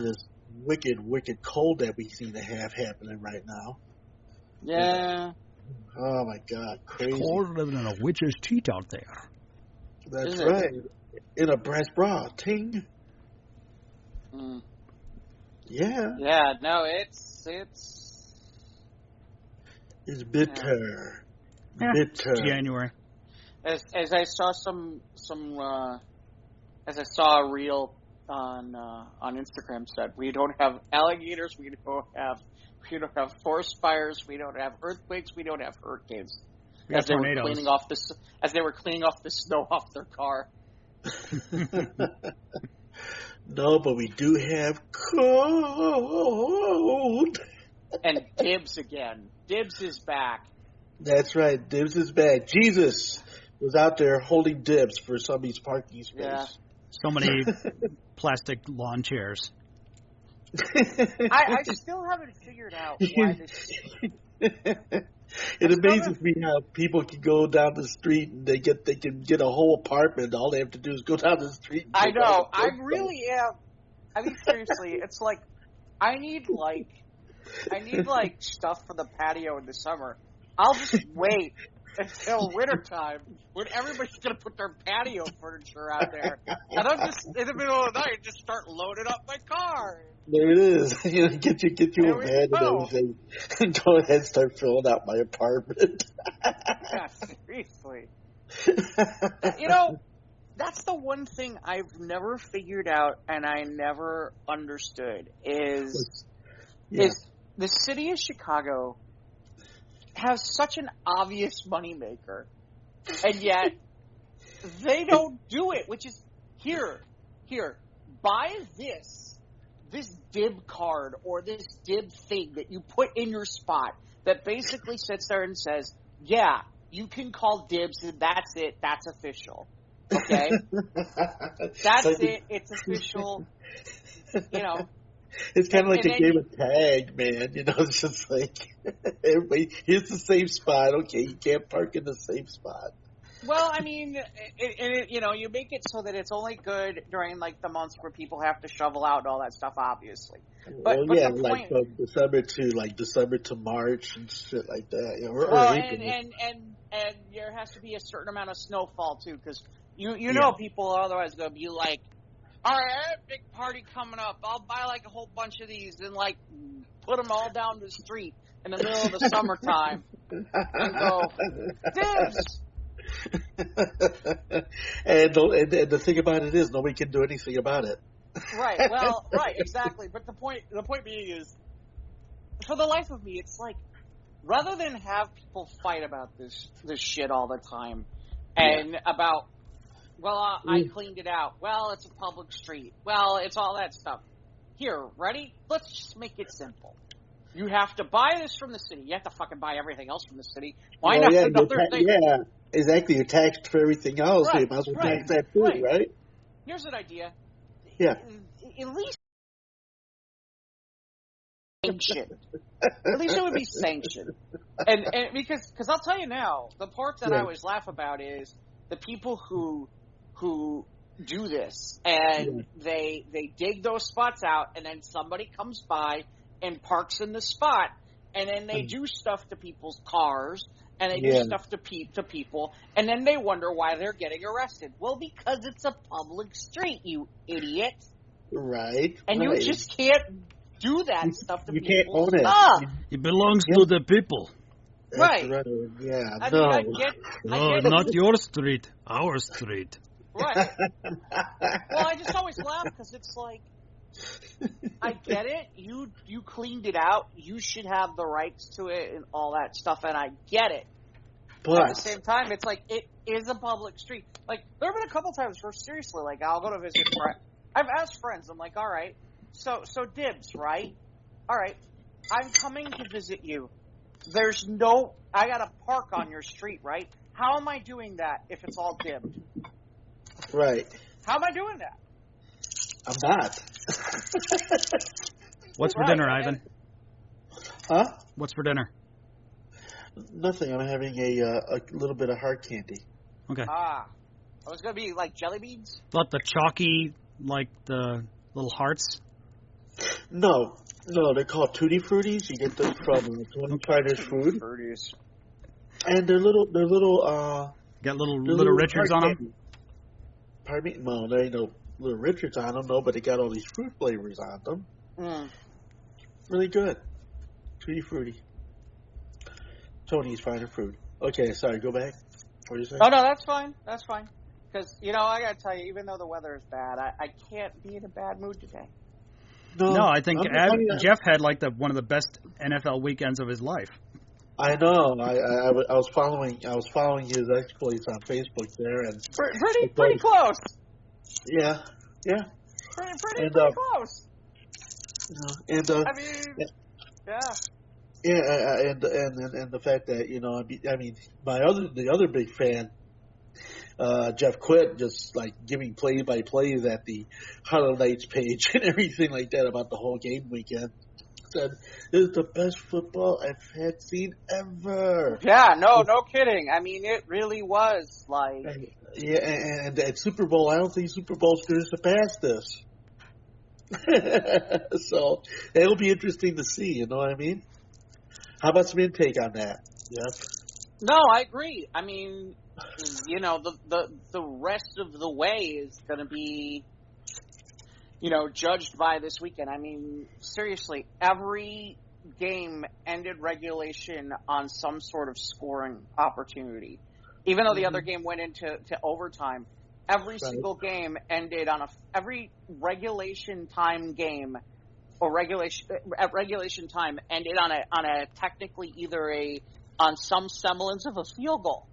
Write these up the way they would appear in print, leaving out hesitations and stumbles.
this wicked cold that we seem to have happening right now. Yeah. Oh my God, crazy. It's colder than a witch's teeth out there. That's right. In a brass bra, ting. Mm. Yeah. Yeah. No, it's bitter. Yeah. Bitter. January. As I saw as I saw a reel on Instagram said, we don't have alligators, we don't have forest fires, we don't have earthquakes, we don't have hurricanes. As they were cleaning off the snow off their car. No, but we do have cold. And Dibs again. Dibs is back. That's right. Dibs is back. Jesus was out there holding dibs for somebody's parking space. Yeah. So many plastic lawn chairs. I still haven't figured out why this. It amazes me how people can go down the street and they can get a whole apartment. All they have to do is go down the street. I know. I really am. I mean, seriously, it's like I need stuff for the patio in the summer. I'll just wait until wintertime when everybody's going to put their patio furniture out there. And I'm just, in the middle of the night, just start loading up my car. There it is. Get you a van and everything. Go ahead and start filling out my apartment. Yeah, seriously. That's the one thing I've never figured out and I never understood is the city of Chicago has such an obvious moneymaker, and yet they don't do it, which is here, buy this dib card or this dib thing that you put in your spot that basically sits there and says, yeah, you can call dibs and that's it, that's official. Okay? That's it, it's official, It's kind of like a game of tag, man. It's just like, everybody, here's the same spot. Okay, you can't park in the same spot. Well, I mean, you make it so that it's only good during, like, the months where people have to shovel out and all that stuff, obviously. But from December to March and shit like that. And there has to be a certain amount of snowfall, too, because know people are otherwise going to be like, all right, I have a big party coming up. I'll buy, like, a whole bunch of these and, like, put them all down the street in the middle of the summertime and go, dibs! and the thing about it is nobody can do anything about it. Right. Well, right, exactly. But the point being is, for the life of me, it's like, rather than have people fight about this shit all the time and about, well, I cleaned it out. Well, it's a public street. Well, it's all that stuff. Here, ready? Let's just make it simple. You have to buy this from the city. You have to fucking buy everything else from the city. Why not another thing? Yeah, exactly. You're taxed for everything else. Right, so you might as well tax that too, right? Here's an idea. Yeah. At least sanctioned. At least it would be sanctioned. And because I'll tell you now, the part that I always laugh about is the people who do this and they dig those spots out and then somebody comes by and parks in the spot and then they do stuff to people's cars and they do stuff to people and then they wonder why they're getting arrested. Well, because it's a public street, you idiot. Right. And you just can't do that stuff to people. You can't own it. It belongs to the people. Right. Yeah. I mean, I get not your street, our street. Right. Well, I just always laugh because it's like, I get it. You cleaned it out. You should have the rights to it and all that stuff, and I get it. But at the same time, it's like, it is a public street. Like, there have been a couple times where, seriously, like, I'll go to visit friends. I've asked friends, I'm like, all right, so dibs, right? All right, I'm coming to visit you. I got to park on your street, right? How am I doing that if it's all dimmed? Right. How am I doing that? I'm not. What's for dinner, Ivan? Huh? What's for dinner? Nothing. I'm having a little bit of hard candy. Okay. I was going to be like jelly beans? Thought the chalky, like the little hearts. No, they're called Tutti Fruttis. You get them from Tony China's food, Fruities. and they're little. Got little Richards on them. Pardon me? No, there ain't no Little Richards on them, no, but they got all these fruit flavors on them. Mm. Really good. Tutti Frutti. Tony's finer fruit. Okay, sorry, go back. What are you saying? Oh, no, that's fine. That's fine. Because, I got to tell you, even though the weather is bad, I can't be in a bad mood today. No, I think Jeff had one of the best NFL weekends of his life. I know. I was following his exploits on Facebook there, and pretty close. Yeah. Pretty close. And I mean, yeah. Yeah, and the fact that the other big fan, Jeff Quitt, just like giving play-by-plays at the highlights page and everything like that about the whole game weekend. Said this is the best football I've had seen ever. Yeah, no kidding. I mean, it really was like. Yeah, and at Super Bowl, I don't think Super Bowl's going to surpass this. So it'll be interesting to see. You know what I mean? How about some intake on that? Yep. No, I agree. I mean, the rest of the way is going to be, judged by this weekend. I mean, seriously, every game ended regulation on some sort of scoring opportunity. Even though the other game went into overtime, every single game ended on every regulation time game or regulation time ended on a technically on some semblance of a field goal.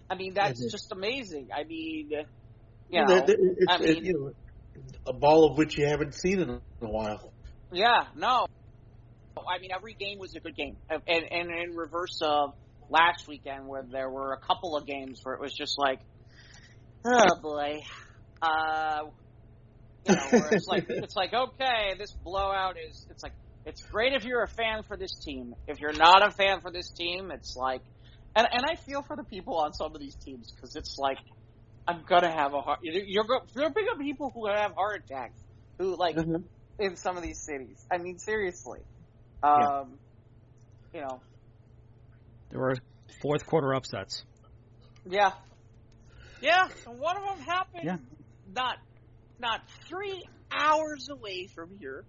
I mean, that's just amazing. I mean, a ball of which you haven't seen in a while. Yeah, no. I mean, every game was a good game, and in reverse of last weekend, where there were a couple of games where it was just like, oh boy, where it's like okay, this blowout is. It's like it's great if you're a fan for this team. If you're not a fan for this team, it's like, and I feel for the people on some of these teams because it's like I'm gonna have a heart. You're big up people who have heart attacks who in some of these cities. I mean, seriously, There were fourth quarter upsets. Yeah, and one of them happened not 3 hours away from here.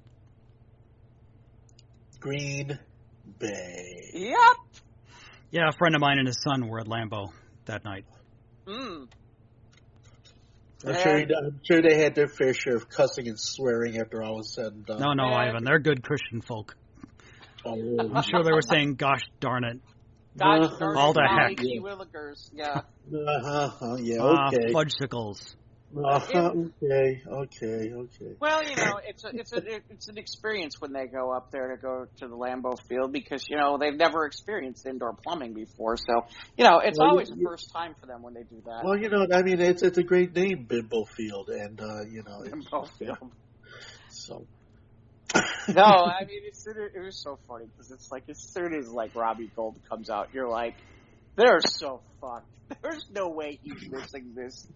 Green Bay. Yep. Yeah, a friend of mine and his son were at Lambeau that night. Mm. I'm sure they had their fair share of cussing and swearing after all was said and done. No, Ivan, they're good Christian folk. Oh, really? I'm sure they were saying, "Gosh darn it." Gosh darn it. All the heck. Willikers. Yeah. Yeah, okay. Fudgesicles. Okay. Well, it's an experience when they go up there to go to the Lambeau Field because they've never experienced indoor plumbing before, so it's always a first time for them when they do that. Well, it's a great name, Bimbo Field, and Bimbo Field. So. No, I mean it was so funny because it's like as soon as Robbie Gould comes out, you're like, they're so fucked. There's no way he's missing this.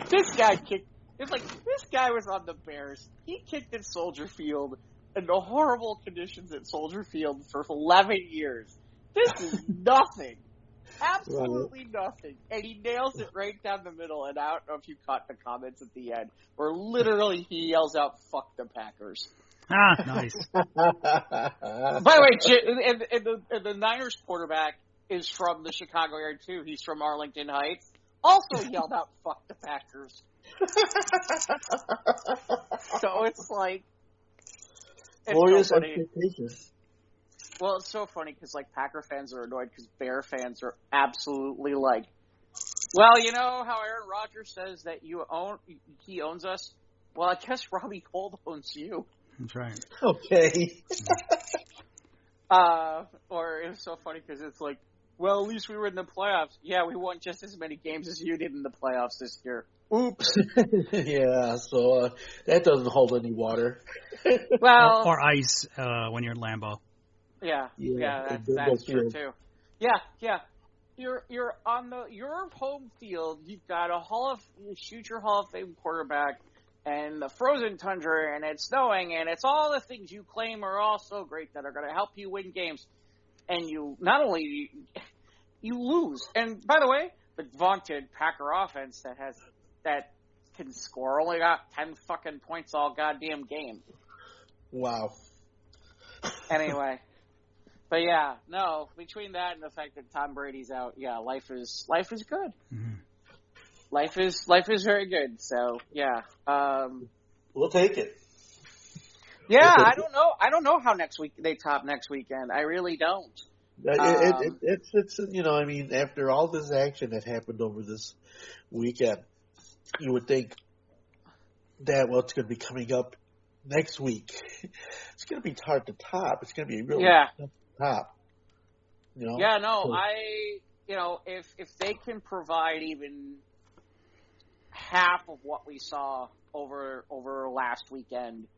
This guy kicked. It's like this guy was on the Bears. He kicked at Soldier Field in the horrible conditions at Soldier Field for 11 years. This is nothing. Absolutely nothing. And he nails it right down the middle. And I don't know if you caught the comments at the end where literally he yells out, "Fuck the Packers." Ah, nice. By the way, and the Niners quarterback is from the Chicago area too. He's from Arlington Heights. Also yelled out, "Fuck the Packers." So it's like, glorious so expectations. Well, it's so funny because Packer fans are annoyed because Bear fans are absolutely like, well, you know how Aaron Rodgers says that he owns us. Well, I guess Robbie Gould owns you. That's right. Okay. Or it was so funny because it's like, well, at least we were in the playoffs. Yeah, we won just as many games as you did in the playoffs this year. Oops. Yeah, so that doesn't hold any water. Well, or ice when you're at Lambeau. Yeah, that's true too. Yeah. You're on your home field. You've got a future Hall of Fame quarterback and the frozen tundra, and it's snowing, and it's all the things you claim are all so great that are going to help you win games. And you not only you lose. And by the way, the vaunted Packer offense that can score only got 10 fucking points all goddamn game. Wow. Anyway. But yeah, no, between that and the fact that Tom Brady's out, yeah, life is good. Mm-hmm. Life is very good. So, yeah. We'll take it. Yeah, I don't know how they top next weekend. I really don't. It's I mean, after all this action that happened over this weekend, you would think that what's going to be coming up next week, it's going to be hard to top. It's going to be really tough to top. Yeah, no, if they can provide even half of what we saw over last weekend,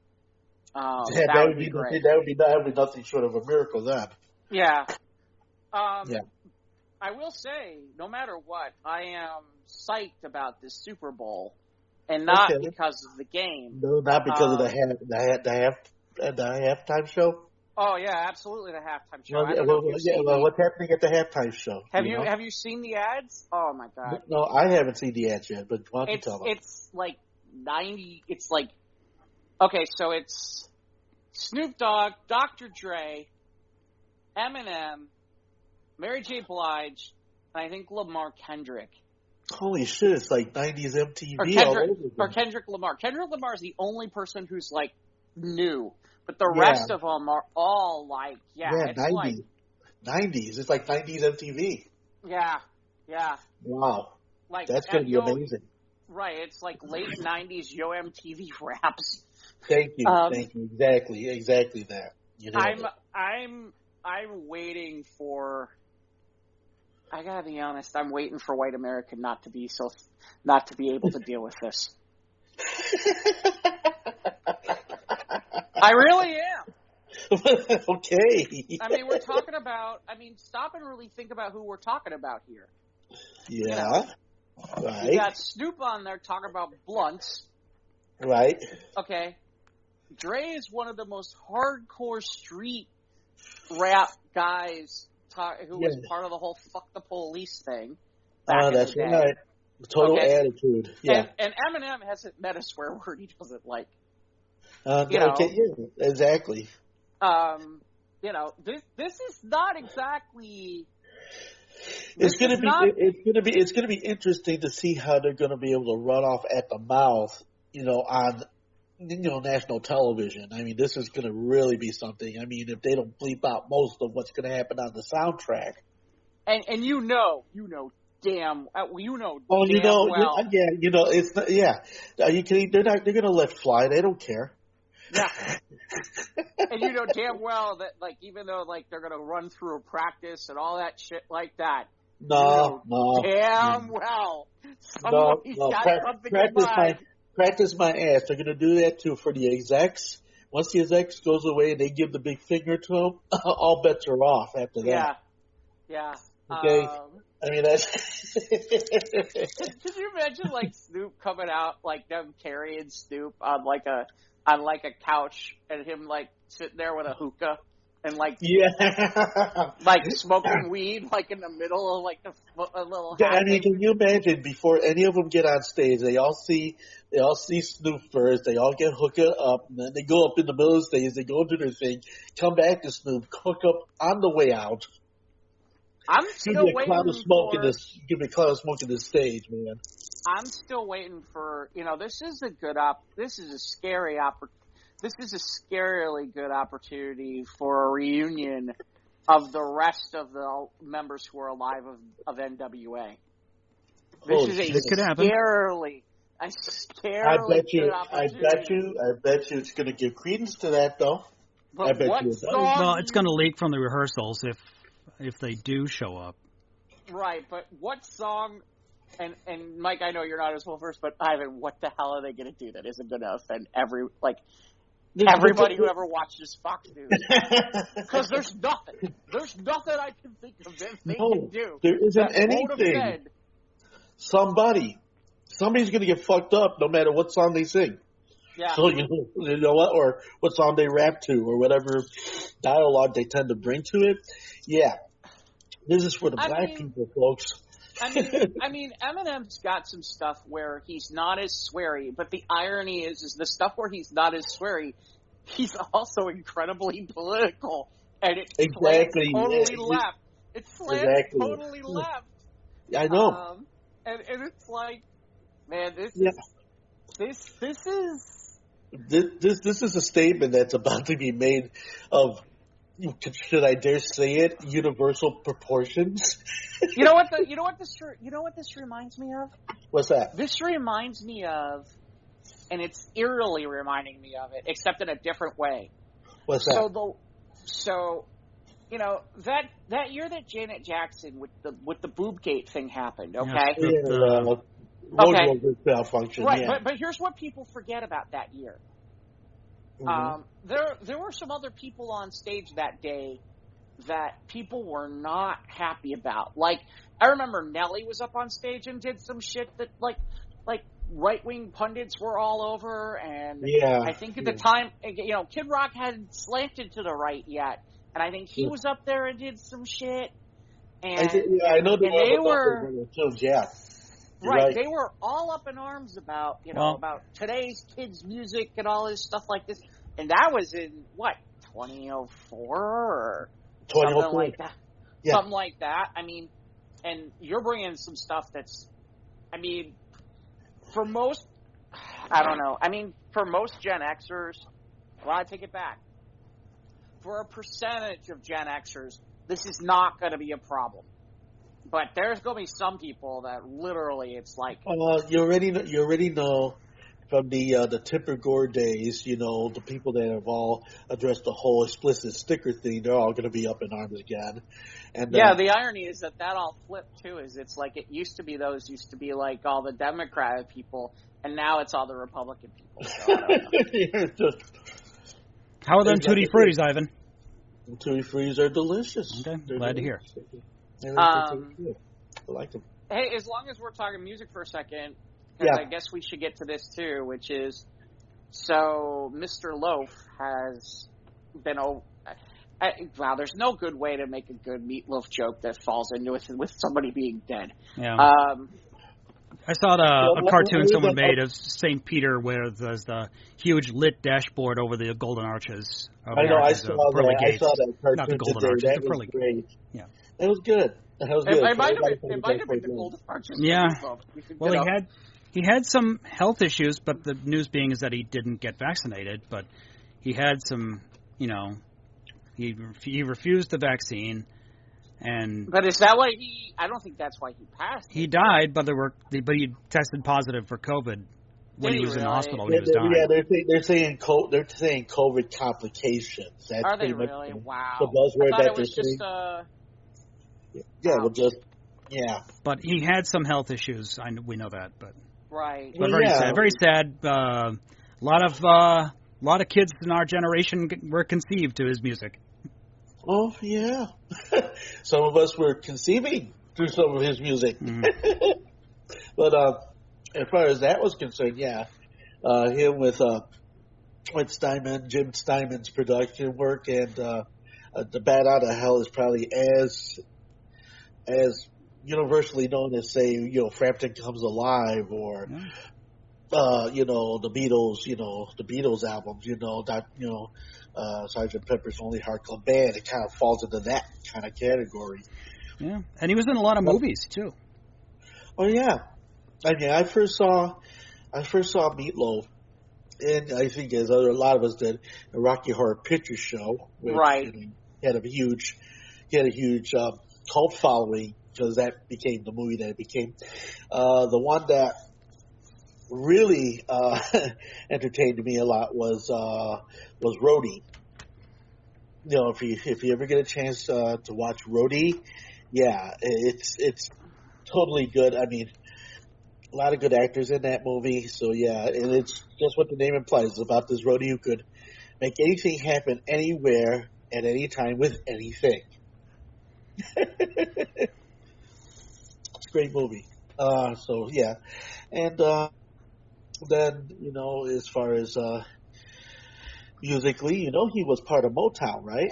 that would be great. That would be nothing short of a miracle. Then. Yeah. I will say, no matter what, I am psyched about this Super Bowl, and not because of the game. No, not because of the halftime show. Oh yeah, absolutely the halftime show. What's happening at the halftime show? Have you seen the ads? Oh my god! No, I haven't seen the ads yet. But why don't you tell me? It's like 90. It's like okay, so it's Snoop Dogg, Dr. Dre, Eminem, Mary J. Blige, and I think Lamar Kendrick. Holy shit, it's like 90s MTV or Kendrick Lamar. Kendrick Lamar is the only person who's like new, but the rest of them are all like, it's 90s. like 90s. It's like 90s MTV. Yeah. Wow. Like that's going to be amazing. Right, it's like late 90s Yo MTV raps. Thank you. Exactly that. I'm waiting for. I gotta be honest. I'm waiting for white America not to be able to deal with this. I really am. Okay. I mean, we're talking about. I mean, stop and really think about who we're talking about here. Yeah. Right. You got Snoop on there talking about blunts. Right. Okay. Dre is one of the most hardcore street rap guys who was part of the whole "fuck the police" thing. That's right. Total attitude. Yeah. And Eminem hasn't met a swear word he doesn't like. Exactly. This is not exactly. It's going to be interesting to see how they're going to be able to run off at the mouth, on national television. I mean, this is going to really be something. I mean, if they don't bleep out most of what's going to happen on the soundtrack, and damn well. It's not, they're going to let fly. They don't care. Yeah. And damn well that, like, even though, like, they're going to run through a practice and all that shit like that. No. Damn well. Somebody's got something in mind. Practice my ass. They're going to do that, too, for the execs. Once the execs goes away and they give the big finger to them, all bets are off after that. Yeah. Okay? I mean, that's... Could you imagine, like, Snoop coming out, like, them carrying Snoop on a couch and him like sitting there with a hookah and like like smoking weed like in the middle of like a little. Yeah, I mean, can you imagine before any of them get on stage, they all see Snoop first, they all get hooked up, and then they go up in the middle of the stage, they go do their thing, come back to Snoop, hook up on the way out. I'm still waiting give me a cloud of smoke in this stage, man. I'm still waiting for, this is a scarily good opportunity for a reunion of the rest of the members who are alive of NWA. This is a scarily good opportunity. I bet you it's going to give credence to that, though. But well, it's going to leak from the rehearsals if they do show up. Right, but what song... And Mike, I know you're not as well versed, but Ivan, what the hell are they going to do that isn't going to offend everybody who ever watches Fox News? Because there's nothing I can think of that they can do. There isn't anything. Somebody's going to get fucked up no matter what song they sing. Yeah. So you know what, or what song they rap to, or whatever dialogue they tend to bring to it. Yeah, this is for the black people, folks. I mean, Eminem's got some stuff where he's not as sweary, but the irony is the stuff where he's not as sweary, he's also incredibly political, and it slants totally left. It slants totally left. I know. And it's like, man, this is a statement that's about to be made of, should I dare say it, universal proportions. You know what this reminds me of? What's that? This reminds me of, and it's eerily reminding me of it, except in a different way. What's that? So that year that Janet Jackson with the boobgate thing happened, okay? Okay. Malfunction. Right, yeah. but here's what people forget about that year. Mm-hmm. There were some other people on stage that day that people were not happy about. Like, I remember Nelly was up on stage and did some shit that like right-wing pundits were all over, and I think at the time, Kid Rock hadn't slanted to the right yet, and I think he was up there and did some shit. And I know they were. Right, they were all up in arms about, about today's kids' music and all this stuff like this. And that was in, 2004 or something like that? Yeah. Something like that. I mean, and you're bringing some stuff that's, for most, I don't know. For most Gen Xers, I take it back. For a percentage of Gen Xers, this is not going to be a problem. But there's going to be some people that literally it's like... you already know from the Tipper Gore days, the people that have all addressed the whole explicit sticker thing, they're all going to be up in arms again. And the irony is that all flipped too. Is it's like those used to be like all the Democratic people, and now it's all the Republican people. So I don't know. How are them Tutti Fruttis, Ivan? Tutti Fruttis are delicious. Okay, glad to hear. I like them. Hey, as long as we're talking music for a second, because I guess we should get to this too, which is, so Mr. Loaf has been wow, there's no good way to make a good Meatloaf joke that falls into it with somebody being dead. Yeah. I saw a cartoon someone made of St. Peter where there's the huge lit dashboard over the golden arches. I saw that cartoon. Not the golden arches, the pearly gates. Yeah. It was good. It might have been the golden arches. Yeah. Well, he had some health issues, but the news being is that he didn't get vaccinated, but he had some, he refused the vaccine. But is that why I don't think that's why he passed. He died, but he tested positive for COVID when he was in the hospital. He was dying. Yeah, they're saying COVID complications. That's Are they really? Wow. The buzzword that they're saying. But he had some health issues. We know that, but right. But very sad. Very sad. A lot of kids in our generation were conceived to his music. Oh yeah, some of us were conceiving through some of his music. Mm-hmm. But as far as that was concerned, him with Jim Steinman's production work, and the Bat Out of Hell is probably as universally known as, say, Frampton Comes Alive, or the Beatles albums, Sgt. Pepper's Lonely Heart Club Band. It kind of falls into that kind of category. Yeah, and he was in a lot of movies too. Oh yeah, I first saw Meatloaf, and I think as a lot of us did, the Rocky Horror Picture Show. Which, right. He had a huge cult following, because that became the movie that it became. The one that really entertained me a lot was Roadie. If you ever get a chance to watch Roadie, it's totally good. I mean, a lot of good actors in that movie. So and it's just what the name implies. It's about this roadie who could make anything happen anywhere at any time with anything. It's a great movie. And then, as far as musically, he was part of Motown, right?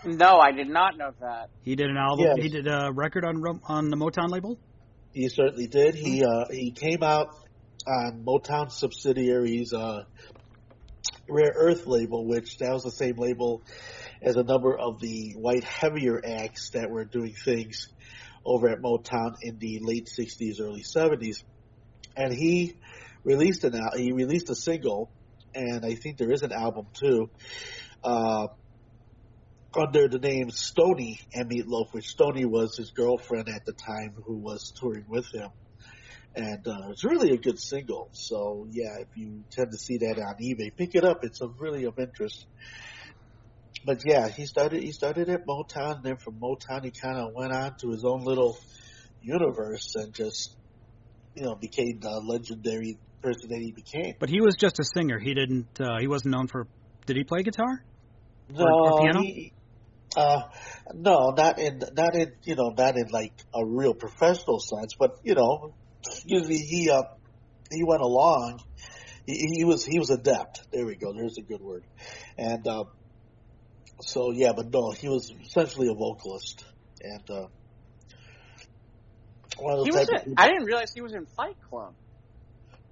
No, I did not know that. He did an album. Yes. He did a record on the Motown label. He certainly did. He came out on Motown subsidiaries Rare Earth label, which that was the same label as a number of the white heavier acts that were doing things over at Motown in the late 60s, early 70s. And he released a single, and I think there is an album too, under the name Stoney and Meatloaf, which Stoney was his girlfriend at the time who was touring with him. And it's really a good single. So, yeah, if you tend to see that on eBay, pick it up. It's really of interest. But, yeah, he started at Motown. And then from Motown, he kind of went on to his own little universe and just, became the legendary person that he became. But he was just a singer. He wasn't known for, did he play guitar? No, or piano? No, not in like a real professional sense, but usually he went along. He was adept. There we go. There's a good word. And so yeah, but no, he was essentially a vocalist. And I didn't realize he was in Fight Club.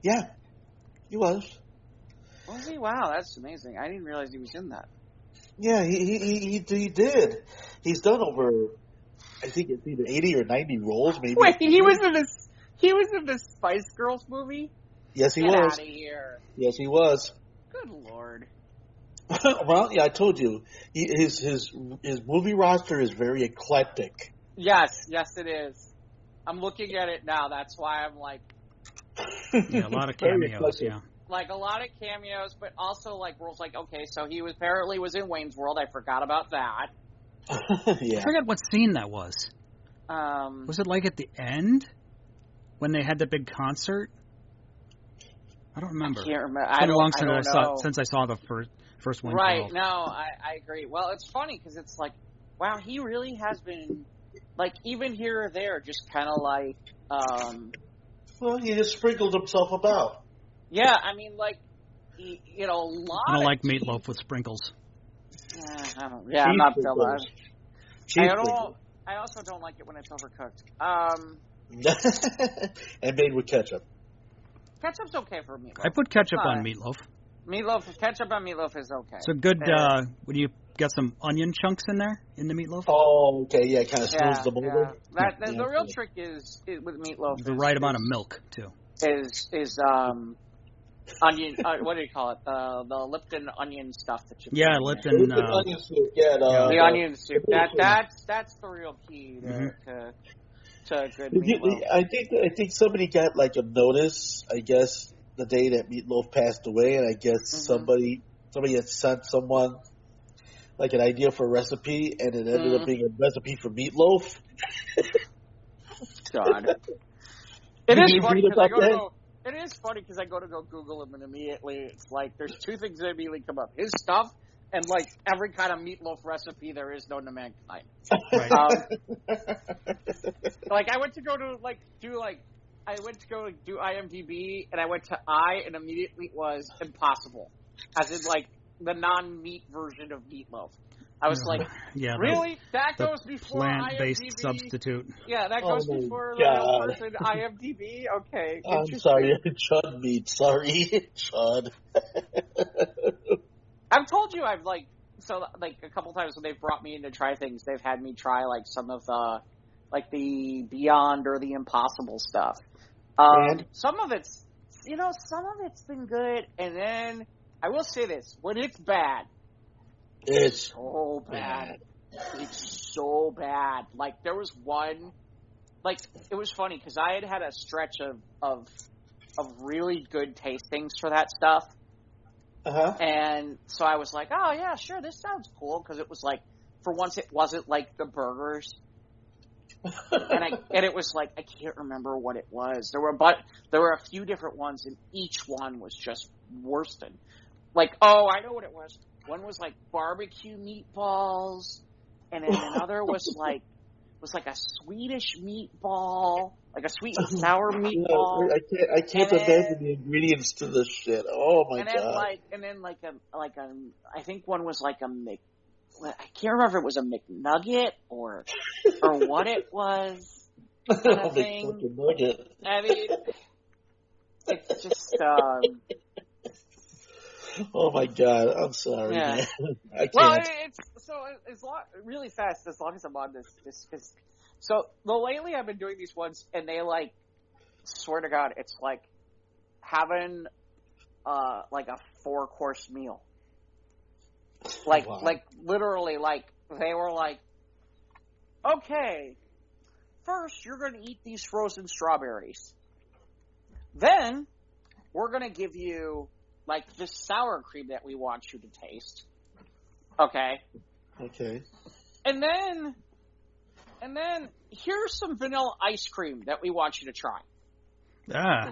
Yeah, he was. Was he? Wow, that's amazing. I didn't realize he was in that. Yeah, he did. He's done over, I think it's either 80 or 90 roles, maybe. Wait, he was in this Spice Girls movie? Yes, he Get was. out of here. Yes, he was. Good Lord. Well, yeah, I told you. His movie roster is very eclectic. Yes, it is. I'm looking at it now. That's why I'm like... Yeah, a lot of cameos, yeah. Like, a lot of cameos, but also, like, roles like, okay, so he apparently was in Wayne's World. I forgot about that. Yeah. I forgot what scene that was. Was it, like, at the end? When they had the big concert? I don't remember. I can't remember. It's been a long time since I saw the first Wayne's Right, World. no, I agree. Well, it's funny, because it's like, wow, he really has been, like, even here or there, just kind of like, Well, he just sprinkled himself about. Yeah, I mean, like, a lot. I don't like meatloaf with sprinkles. I'm not feeling it. I also don't like it when it's overcooked. And made with ketchup. Ketchup's okay for meatloaf. I put ketchup on meatloaf. Ketchup on meatloaf is okay. So good when you got some onion chunks in there in the meatloaf. Oh, okay, yeah, kind of smooths them over. The real trick is with meatloaf. The right amount of milk too. Is onion? What do you call it? The Lipton onion stuff that you. Yeah, Lipton onion soup. Yeah, the onion soup. That's the real key to good meatloaf. I think somebody got like a notice. I guess the day that Meatloaf passed away, and I guess somebody had sent someone like an idea for a recipe, and it ended up being a recipe for meatloaf. God. It is funny because I go to go Google him, and immediately it's like there's two things that immediately come up: his stuff and like every kind of meatloaf recipe there is known to mankind. Right. Like I went to go do IMDb, and I went to and immediately it was impossible, as in like the non-meat version of meatloaf. I was like, really? That goes before plant-based IMDb? Substitute. Yeah, that goes before the real person IMDb? Okay. I'm sorry, Chud meat. Sorry, Chud. I've told you I've a couple times when they've brought me in to try things, they've had me try like some of the Beyond or the Impossible stuff. Some of it's been good, and then I will say this: when it's bad, it's so bad. It's so bad. Like there was one, like it was funny because I had a stretch of really good tastings for that stuff. And so I was like, oh yeah, sure, this sounds cool, because it was like, for once it wasn't like the burgers. and it was like, I can't remember what it was. There were a few different ones, and each one was just worse than, like, oh, I know what it was. One was like barbecue meatballs, and then another was was like a Swedish meatball, like a sweet and sour meatball. I can't imagine the ingredients to this shit. Oh my god! And then I think one was like I can't remember if it was a McNugget or what it was. Kind of thing. Nugget. I mean, it's just. Oh my god! I'm sorry. Yeah. Man. I can't. Well, it's really fast as long as I'm on this. So lately I've been doing these ones, and they like, swear to God, it's like having like a 4-course meal. Like Wow. like literally like they were like, okay, first you're going to eat these frozen strawberries, then we're going to give you like this sour cream that we want you to taste. Okay. Okay. And then here's some vanilla ice cream that we want you to try. Ah.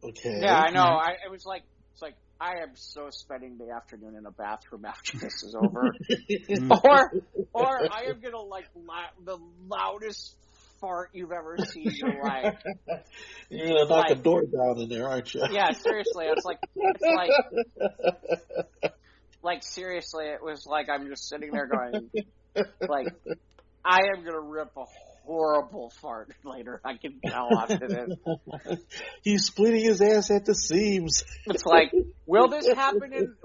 Okay. Yeah, I know. It was like, it's like, I am so spending the afternoon in a bathroom after this is over. or I am gonna like the loudest fart you've ever seen in your life. You're gonna knock a door down in there, aren't you? Yeah, seriously. It's like seriously, it was like I'm just sitting there going, like, I am gonna rip a horrible fart later. I can tell after this. He's splitting his ass at the seams. It's like, will this happen in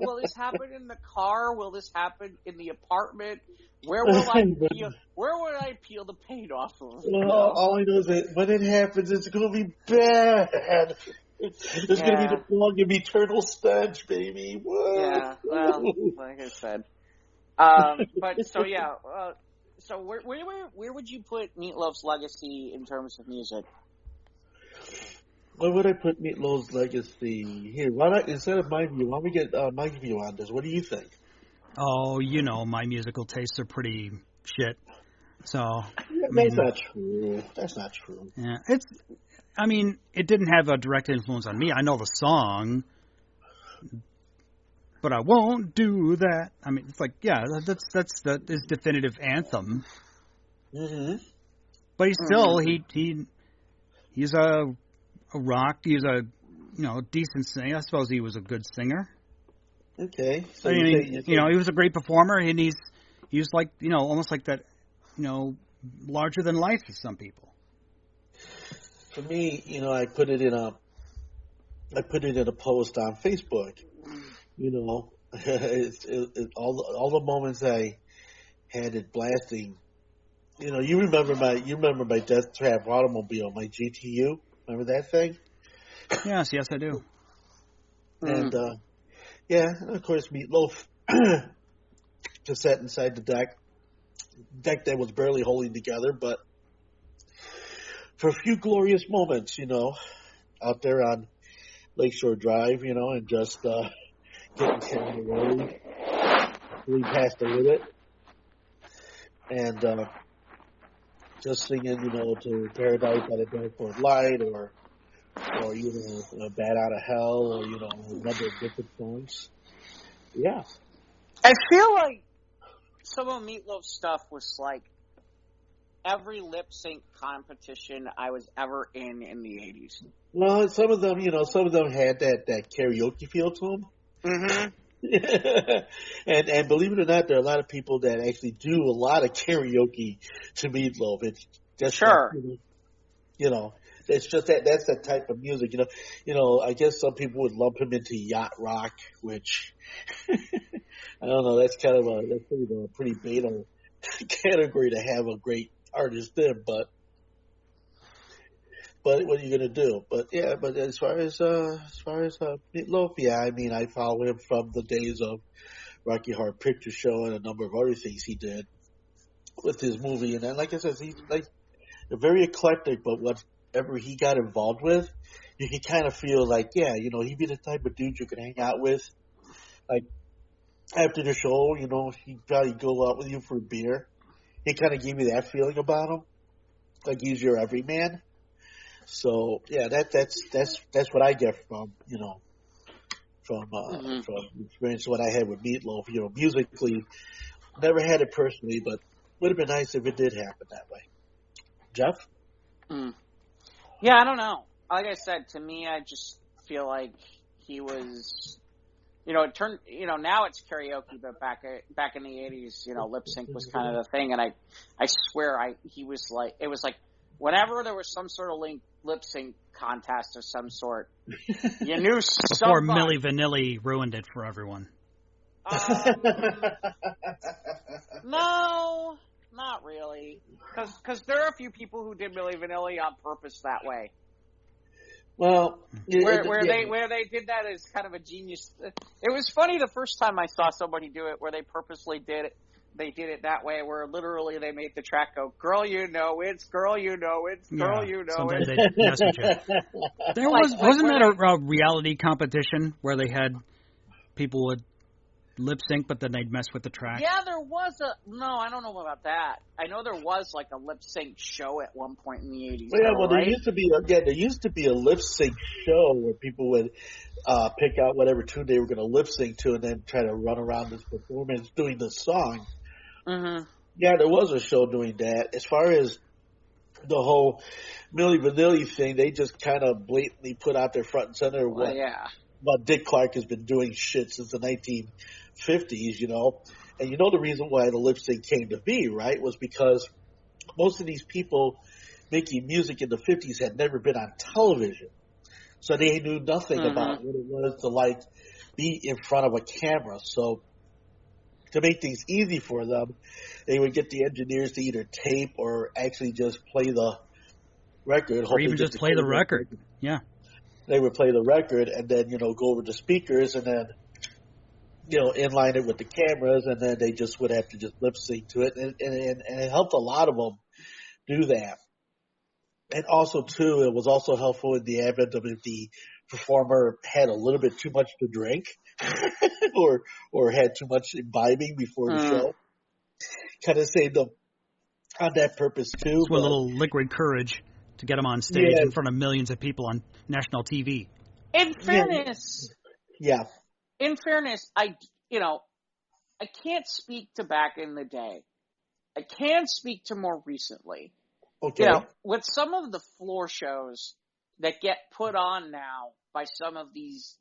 the car? Will this happen in the apartment? Where would I peel the paint off of? Well, all I know is that when it happens, it's going to be bad. It's going to be the plug of eternal stench, baby. Whoa. Yeah, well, like I said. But so yeah, so where would you put Meatloaf's legacy in terms of music? Where would I put Meatloaf's legacy? Here, instead of my view, why don't we get my view on this? What do you think? Oh, my musical tastes are pretty shit. So That's not true. That's not true. Yeah, it didn't have a direct influence on me. I know the song, but I won't do that. I mean, it's like, yeah, that's his definitive anthem. Mm-hmm. But he's still he's a rock. He's a decent singer. I suppose he was a good singer. Okay. So he was a great performer, and he was like almost like that, larger than life to some people. For me, I put it in a post on Facebook. All the moments I had it blasting. You remember my Death Trap automobile, my GTU. Remember that thing? Yes, I do. And and of course Meatloaf just sat inside the deck that was barely holding together, but for a few glorious moments, out there on Lakeshore Drive, and just getting carried away, we passed a little bit, and just singing, to Paradise by the Dashboard Light, or Bat Out of Hell, or a number of different songs. Yeah, I feel like some of Meatloaf's stuff was like every lip sync competition I was ever in the 80s. Well, some of them had that karaoke feel to them. Mm-hmm. and believe it or not, there are a lot of people that actually do a lot of karaoke to Meatloaf. It's just sure. It's just that's that type of music. I guess some people would lump him into yacht rock, which I don't know. That's kind of a pretty beta category to have a great artist in, but what are you gonna do? But as far as Meatloaf, I follow him from the days of Rocky Horror Picture Show and a number of other things he did with his movie. And then, like I said, he's like very eclectic, but whatever he got involved with, you can kind of feel like, he'd be the type of dude you could hang out with. Like after the show, he'd probably go out with you for a beer. He kind of gave me that feeling about him, like he's your everyman. So that's what I get from experience what I had with Meatloaf. Musically, never had it personally, but would have been nice if it did happen that way. Jeff? Yeah, I don't know. Like I said, to me, I just feel like he was, it turned, now it's karaoke, but back in the 80s, lip sync was kind of the thing. And I swear he was like, it was like whenever there was some sort of lip sync contest of some sort, you knew before Milli Vanilli ruined it for everyone. No, not really. Because there are a few people who did Milli Vanilli on purpose that way. Well, where they did that is kind of a genius. It was funny the first time I saw somebody do it, where they purposely did it. They did it that way, where literally they made the track go, "Girl, you know it's, girl, you know it's, girl, you know sometimes it's." They message it. There wasn't that a reality competition where they had people would lip sync, but then they'd mess with the track? Yeah, there was no, I don't know about that. I know there was like a lip sync show at one point in the 80s. There used to be a lip sync show where people would pick out whatever tune they were going to lip sync to and then try to run around this performance doing the song. Mm-hmm. Yeah, there was a show doing that. As far as the whole Milli Vanilli thing, they just kind of blatantly put out there front and center what Dick Clark has been doing shit since the 1950s, And the reason why the lip sync came to be, right, was because most of these people making music in the 50s had never been on television. So they knew nothing about what it was to, be in front of a camera. So to make things easy for them, they would get the engineers to either tape or actually just play the record. Or even just play the record. Yeah. They would play the record and then, go over the speakers and then, inline it with the cameras, and then they just would have to just lip sync to it. And it helped a lot of them do that. And also, too, it was also helpful in the advent of if the performer had a little bit too much to drink or had too much imbibing before the show. Kind of saved them on that purpose, too. With a little liquid courage to get them on stage in front of millions of people on national TV. In fairness. Yeah. In fairness, I can't speak to back in the day. I can speak to more recently. Okay. With some of the floor shows that get put on now by some of these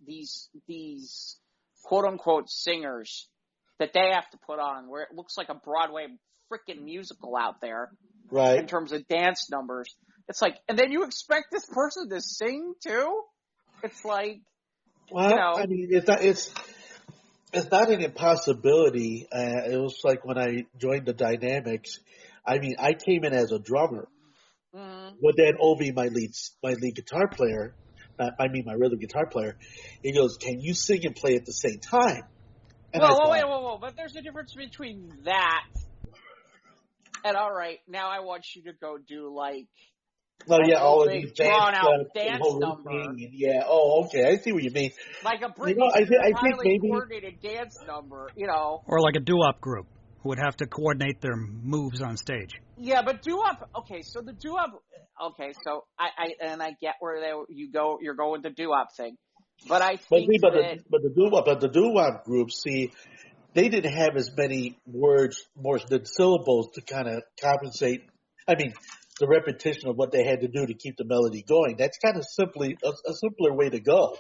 quote unquote singers that they have to put on, where it looks like a Broadway freaking musical out there, right? In terms of dance numbers, it's like, and then you expect this person to sing too? It's like, I mean, it's not an impossibility. It was like when I joined the Dynamics. I mean, I came in as a drummer. Mm-hmm. But then Ovi, my lead guitar player, my rhythm guitar player, he goes, "Can you sing and play at the same time?" And whoa. But there's a difference between that and, all right, now I want you to go do all of these drawn out dance number. Yeah. Oh, okay. I see what you mean. Like a highly coordinated dance number, Or like a doo-wop group who would have to coordinate their moves on stage. Yeah, but doo-wop. Okay, so the doo-wop. Okay, so I get where you're going with the doo-wop thing, but I think the doo-wop group, see, they didn't have as many words, more than syllables to kind of compensate. I mean, the repetition of what they had to do to keep the melody going. That's kind of simply a simpler way to go.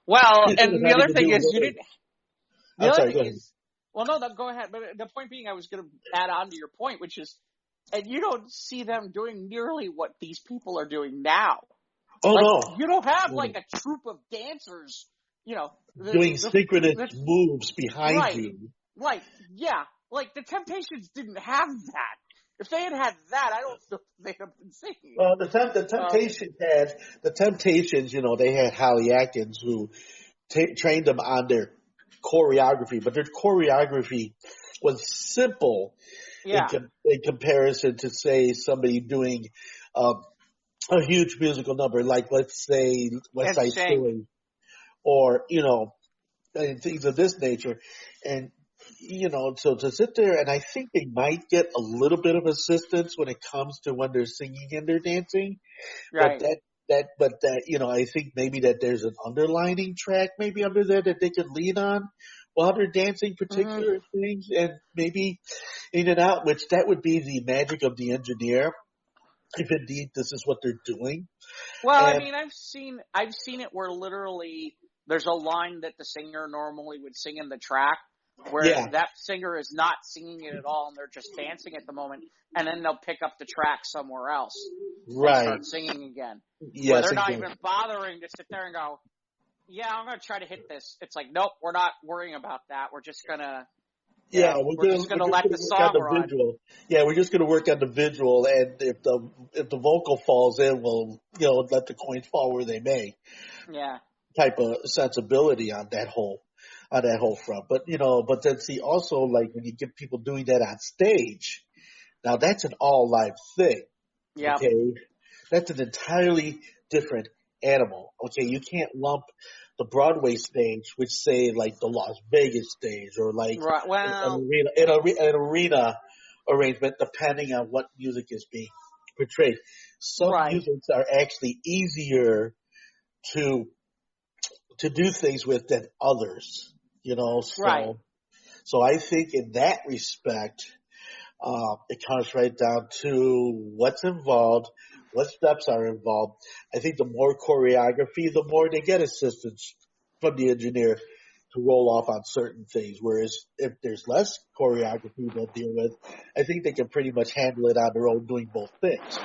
Well, and the other thing is you didn't. I'm sorry, go ahead. Well, no, go ahead. But the point being, I was going to add on to your point, which is, and you don't see them doing nearly what these people are doing now. Oh, no. You don't have a troupe of dancers, doing synchronous moves behind you. Right, yeah. Like, the Temptations didn't have that. If they had that, I don't think they'd have been singing. Well, the Temptations, they had Holly Atkins who trained them on their choreography, but their choreography was simple in comparison to, say, somebody doing a huge musical number, like, let's say, West Side Story, or, and things of this nature. And, so to sit there, and I think they might get a little bit of assistance when it comes to when they're singing and they're dancing. Right. But I think maybe that there's an underlining track maybe under there that they could lean on while they're dancing particular things, and maybe in and out, which that would be the magic of the engineer, if indeed this is what they're doing. Well, I mean, I've seen it where literally there's a line that the singer normally would sing in the track, where that singer is not singing it at all, and they're just dancing at the moment, and then they'll pick up the track somewhere else and start singing again. Yes, where they're not even bothering to sit there and go, yeah, I'm going to try to hit this. It's like, nope, we're not worrying about that. We're just going to we're just going to let the song run. Yeah, we're just going to work on the visual, and if the vocal falls in, we'll let the coins fall where they may. Yeah. Type of sensibility on that whole front. But then see also, like, when you get people doing that on stage, now that's an all live thing. Yeah. Okay. That's an entirely different animal. Okay. You can't lump the Broadway stage, which say like the Las Vegas stage, or like an arena arrangement, depending on what music is being portrayed. Some musics are actually easier to do things with than others, So I think in that respect, it comes right down to what's involved, what steps are involved. I think the more choreography, the more they get assistance from the engineer to roll off on certain things. Whereas if there's less choreography they'll deal with, I think they can pretty much handle it on their own doing both things.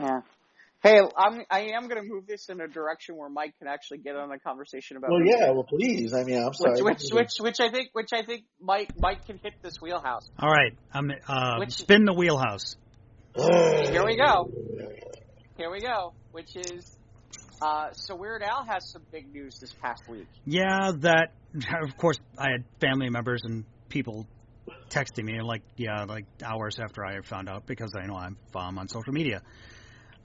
Yeah. Hey, I am going to move this in a direction where Mike can actually get on a conversation about. Well, please. I mean, I'm sorry. Which I think Mike can hit this wheelhouse. All right, spin the wheelhouse. Here we go. Which is, so Weird Al has some big news this past week. Yeah, that of course I had family members and people texting me like hours after I found out, because I know I'm on social media.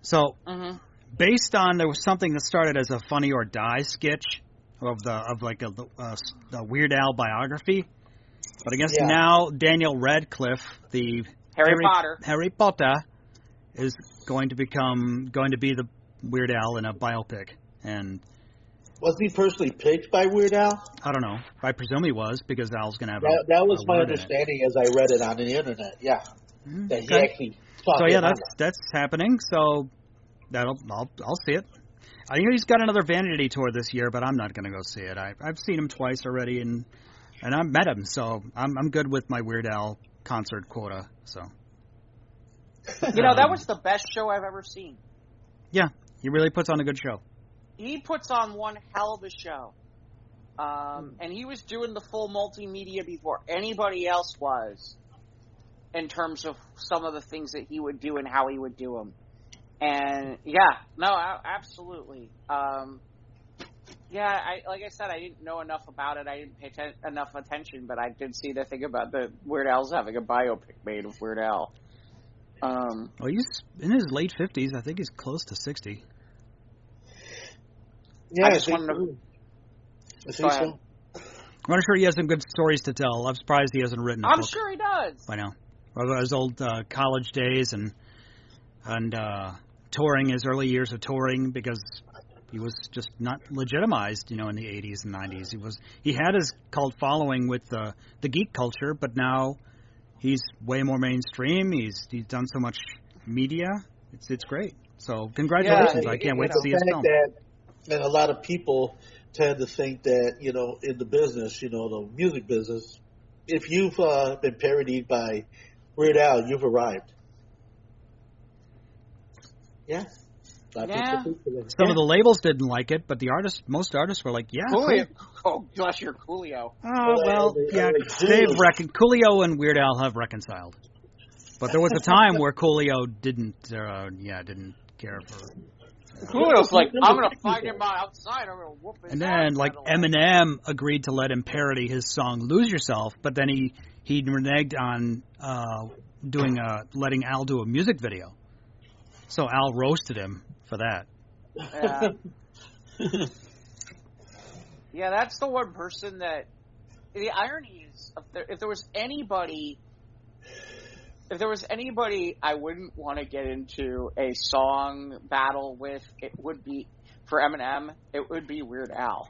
So, based on, there was something that started as a Funny or Die sketch of the Weird Al biography, but I guess now Daniel Radcliffe, the Harry Potter, is going to be the Weird Al in a biopic. And was he personally picked by Weird Al? I don't know. I presume he was, because Al's going to have that was my understanding as I read it on the internet. Yeah, that he actually. So that's happening. So I'll see it. I hear he's got another Vanity tour this year, but I'm not going to go see it. I've seen him twice already, and I've met him, so I'm good with my Weird Al concert quota. So that was the best show I've ever seen. Yeah, he really puts on a good show. He puts on one hell of a show, and he was doing the full multimedia before anybody else was. In terms of some of the things that he would do and how he would do them. And, absolutely. Like I said, I didn't know enough about it. I didn't pay enough attention, but I did see the thing about the Weird Al's having a biopic made of Weird Al. Well, he's in his late 50s. I think he's close to 60. Yeah, I think so. I'm not sure he has some good stories to tell. I'm surprised he hasn't written a book. I'm sure he does. By now. About his old college days and touring, his early years of touring, because he was just not legitimized, in the 80s and 90s. He had his cult following with the geek culture, but now he's way more mainstream. He's done so much media. It's great. So congratulations. I can't wait to see his film. And a lot of people tend to think that, in the business, the music business, if you've been parodied by Weird Al, you've arrived. Yeah. Some of the labels didn't like it, but most artists were like, yeah. Coolio. Oh, gosh, you're Coolio. Oh, well, yeah. Coolio and Weird Al have reconciled. But there was a time where Coolio didn't care for... Coolio's like, I'm going to find him outside, I'm going to whoop his ass. And then, Eminem agreed to let him parody his song Lose Yourself, but then he reneged on letting Al do a music video. So Al roasted him for that. Yeah, that's the one person that... The irony is, if there was anybody I wouldn't want to get into a song battle with, it would be, for Eminem, it would be Weird Al.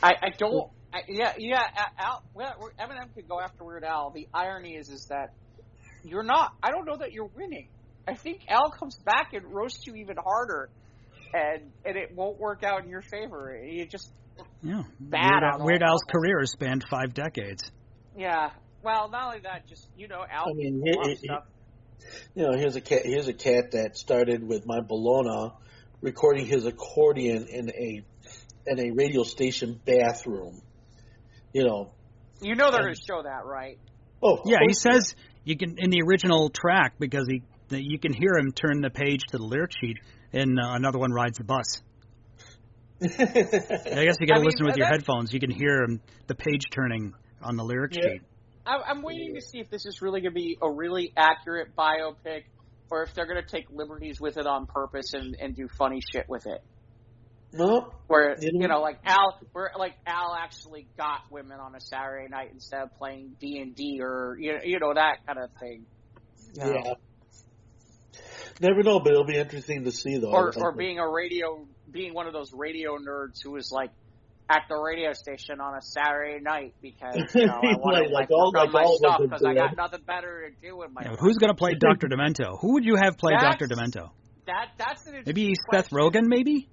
I don't Al. Well, Eminem could go after Weird Al. The irony is that you're not. I don't know that you're winning. I think Al comes back and roasts you even harder, and it won't work out in your favor. You just bad. Weird Al's career spanned 5 decades. Yeah. Well, not only that, just Al. I mean, here's a cat that started with my Bologna, recording his accordion in a radio station bathroom. They're going to show that, right? Oh, yeah. He says you can in the original track because you can hear him turn the page to the lyric sheet, and another one rides the bus. I guess you got to listen with your headphones. You can hear the page turning on the lyric sheet. I'm waiting to see if this is really going to be a really accurate biopic, or if they're going to take liberties with it on purpose and do funny shit with it. No, where like Al actually got women on a Saturday night instead of playing D&D or that kind of thing. Yeah. Never know, but it'll be interesting to see though. Or being one of those radio nerds who was like at the radio station on a Saturday night because I want to work on my stuff because I got nothing better to do with my life. Who's going to play Dr. Demento? Who would you have play Dr. Demento? That's an maybe Seth Rogen, maybe?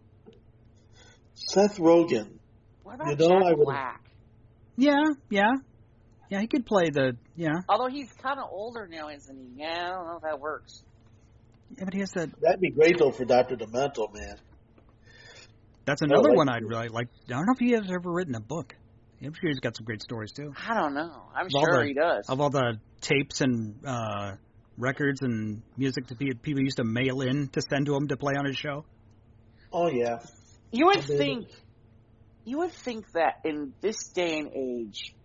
Seth Rogen. What about Jack Black? Yeah, he could play Although he's kind of older now, isn't he? Yeah, I don't know if that works. Yeah, but he has that. That'd be great though for Dr. Demento, man. That's another one I'd really like. I don't know if he has ever written a book. I'm sure he's got some great stories too. I don't know. I'm sure he does. Of all the tapes and records and music that people used to mail in to send to him to play on his show. Oh yeah. You would think that in this day and age,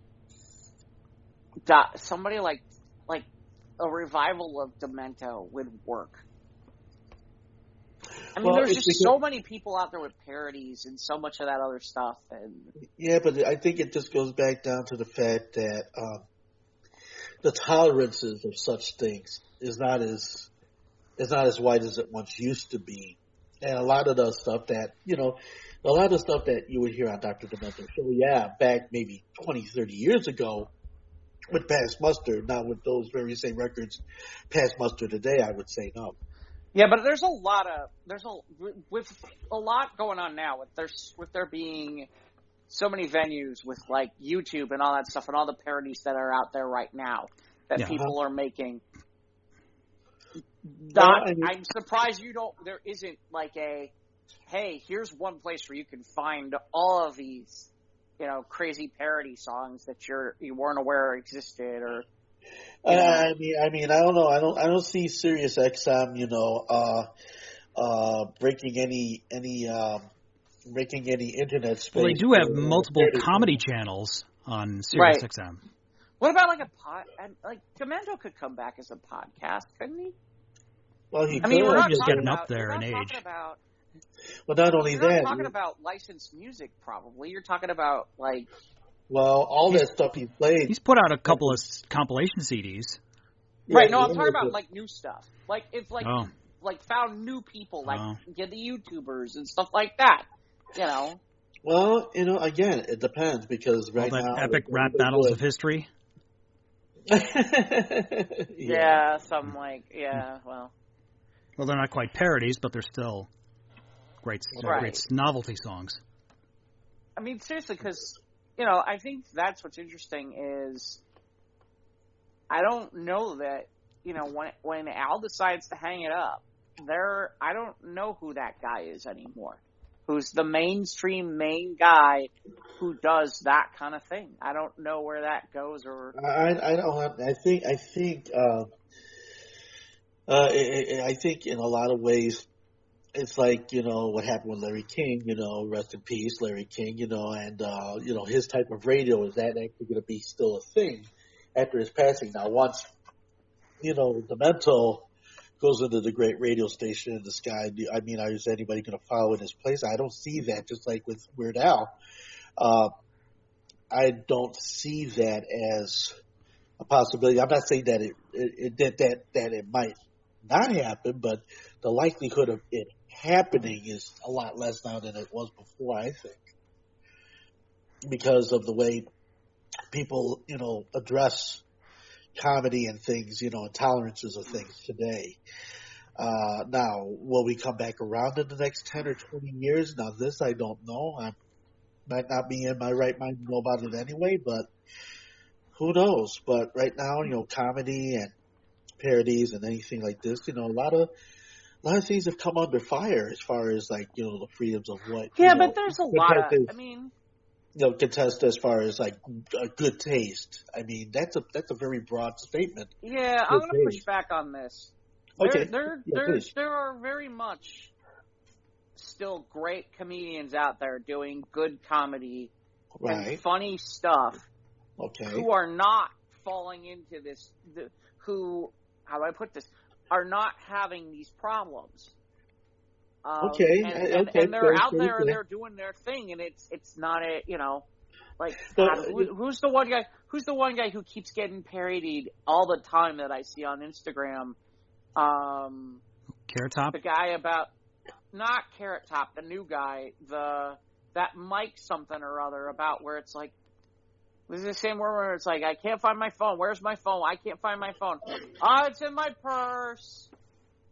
somebody like a revival of Demento would work. I mean, there's just so many people out there with parodies and so much of that other stuff. Yeah, but I think it just goes back down to the fact that the tolerances of such things is not as wide as it once used to be. And a lot of the stuff that, you would hear on Dr. Demento show, back maybe 20, 30 years ago would pass muster. Not with those very same records pass muster today, I would say no. Yeah, but there's a lot going on now with there being so many venues with like YouTube and all that stuff and all the parodies that are out there right now that people are making. I'm surprised there isn't like hey, here's one place where you can find all of these, crazy parody songs that you weren't aware existed or. I mean, I don't know. I don't see Sirius XM, breaking any internet space. Well, they do have multiple comedy channels on Sirius XM. What about like Demento could come back as a podcast, couldn't he? Well, we're not just getting up there in age. Well, not only that, you're not talking about licensed music. Probably you're talking about like. Well, all that stuff he played. He's put out a couple of compilation CDs. Right. No, I'm talking about like new stuff. Like if like found new people like the YouTubers and stuff like that. Well, again, it depends because right now epic rap battles of history. Yeah, something like well. Well, they're not quite parodies, but they're still great novelty songs. I mean, seriously, because. I think that's what's interesting is I don't know that, when Al decides to hang it up, I don't know who that guy is anymore. Who's the mainstream main guy who does that kind of thing. I don't know where that goes or. I don't. I think in a lot of ways. It's like, what happened with Larry King, rest in peace, Larry King, and his type of radio, is that actually going to be still a thing after his passing? Now, once, Demento goes into the great radio station in the sky, I mean, is anybody going to follow in his place? I don't see that, just like with Weird Al. I don't see that as a possibility. I'm not saying that it might not happen, but the likelihood of it happening is a lot less now than it was before, I think. because of the way people, address comedy and things, intolerances of things today. Now, will we come back around in the next 10 or 20 years? Now, this I don't know. I might not be in my right mind to know about it anyway, but who knows? But right now, comedy and parodies and anything like this, a lot of things have come under fire as far as like, the freedoms of what. Yeah, but there's a lot of, contest as far as like a good taste. I mean, that's a very broad statement. Yeah, I'm going to push back on this. Okay. There are very much still great comedians out there doing good comedy and funny stuff. Okay. Who are not falling into this, how do I put this, are not having these problems. And they're out there and they're doing their thing, and it's not who's the one guy who keeps getting parodied all the time that I see on Instagram? Carrot Top? The guy about, not Carrot Top, the new guy, that Mike something or other about where it's like, this is the same where it's like, I can't find my phone. Where's my phone? I can't find my phone. Oh, it's in my purse.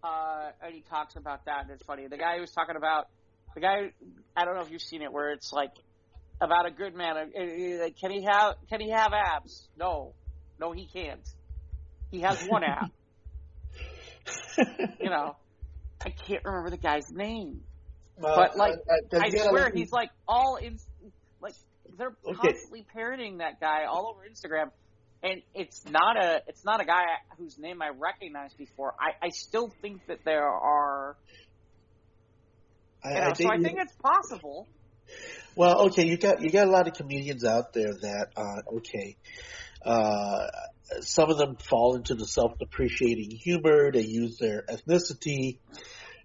And he talks about that, and it's funny. The guy who was talking about, I don't know if you've seen it, where it's like, about a good man. Can he have abs? No, he can't. He has one ab. I can't remember the guy's name, but like I swear he's like all in, like they're constantly parodying that guy all over Instagram, and it's not a guy whose name I recognized before. I still think that there are, I think it's possible. Well, okay, you got a lot of comedians out there that some of them fall into the self-depreciating humor. They use their ethnicity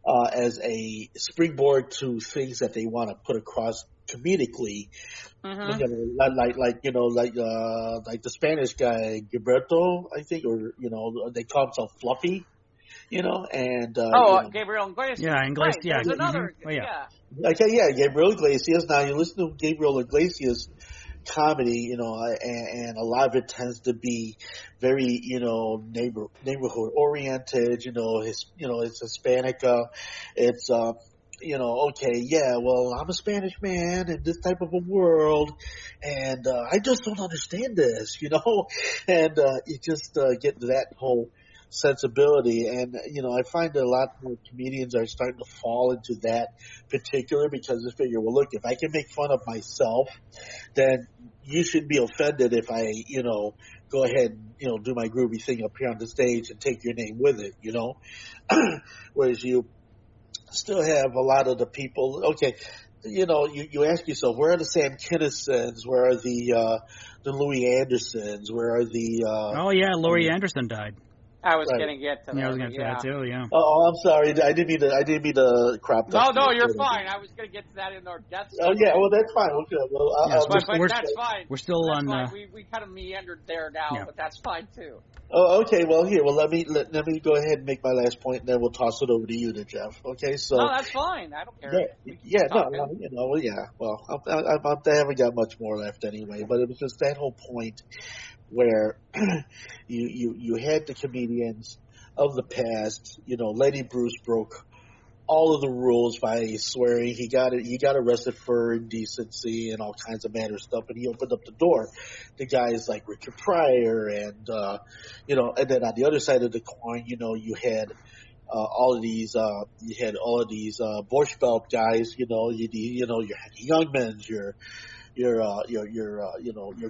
as a springboard to things that they want to put across comedically. Mm-hmm. Like the Spanish guy Gilberto, I think, or they call himself Fluffy. And Gabriel Iglesias. Yeah, Iglesias. Right, there's another. Mm-hmm. Yeah. Okay, yeah, Gabriel Iglesias. Now you listen to Gabriel Iglesias comedy, and a lot of it tends to be very, neighborhood oriented. It's Hispanic. It's I'm a Spanish man in this type of a world, and I just don't understand this, and you just get to that whole sensibility, and I find that a lot more comedians are starting to fall into that particular, because they figure, well, look, if I can make fun of myself, then you should be offended if I go ahead and do my groovy thing up here on the stage and take your name with it, whereas you still have a lot of the people. Okay, you ask yourself, where are the Sam Kinnisons? Where are the Louis Andersons? Where are the Louis Anderson died. I was going to get to that. Yeah, I was going to say that too. Yeah. Oh, I'm sorry. I didn't mean to crop that. No, you're fine. I was going to get to that in our death. Oh yeah, well that's fine. Okay, well, but that's fine. We're still on. We kind of meandered there now, but that's fine too. Oh, okay. Well, here. Well, let me go ahead and make my last point, and then we'll toss it over to you, to Jeff. Okay. So. No, that's fine. I don't care. Well, I haven't got much more left anyway. But it was just that whole point where you had the comedians of the past. Lenny Bruce broke all of the rules by swearing. He got arrested for indecency and all kinds of manner of stuff, and he opened up the door to guys like Richard Pryor and and then on the other side of the coin, you had all of these Borscht Belt guys. You had Youngmans, your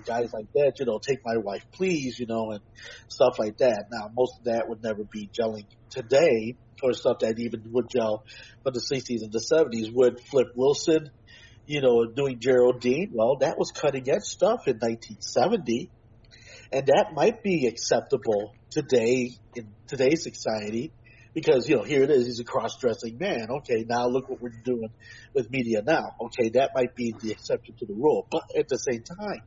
guys like that, Take My Wife Please, and stuff like that. Now, most of that would never be gelling today, or stuff that even would gel from the 60s and the 70s. Would Flip Wilson, doing Geraldine? Well, that was cutting edge stuff in 1970, and that might be acceptable today in today's society. Because, here it is, he's a cross-dressing man. Okay, now look what we're doing with media now. Okay, that might be the exception to the rule. But at the same time,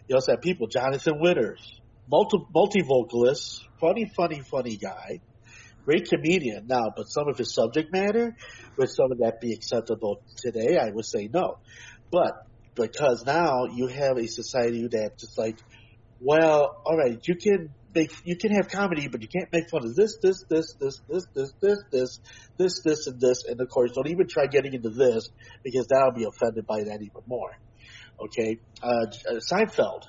you also have people, Jonathan Winters, multi-vocalist, funny guy, great comedian. Now, but some of his subject matter, would some of that be acceptable today? I would say no. But because now you have a society that's just like, well, all right, you can have comedy, but you can't make fun of this, and this, and of course, don't even try getting into this because that'll be offended by that even more. Okay, Seinfeld,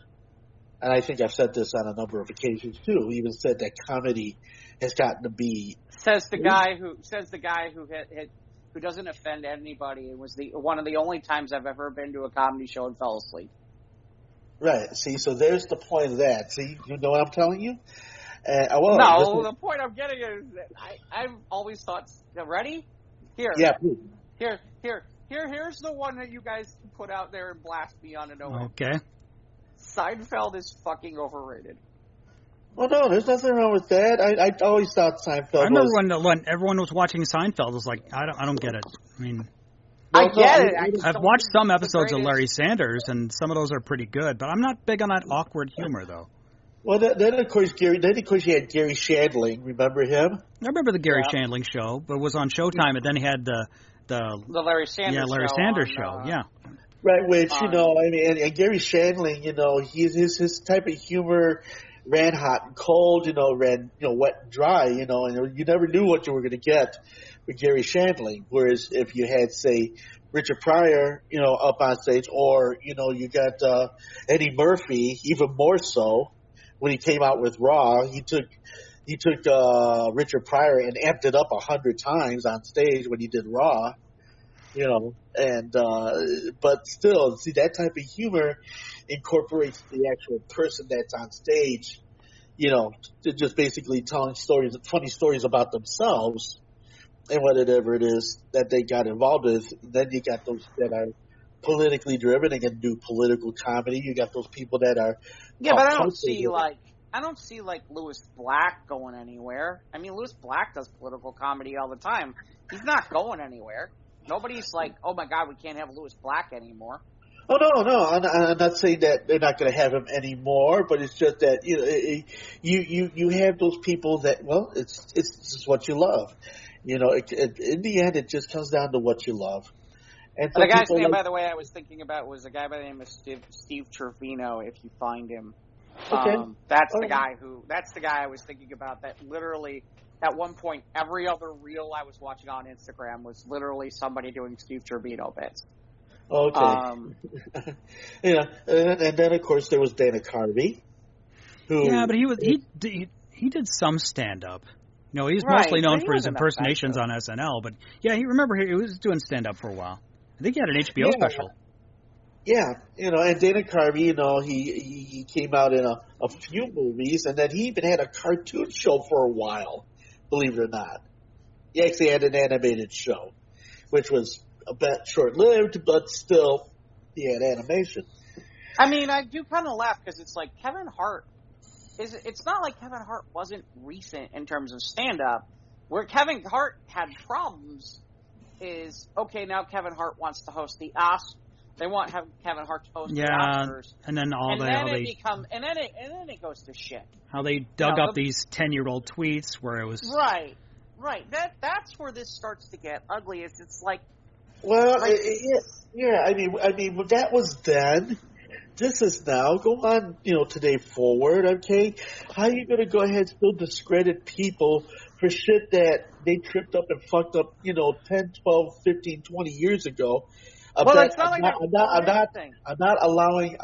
and I think I've said this on a number of occasions too. Even said that comedy has gotten to be says the guy who doesn't offend anybody. It was one of the only times I've ever been to a comedy show and fell asleep. Right. See, so there's the point of that. See, you know what I'm telling you? The point I'm getting is that I've always thought. Ready? Here. Yeah. Please. Here's the one that you guys put out there and blast me on and over. Okay. Seinfeld is fucking overrated. Well, no, there's nothing wrong with that. I always thought Seinfeld. I remember when everyone was watching Seinfeld, it was like, I don't get it. I mean, I get it. I've watched some episodes of Larry Sanders, and some of those are pretty good, but I'm not big on that awkward humor, though. Well, then of course you had Gary Shandling. Remember him? I remember the Gary Shandling show, but it was on Showtime, and then he had the Larry Sanders show. Yeah. Right, which I mean, and Gary Shandling, his type of humor ran hot and cold, ran wet and dry, and you never knew what you were going to get with Gary Shandling. Whereas if you had, say, Richard Pryor, up on stage, or you got Eddie Murphy, even more so when he came out with Raw, he took Richard Pryor and amped it up 100 times on stage when he did Raw. But still, see, that type of humor incorporates the actual person that's on stage, just basically telling funny stories about themselves and whatever it is that they got involved with. Then you got those that are politically driven and can do political comedy. You got those people that are but I don't see like Louis Black going anywhere. I mean, Louis Black does political comedy all the time. He's not going anywhere. Nobody's like, oh my God, we can't have Louis Black anymore. Oh no! I'm not saying that they're not going to have him anymore, but it's just that you have those people that it's just what you love. In the end, it just comes down to what you love. And the guy's name, by the way, I was thinking about was a guy by the name of Steve Trevino. If you find him, that's the guy I was thinking about. That literally. At one point, every other reel I was watching on Instagram was literally somebody doing Steve Trevino bits. Okay. And then of course there was Dana Carvey. But he did some stand up. He was mostly known for his impersonations on SNL. But he was doing stand up for a while. I think he had an HBO special. Yeah, and Dana Carvey, he came out in a few movies, and then he even had a cartoon show for a while. Believe it or not, he actually had an animated show, which was a bit short-lived, but still, he had animation. I mean, I do kind of laugh because it's like Kevin Hart. It's not like Kevin Hart wasn't recent in terms of stand-up. Where Kevin Hart had problems is now Kevin Hart wants to host the Oscars. They want Kevin Hart to host the Oscars, and then then it goes to shit. How they dug up these 10-year-old tweets where it was right. That's where this starts to get ugly. It's like, I mean, that was then. This is now. Go on, today forward. Okay, how are you going to go ahead and still discredit people for shit that they tripped up and fucked up, 10, 12, 15, 20 years ago? I'm not allowing.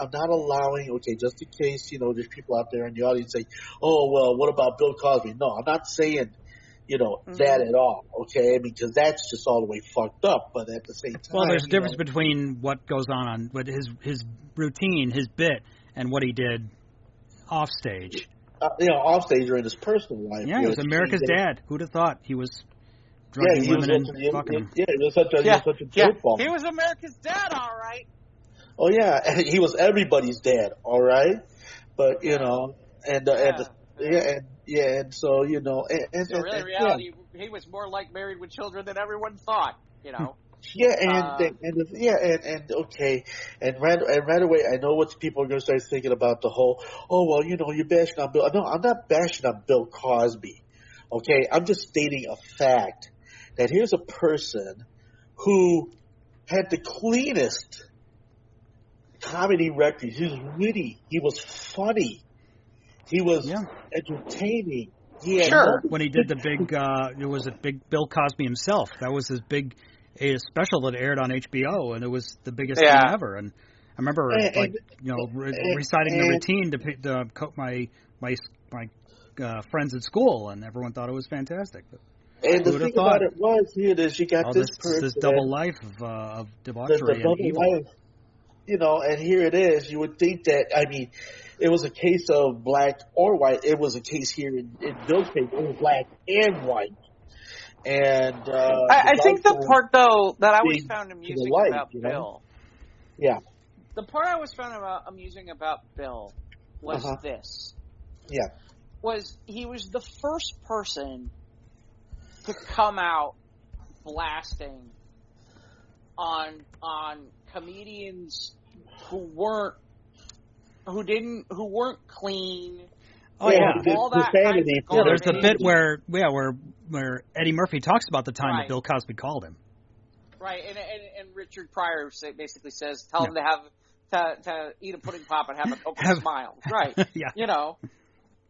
Okay, just in case there's people out there in the audience say, "Oh, well, what about Bill Cosby?" No, I'm not saying that at all. Okay, because that's just all the way fucked up. But at the same time, there's a difference between what goes on with his routine, his bit, and what he did off stage. Off stage or in his personal life. Yeah, he was America's dad. Who'd have thought he was? Drugging women and fucking them. Yeah, he was such a dirtball. He was America's dad, all right. Oh yeah, he was everybody's dad, all right. But and so in reality, he was more like Married with Children than everyone thought. Yeah, and right away, I know what people are going to start thinking about the whole. Oh well, you're bashing on Bill. No, I'm not bashing on Bill Cosby. Okay, I'm just stating a fact. That here's a person who had the cleanest comedy records. He was witty. He was funny. He was entertaining. Sure. When he did the big, it was a big Bill Cosby himself. That was his big special that aired on HBO, and it was the biggest thing ever. And I remember, reciting the routine to my friends at school, and everyone thought it was fantastic. And the thing about it was, you got this person, this double life of debauchery and evil. Life, and here it is. You would think that, it was a case of black or white. It was a case here in Bill's case. It was black and white. And I think the part, though, that I always found amusing about Bill. Yeah. The part I always found amusing about Bill was this. Yeah. Was he was the first person to come out blasting on comedians who weren't clean. Oh yeah, all that kind of there's a bit where Eddie Murphy talks about the time that Bill Cosby called him. Right, and Richard Pryor basically says, tell him to have to eat a pudding pop and have a Coke and smile. Right. Yeah.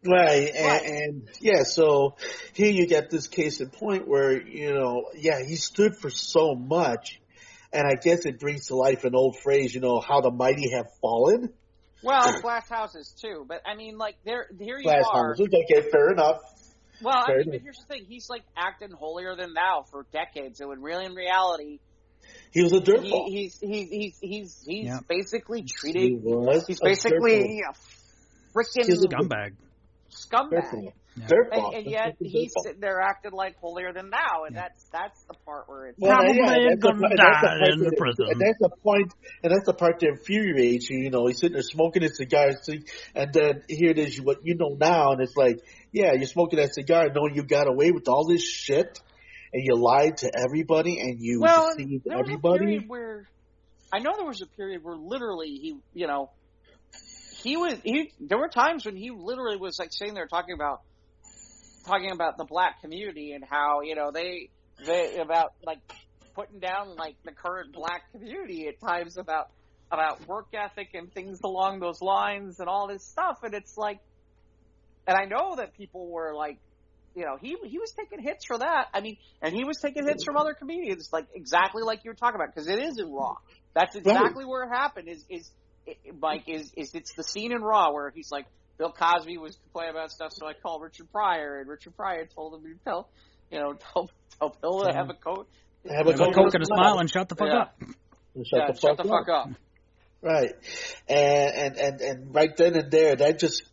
Right, and so here you get this case in point where, he stood for so much, and I guess it brings to life an old phrase, how the mighty have fallen. Well, glass houses too, but here you glass are. Houses, okay, fair enough. Well, but here's the thing: he's acting holier than thou for decades, and when really in reality, he was a dirtball. He's basically treated. He's basically a freaking scumbag. Dirtball. And yet he's sitting there acting like holier than thou, and that's the part where it's probably gonna die in the prison. And that's the point, and that's the part that infuriates you. He's sitting there smoking his cigar, and then here it is, what you know now, and it's like, you're smoking that cigar, knowing you got away with all this shit, and you lied to everybody, and you deceived everybody. There was a period where literally there were times when he literally was sitting there talking about the black community and how they about putting down the current black community at times about work ethic and things along those lines and all this stuff, and it's and I know that people were he was taking hits for that. And he was taking hits from other comedians exactly like you were talking about, because it is in Raw. That's exactly where it happened. Mike, it's the scene in Raw where he's like, Bill Cosby was complaining about stuff, so I called Richard Pryor, and Richard Pryor told him to tell Bill to have a coat. Have a Coke and a smile and shut the fuck up. Shut the fuck up. Right. And right then and there, that just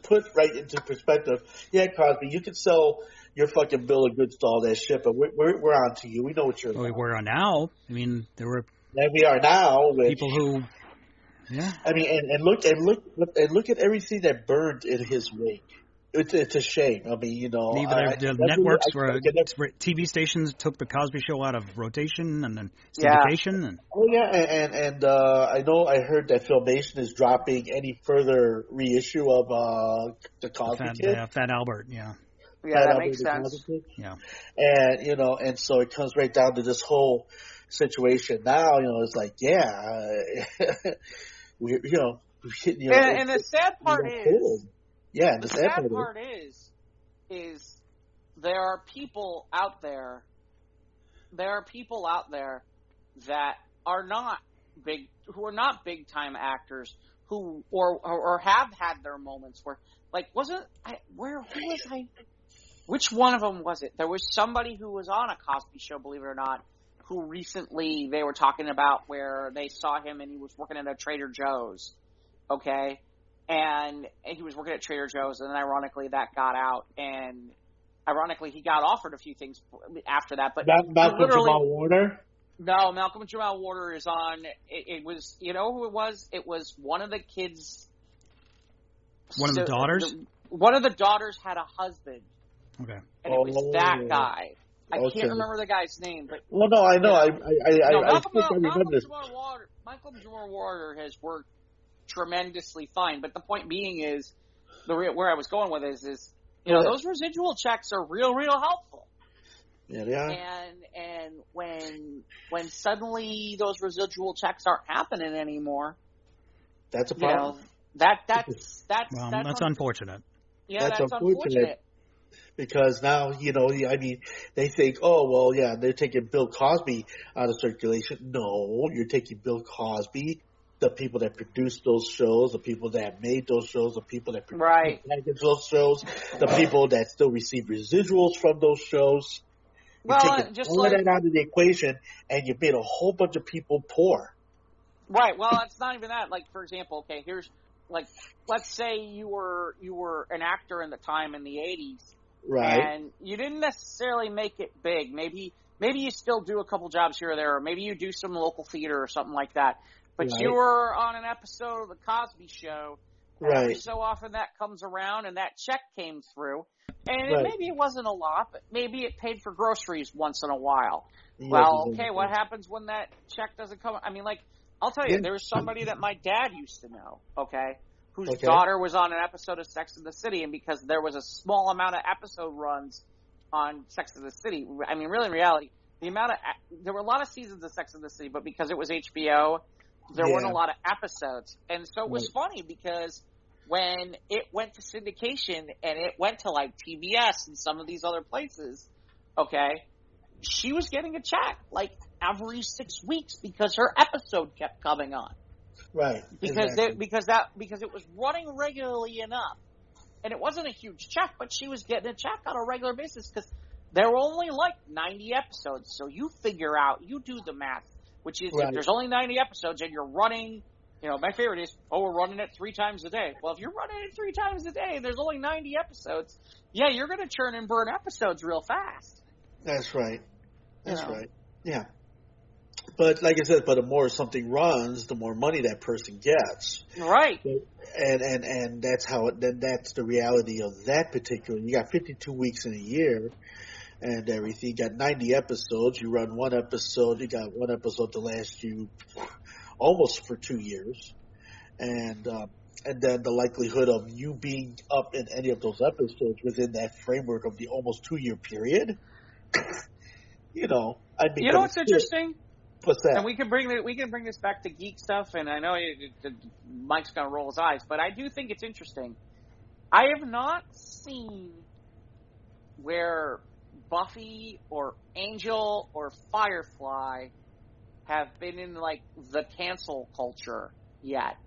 put right into perspective. Yeah, Cosby, you can sell your fucking bill of goods to all that shit, but we're on to you. We know what you're about. We're on now. There were... And we are now with people who, and look at everything that burned in his wake. It's a shame. Even the networks where TV stations took the Cosby Show out of rotation and then syndication. And I heard that Filmation is dropping any further reissue of the Cosby Kid. Fat Albert. Yeah, that makes sense. Yeah, and so it comes right down to this whole situation now. It's we're and the sad part is. Yeah, the sad part is there are people out there. There are people out there that are not who are not big time actors who or have had their moments where which one of them was it? There was somebody who was on a Cosby Show, believe it or not, who recently they were talking about where they saw him and he was working at a Trader Joe's. Okay. And he was working at Trader Joe's, and then ironically that got out, and ironically he got offered a few things after that. But Malcolm Jamal Warner? No, Malcolm Jamal Warner is on. It was, you know who it was? It was one of the kids. One of the daughters? One of the daughters had a husband. Okay. And it was that guy. I can't remember the guy's name, but well, no, I know. I Malcolm Jamal Warner has worked tremendously fine, but the point being is where I was going with is those residual checks are real helpful. Yeah, they are. And when suddenly those residual checks aren't happening anymore, that's a problem. That's unfortunate. Yeah, that's unfortunate. Because now, I mean, they think, oh, well, yeah, they're taking Bill Cosby out of circulation. No, you're taking Bill Cosby, the people that produced those shows, the people that made those shows, the people that packaged those shows, the people that still receive residuals from those shows. You're taking all of that out of the equation, and you've made a whole bunch of people poor. Right. Well, it's not even that. Like, for example, okay, here's, like, let's say you were an actor in the time in the 80s. Right. And you didn't necessarily make it big. Maybe you still do a couple jobs here or there, or maybe you do some local theater or something like that. But you were on an episode of The Cosby Show. Right. Every so often that comes around and that check came through. And maybe it wasn't a lot, but maybe it paid for groceries once in a while. Yes, well, okay, what happens when that check doesn't come? I mean, like, I'll tell you, there was somebody that my dad used to know, whose daughter was on an episode of Sex and the City, and because there was a small amount of episode runs on Sex and the City, I mean, really in reality, there were a lot of seasons of Sex and the City, but because it was HBO, there weren't a lot of episodes. And so it was funny because when it went to syndication and it went to like TBS and some of these other places, she was getting a check like every 6 weeks because her episode kept coming on. Right. Because it was running regularly enough. And it wasn't a huge check, but she was getting a check on a regular basis because there were only like 90 episodes. So you figure out, you do the math, which is if there's only 90 episodes and you're running, my favorite is, we're running it 3 times a day. Well, if you're running it 3 times a day and there's only 90 episodes, you're going to churn and burn episodes real fast. That's right. That's right. Yeah. But like I said, the more something runs, the more money that person gets. Right. And that's that's the reality of that particular. You got 52 weeks in a year and everything. You got 90 episodes. You run one episode. You got one episode to last you almost for 2 years. And then the likelihood of you being up in any of those episodes within that framework of the almost 2-year period, I'd be. You know what's interesting? What's that? And we can bring this back to geek stuff, and I know Mike's going to roll his eyes, but I do think it's interesting. I have not seen where Buffy or Angel or Firefly have been in like the cancel culture yet.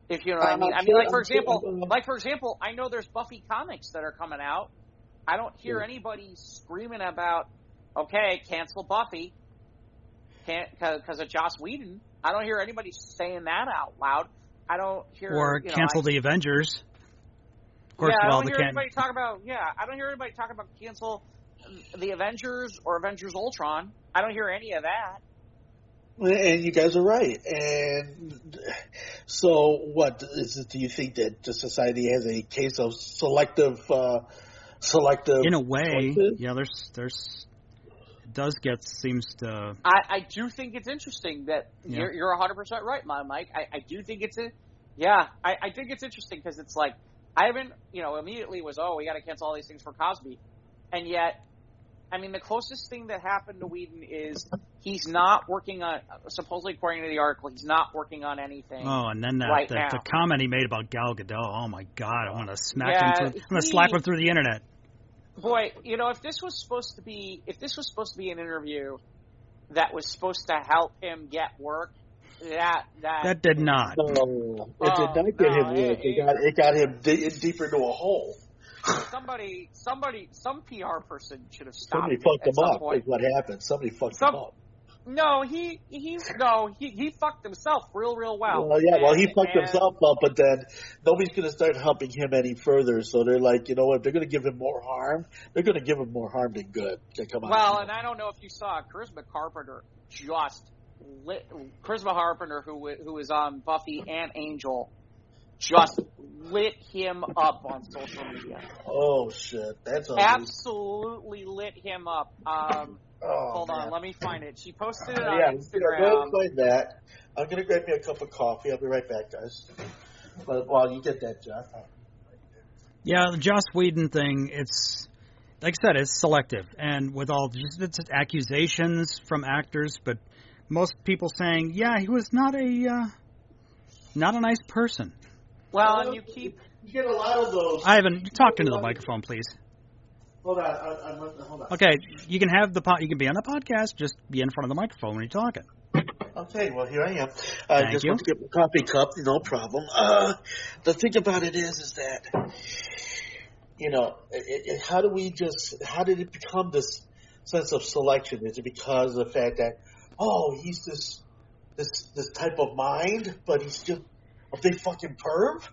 If you know what I mean. I mean, like for example, I know there's Buffy comics that are coming out. I don't hear anybody screaming about, cancel Buffy. Because of Joss Whedon. I don't hear anybody saying that out loud. I don't hear cancel the Avengers. Of course, I don't hear anybody talk about. I don't hear anybody talk about cancel the Avengers or Avengers Ultron. I don't hear any of that. And you guys are right. And so, what is it? Do you think that the society has a case of selective? In a way, choices? There's. Seems to. I do think it's interesting that you're 100% right, Mike. I do think it's I think it's interesting because it's like I haven't immediately was we got to cancel all these things for Cosby, and yet I mean the closest thing that happened to Whedon is he's not working on, supposedly according to the article, he's not working on anything. Oh, and then the comment he made about Gal Gadot. Oh my God, I'm gonna slap him through the internet. Boy, if this was supposed to be an interview that was supposed to help him get work, that did not. No, it did not get him work. It got him deeper into a hole. Some PR person should have stopped. Somebody fucked him up. Is what happened. Somebody fucked him up. No, he fucked himself real well. Well, he fucked himself up, but then nobody's going to start helping him any further. So they're like, if they're going to give him more harm, they're going to give him more harm than good. Come on. Well, and I don't know if you saw Charisma Carpenter who is on Buffy and Angel, just lit him up on social media. Oh shit, that's absolutely lit him up. Hold on, let me find it. She posted it on Instagram. Go find that. I'm going to grab me a cup of coffee. I'll be right back, guys. But while you get that, Jeff. Yeah, the Joss Whedon thing, like I said, it's selective, and with all it's accusations from actors, but most people saying, yeah, he was not a nice person. Well, and you get a lot of those. I haven't talked into the microphone, please. Hold on, hold on. Okay, you can you can be on the podcast, just be in front of the microphone when you're talking. Okay, well, here I am. Thank just you. want to get my coffee cup, no problem. The thing about it is that, how did it become this sense of selection? Is it because of the fact that, he's this type of mind, but he's just a big fucking perv?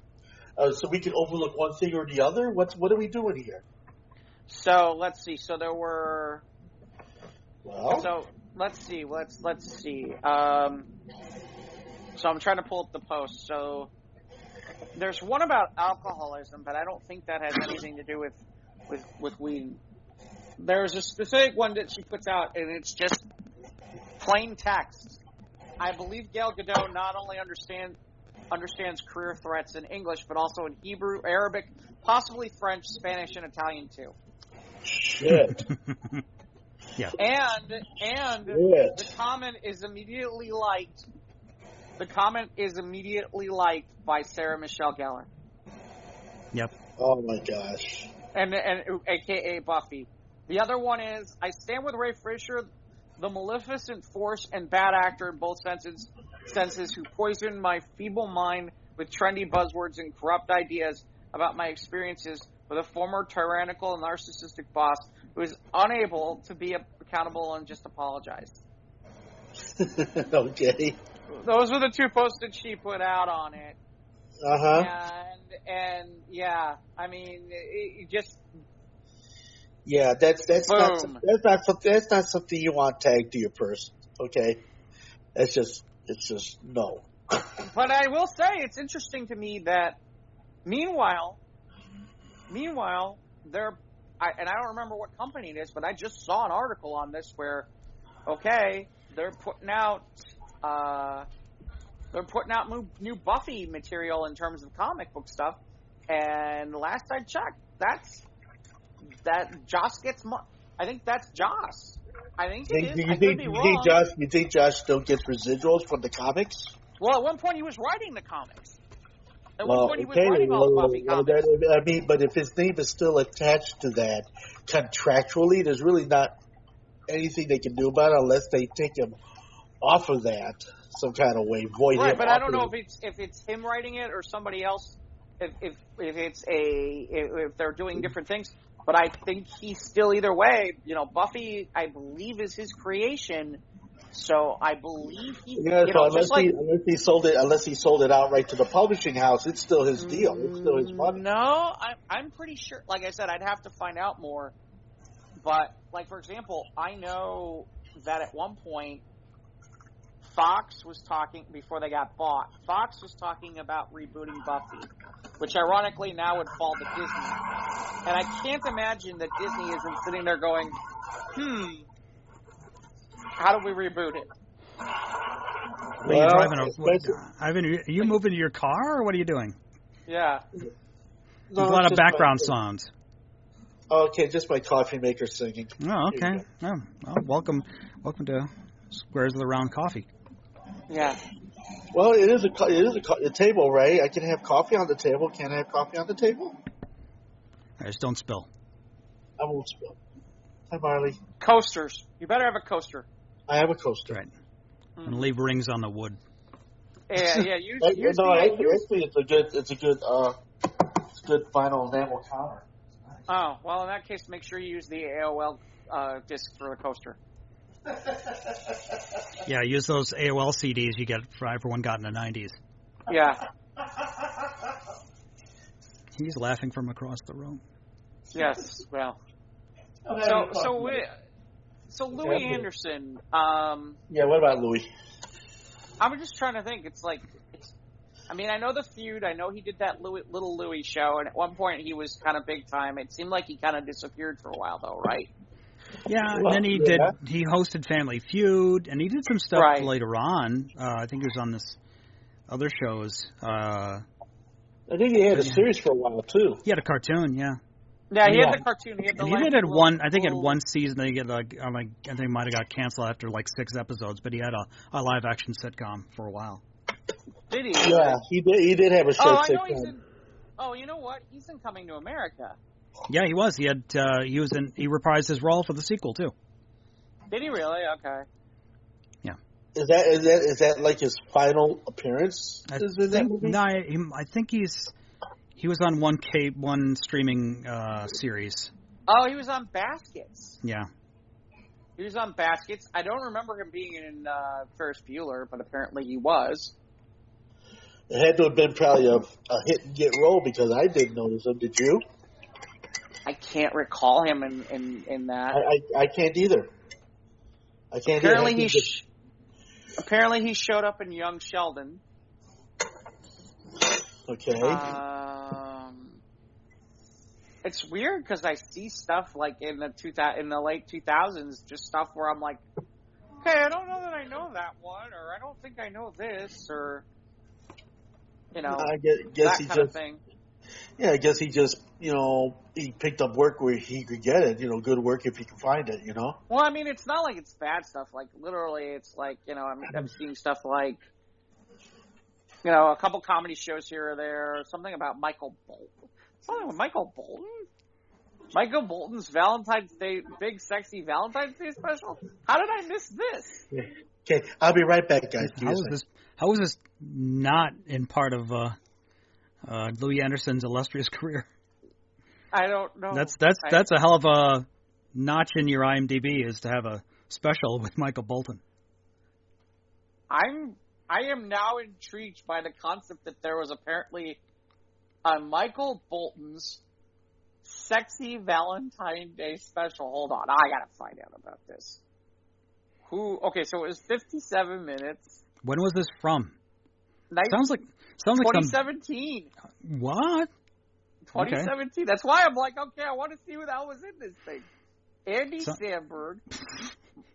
So we can overlook one thing or the other? What are we doing here? So let's see. So there were. Well. So let's see. Let's see. So I'm trying to pull up the post. So there's one about alcoholism, but I don't think that has anything to do with weed. There's a specific one that she puts out, and it's just plain text. I believe Gal Gadot not only understands career threats in English, but also in Hebrew, Arabic, possibly French, Spanish, and Italian too. Shit. Yeah. And the comment is immediately liked. The comment is immediately liked by Sarah Michelle Gellar. Yep. Oh my gosh. And AKA Buffy. The other one is, I stand with Ray Fisher, the maleficent force and bad actor in both senses who poisoned my feeble mind with trendy buzzwords and corrupt ideas about my experiences with a former tyrannical and narcissistic boss who is unable to be accountable and just apologized. Okay. Those were the two posts that she put out on it. Uh-huh. And yeah, I mean, it just. Yeah, that's not something you want tagged to your person. Okay, it's just no. But I will say it's interesting to me that meanwhile, I don't remember what company it is, but I just saw an article on this where, okay, they're putting out new Buffy material in terms of comic book stuff, and last I checked, that Joss gets I think that's Joss. I think it is. I could be wrong. You think Josh still gets residuals from the comics? Well, at one point he was writing the comics. At one point he was writing all the Buffy comics. But if his name is still attached to that contractually, there's really not anything they can do about it unless they take him off of that some kind of way. Right, but I don't know if it's him writing it or somebody else. If they're doing different things. But I think he's still either way. Buffy, I believe, is his creation. So I believe unless he sold it outright to the publishing house, it's still his deal. It's still his money. No, I'm pretty sure. Like I said, I'd have to find out more. But like for example, I know that at one point Fox was talking before they got bought. Fox was talking about rebooting Buffy, which ironically now would fall to Disney. And I can't imagine that Disney isn't sitting there going, how do we reboot it? Ivan, are you moving to your car, or what are you doing? Yeah. There's a lot of background sounds. Okay, just my coffee maker singing. Oh, okay. Oh, well, welcome to Squares of the Round Coffee. Yeah. Well, it is a table, right? I can have coffee on the table. Can I have coffee on the table? Just don't spill. I won't spill. Hi, Marley. Coasters. You better have a coaster. I have a coaster. Right. And leave rings on the wood. Yeah. Actually, it's a good vinyl enamel counter. Nice. Oh, well, in that case, make sure you use the AOL disc for the coaster. Yeah, use those AOL CDs you get for everyone got in the 90s. Yeah. He's laughing from across the room. Yes, well. So Louis Anderson. Yeah, what about Louis? I was just trying to think. I know the feud. I know he did that Little Louis show, and at one point he was kind of big time. It seemed like he kind of disappeared for a while, though, right? Yeah, and then he hosted Family Feud, and he did some stuff later on. I think he was on this other shows. I think he had a series for a while, too. He had a cartoon, yeah. Yeah, he had the cartoon. He had the. And he did it one. I think in one season they get I think it might have got canceled after like 6 episodes. But he had a live action sitcom for a while. Did he? Yeah, he did. He did have a short sitcom. He's in. Oh, you know what? He's in Coming to America. Yeah, he was. He had. He reprised his role for the sequel too. Did he really? Okay. Yeah. Is that like his final appearance? I think he was on one streaming series. Oh, he was on Baskets. Yeah. He was on Baskets. I don't remember him being in Ferris Bueller, but apparently he was. It had to have been probably a hit and get role because I didn't notice him. Did you? I can't recall him in that. I can't either. I can't. Apparently he showed up in Young Sheldon. Okay. It's weird because I see stuff like in the late 2000s, just stuff where I'm like, okay, I don't know that I know that one, or I don't think I know this, or I guess that kind of thing. Yeah, I guess he just he picked up work where he could get it. Good work if he can find it. Well, I mean, it's not like it's bad stuff. Like literally, it's like I'm seeing stuff like. A couple comedy shows here or there. Something about Michael Bolton. Something with Michael Bolton? Michael Bolton's Valentine's Day, big sexy Valentine's Day special? How did I miss this? Okay, I'll be right back, guys. How was this not in part of Louis Anderson's illustrious career? I don't know. That's a hell of a notch in your IMDb is to have a special with Michael Bolton. I am now intrigued by the concept that there was apparently a Michael Bolton's sexy Valentine's Day special. Hold on, I gotta find out about this. Okay, so it was 57 minutes. When was this from? Sounds like 2017. What? 2017. Okay. That's why I'm like, okay, I want to see what the hell was in this thing. Andy Samberg,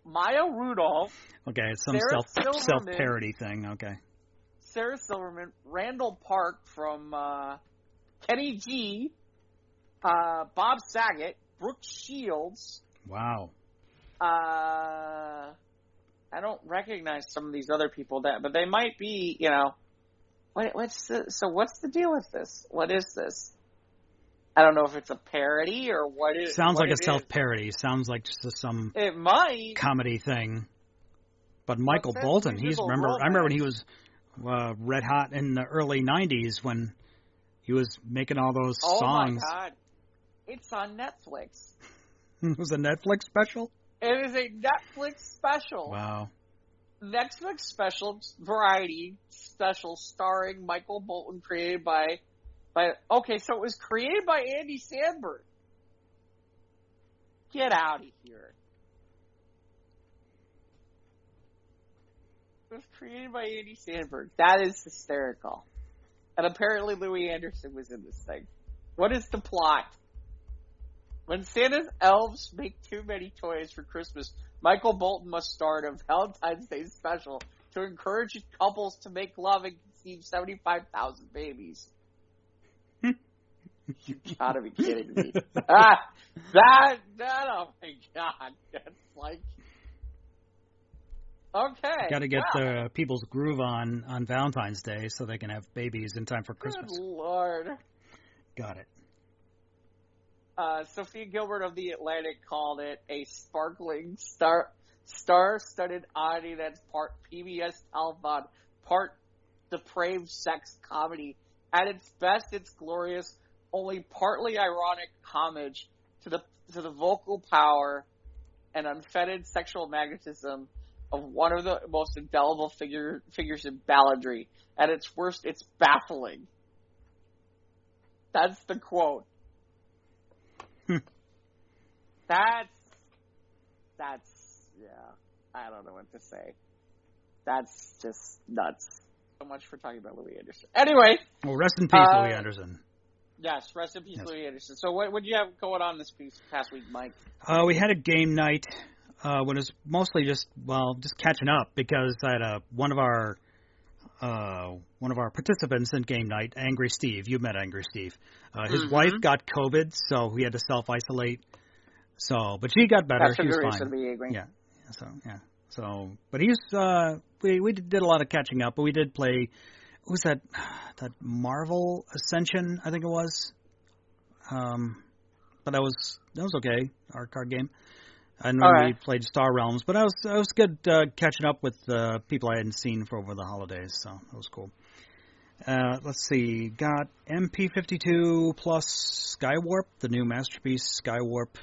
Maya Rudolph. Okay, it's some self-parody thing. Okay. Sarah Silverman, Randall Park from Kenny G, Bob Saget, Brooke Shields. Wow. I don't recognize some of these other people but they might be, what's the deal with this? What is this? I don't know if it's a parody or what it is. Sounds like a self-parody. Sounds like just some comedy thing. But Michael Bolton, I remember when he was red hot in the early 90s when he was making all those songs. Oh my God. It's on Netflix. It was a Netflix special? It is a Netflix special. Wow. Netflix special, variety special starring Michael Bolton, created by okay, so it was created by Andy Samberg. Get out of here. It was created by Andy Samberg. That is hysterical. And apparently Louis Anderson was in this thing. What is the plot? When Santa's elves make too many toys for Christmas, Michael Bolton must start a Valentine's Day special to encourage couples to make love and conceive 75,000 babies. You gotta be kidding me. Oh my God. That's like, okay. Got to get the people's groove on Valentine's Day so they can have babies in time for Christmas. Good Lord. Got it. Sophia Gilbert of The Atlantic called it a sparkling, star-studded oddity that's part PBS telethon, part depraved sex comedy. At its best, it's glorious, only partly ironic homage to the vocal power and unfettered sexual magnetism of one of the most indelible figures in balladry. At its worst, it's baffling. That's the quote. I don't know what to say. That's just nuts. So much for talking about Louis Anderson. Anyway. Well, rest in peace, Louis Anderson. Yes, rest in peace, yes. Louis Anderson. So what did you have going on this past week, Mike? We had a game night when it was mostly just catching up because I had one of our one of our participants in game night, Angry Steve. You met Angry Steve. His wife got COVID, so he had to self-isolate. So, but she got better. He was fine. Yeah. So, but he's we did a lot of catching up, but we did play. What was that Marvel Ascension? I think it was. But that was okay. Our card game. And then we played Star Realms, but I was good catching up with people I hadn't seen for over the holidays, so that was cool. Let's see, got MP52 plus Skywarp, the new Masterpiece Skywarp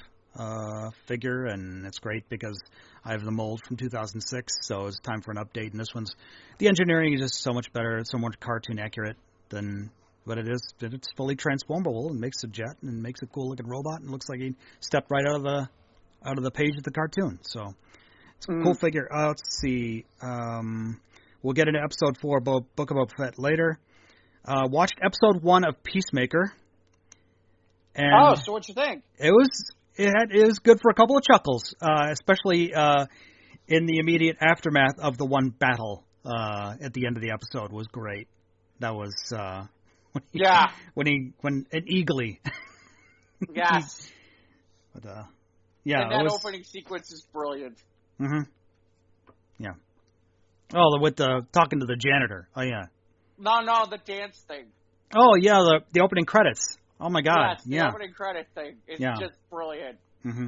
figure, and it's great because I have the mold from 2006, so it's time for an update, and this one's, the engineering is just so much better, it's so much cartoon accurate than what it is. It's fully transformable and makes a jet and makes a cool looking robot and looks like he stepped right out of the page of the cartoon. So it's a cool figure. Let's see. We'll get into episode 4 of Book of Boba Fett later. Watched episode 1 of Peacemaker. And so what'd you think? It was good for a couple of chuckles, especially in the immediate aftermath of the one battle at the end of the episode was great. That was when an eagly. Yes. But and that opening sequence is brilliant. Mm-hmm. Yeah. Oh, with the talking to the janitor. Oh yeah. No, the dance thing. Oh yeah, the opening credits. Oh my God. Yes, the opening credit thing is just brilliant. Mm-hmm.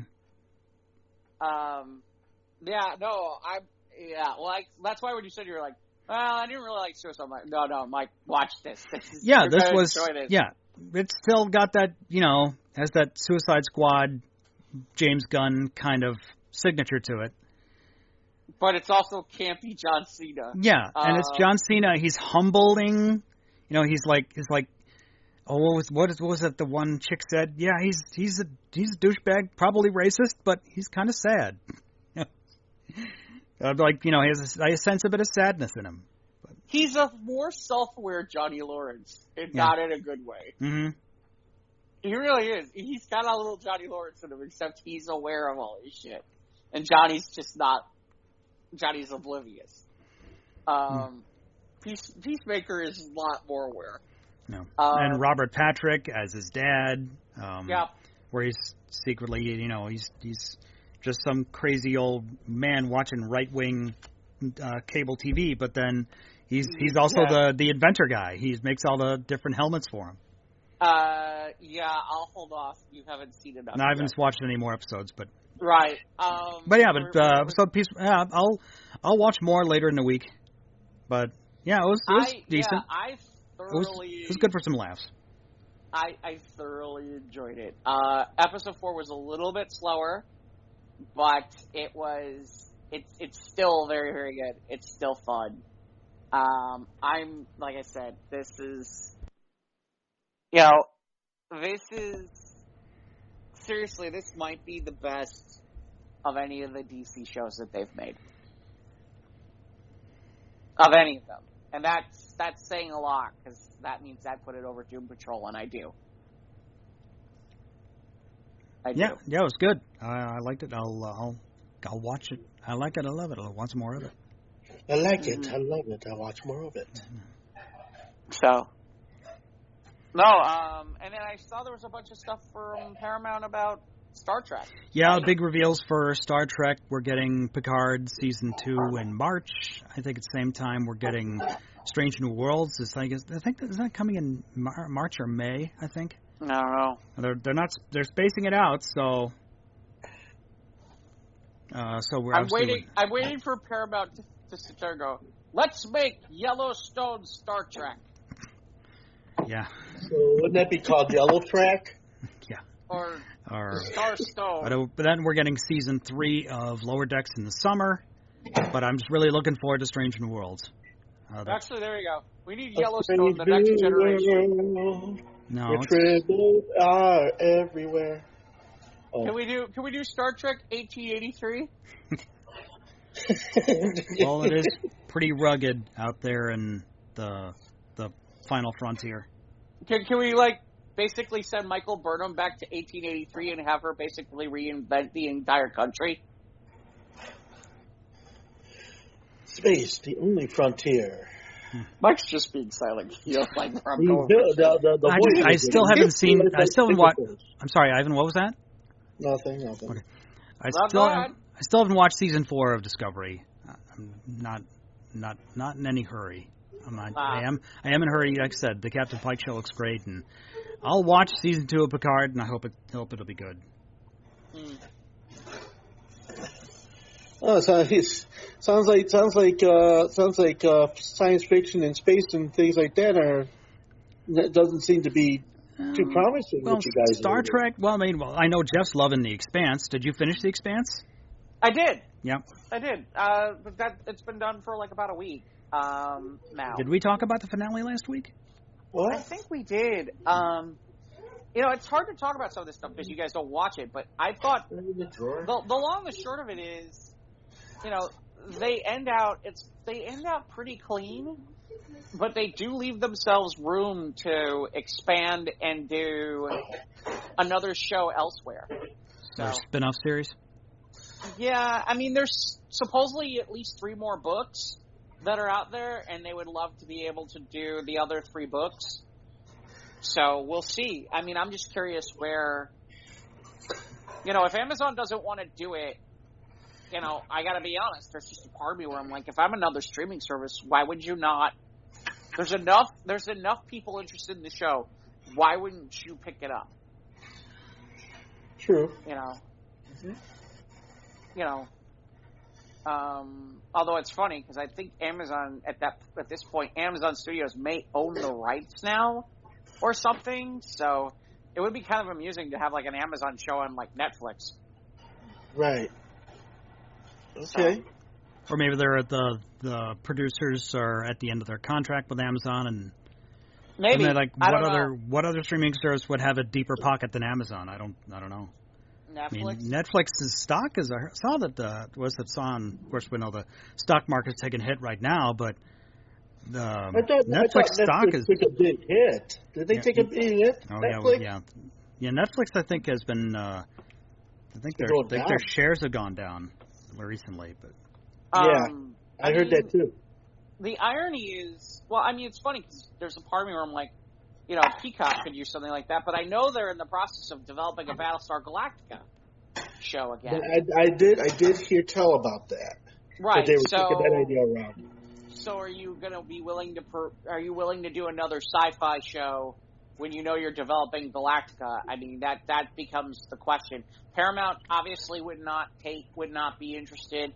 That's why when you said you were like, well, I didn't really like Suicide. No, Mike, watch this. It's still got that, has that Suicide Squad, James Gunn kind of signature to it. But it's also campy John Cena. Yeah, and it's John Cena. He's humbling. He's like, oh, what was it? The one chick said, yeah, he's a douchebag, probably racist, but he's kind of sad. He has a sense of a bit of sadness in him. But he's a more self-aware Johnny Lawrence, and not in a good way. Mm-hmm. He really is. He's got a little Johnny Lawrence in him, except he's aware of all his shit. And Johnny's just not. Johnny's oblivious. Peacemaker is a lot more aware. No. And Robert Patrick as his dad. Where he's secretly, he's just some crazy old man watching right-wing cable TV, but then he's also the inventor guy. He makes all the different helmets for him. I'll hold off. You haven't seen enough. No, I haven't watched any more episodes, but right. Episode Peace. Yeah, I'll watch more later in the week. But it was decent. It was good for some laughs. I thoroughly enjoyed it. Episode 4 was a little bit slower, but it's still very, very good. It's still fun. I'm like I said, this is seriously, this might be the best of any of the DC shows that they've made. Of any of them. And that's saying a lot, because that means I put it over Doom Patrol, and I do. Yeah, it was good. I liked it. I'll watch it. I like it. I love it. I'll watch more of it. I like it. I love it. I'll watch more of it. So, no, and then I saw there was a bunch of stuff from Paramount about Star Trek. Yeah, big reveals for Star Trek. We're getting Picard Season 2 in March. I think at the same time we're getting Strange New Worlds. Is that coming in March or May, I think? I don't know. They're spacing it out, so we're I'm waiting for Paramount to sit there and go, let's make Yellowstone Star Trek. Yeah. So wouldn't that be called Yellow Track? Yeah. Or Starstone. But then we're getting Season 3 of Lower Decks in the summer. But I'm just really looking forward to Strange New Worlds. Actually, there you go. We need Yellowstone, the next generation. No, the tribbles are everywhere. Oh. Can we do Star Trek 1883? Well, it is pretty rugged out there in the final frontier. Can we basically send Michael Burnham back to 1883 and have her basically reinvent the entire country? Space, the only frontier. Mike's just being silent. Like I still haven't seen. I still haven't watched. I'm sorry, Ivan. What was that? Nothing. Okay. I still haven't watched season 4 of Discovery. I'm not in any hurry. I am in a hurry. Like I said, the Captain Pike show looks great, and I'll watch season 2 of Picard, and I hope it'll be good. Oh, sounds like science fiction and space and things like that doesn't seem to be too promising. Well, what you guys Star Trek. Well, I know Jeff's loving The Expanse. Did you finish The Expanse? I did. Yeah, I did. But it's been done for like about a week now. Did we talk about the finale last week? What? I think we did. It's hard to talk about some of this stuff because you guys don't watch it. But I thought the long and the short of it is, they end out pretty clean, but they do leave themselves room to expand and do another show elsewhere. So, Or spin-off series? Yeah, there's supposedly at least 3 more books that are out there, and they would love to be able to do the other 3 books. So we'll see. I'm just curious where, if Amazon doesn't want to do it, I got to be honest. There's just a part of me where I'm like, if I'm another streaming service, why would you not? There's enough people interested in the show. Why wouldn't you pick it up? True. Although it's funny because I think Amazon at this point, Amazon Studios may own the rights now or something. So it would be kind of amusing to have like an Amazon show on like Netflix. Right. Okay. Or maybe they're at the producers are at the end of their contract with Amazon, and maybe and like what other streaming service would have a deeper pocket than Amazon? I don't know. Netflix. Netflix's stock is. I saw that it's on. Of course, we know the stock market's taking a hit right now, but Netflix stock is took a big hit. Did they take a big hit? Oh Netflix? yeah. Netflix, I think, has been. I think their shares have gone down recently, but I heard that too. The irony is, it's funny because there's a part of me where I'm like, Peacock could use something like that, but I know they're in the process of developing a Battlestar Galactica show again. I did hear tell about that. Right. But they were kicking that idea around. So are you going to be willing to do another sci-fi show when you're developing Galactica? That becomes the question. Paramount obviously would not be interested.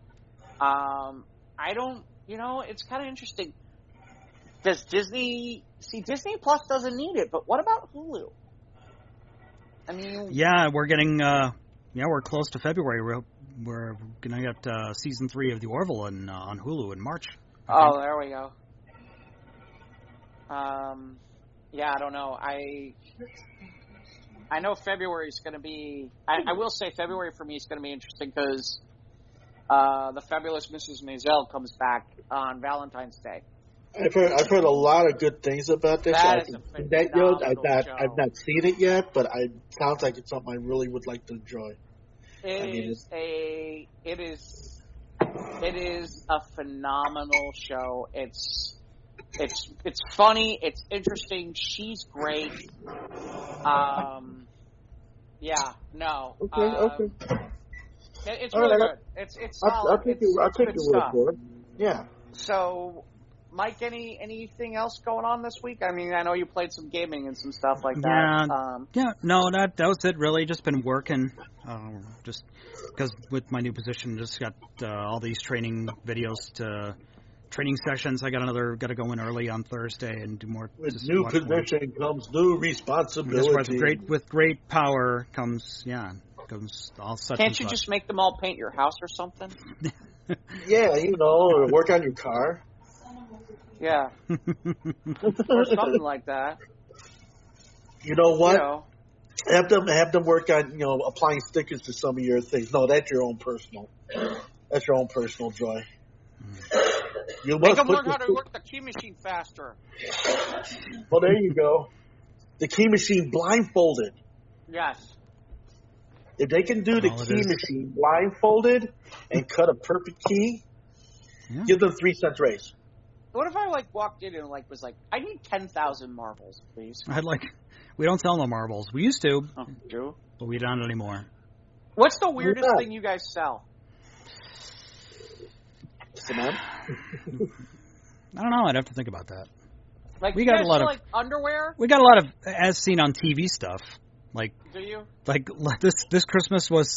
It's kind of interesting. Does Disney Plus doesn't need it, but what about Hulu? We're getting we're close to February. We're gonna get season 3 of The Orville on Hulu in March. Oh, there we go. I don't know. I know February is going to be. I will say February for me is going to be interesting because the Fabulous Mrs. Maisel comes back on Valentine's Day. I've heard a lot of good things about this. That is a phenomenal show. I've not seen it yet, but it sounds like it's something I really would like to enjoy. It is a phenomenal show. It's funny. It's interesting. She's great. Okay. It's really good. It's solid. I'll take your word for it. Yeah. So, Mike, anything else going on this week? I know you played some gaming and some stuff like that. No, that was it. Really, just been working. Just because with my new position, just got all these training videos to training sessions. I got to go in early on Thursday and do more. With new position comes new responsibility. With great power comes all such. Can't you just make them all paint your house or something? Yeah, or work on your car. Yeah, or something like that. You know what? Have them work on applying stickers to some of your things. No, that's your own personal joy. You Make them learn how to work the key machine faster. Well, there you go. The key machine blindfolded. Yes. If they can do the key machine blindfolded and cut a perfect key, give them 3 cents raise. What if I walked in and was like, I need 10,000 marbles, please. We don't sell no marbles. We used to. Oh, do? But we don't anymore. What's the weirdest thing you guys sell? Cement? I don't know. I'd have to think about that. We got a lot of underwear. We got a lot of as seen on TV stuff. Do you? This Christmas was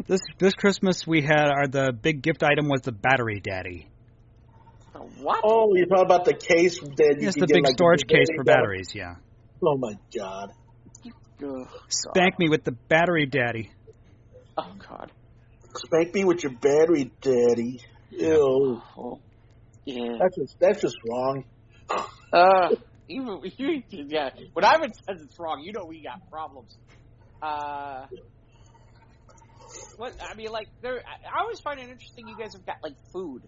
this Christmas we had the big gift item was the battery daddy. What? Oh, you're talking about the case that you Yes, can the get, big storage case for batteries. Yeah. Oh my God. Spank me with the battery daddy. Oh God. Spank me with your battery daddy. Ew. Oh, yeah. That's just wrong. Yeah. When Ivan says it's wrong, we got problems. What I mean, I always find it interesting. You guys have got food.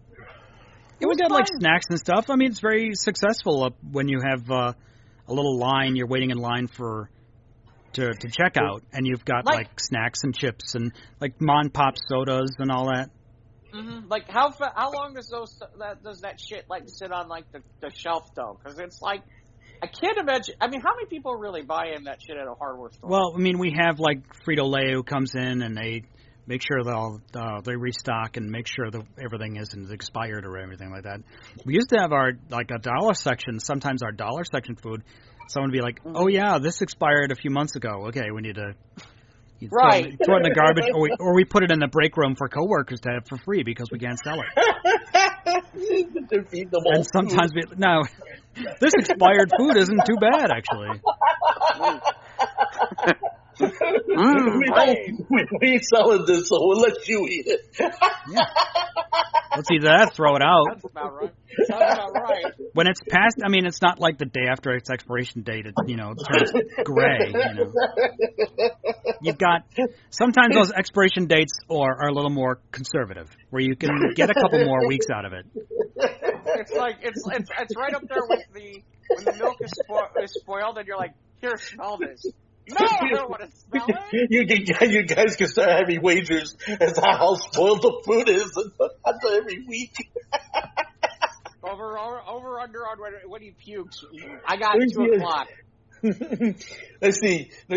Yeah, we got snacks and stuff. I mean, it's very successful when you have a little line. You're waiting in line to check out, and you've got snacks and chips and Mon Pop sodas and all that. Mm-hmm. How long does that shit sit on the shelf though? Because it's I can't imagine. I mean, how many people really buy in that shit at a hardware store? Well, I mean, we have Frito-Lay who comes in and they make sure they restock and make sure that everything isn't expired or everything like that. We used to have our a dollar section. Sometimes our dollar section food. Someone would be like, "Oh yeah, this expired a few months ago. Okay, we need to throw it in the garbage, or we put it in the break room for coworkers to have for free because we can't sell it." And sometimes this expired food isn't too bad actually. We ain't selling this, so we'll let you eat it. Yeah. Let's either that, throw it out. That's about right. Sounds about right. When it's past, I mean, it's not like the day after its expiration date. It turns gray. You've got sometimes those expiration dates are a little more conservative, where you can get a couple more weeks out of it. It's it's right up there with when the milk is spoiled, and you're like, here, smell this. No, I don't want to smell it. You guys can start having wagers as to how spoiled the food is every week. Over under on when he pukes. I got 2:00. Let's see. I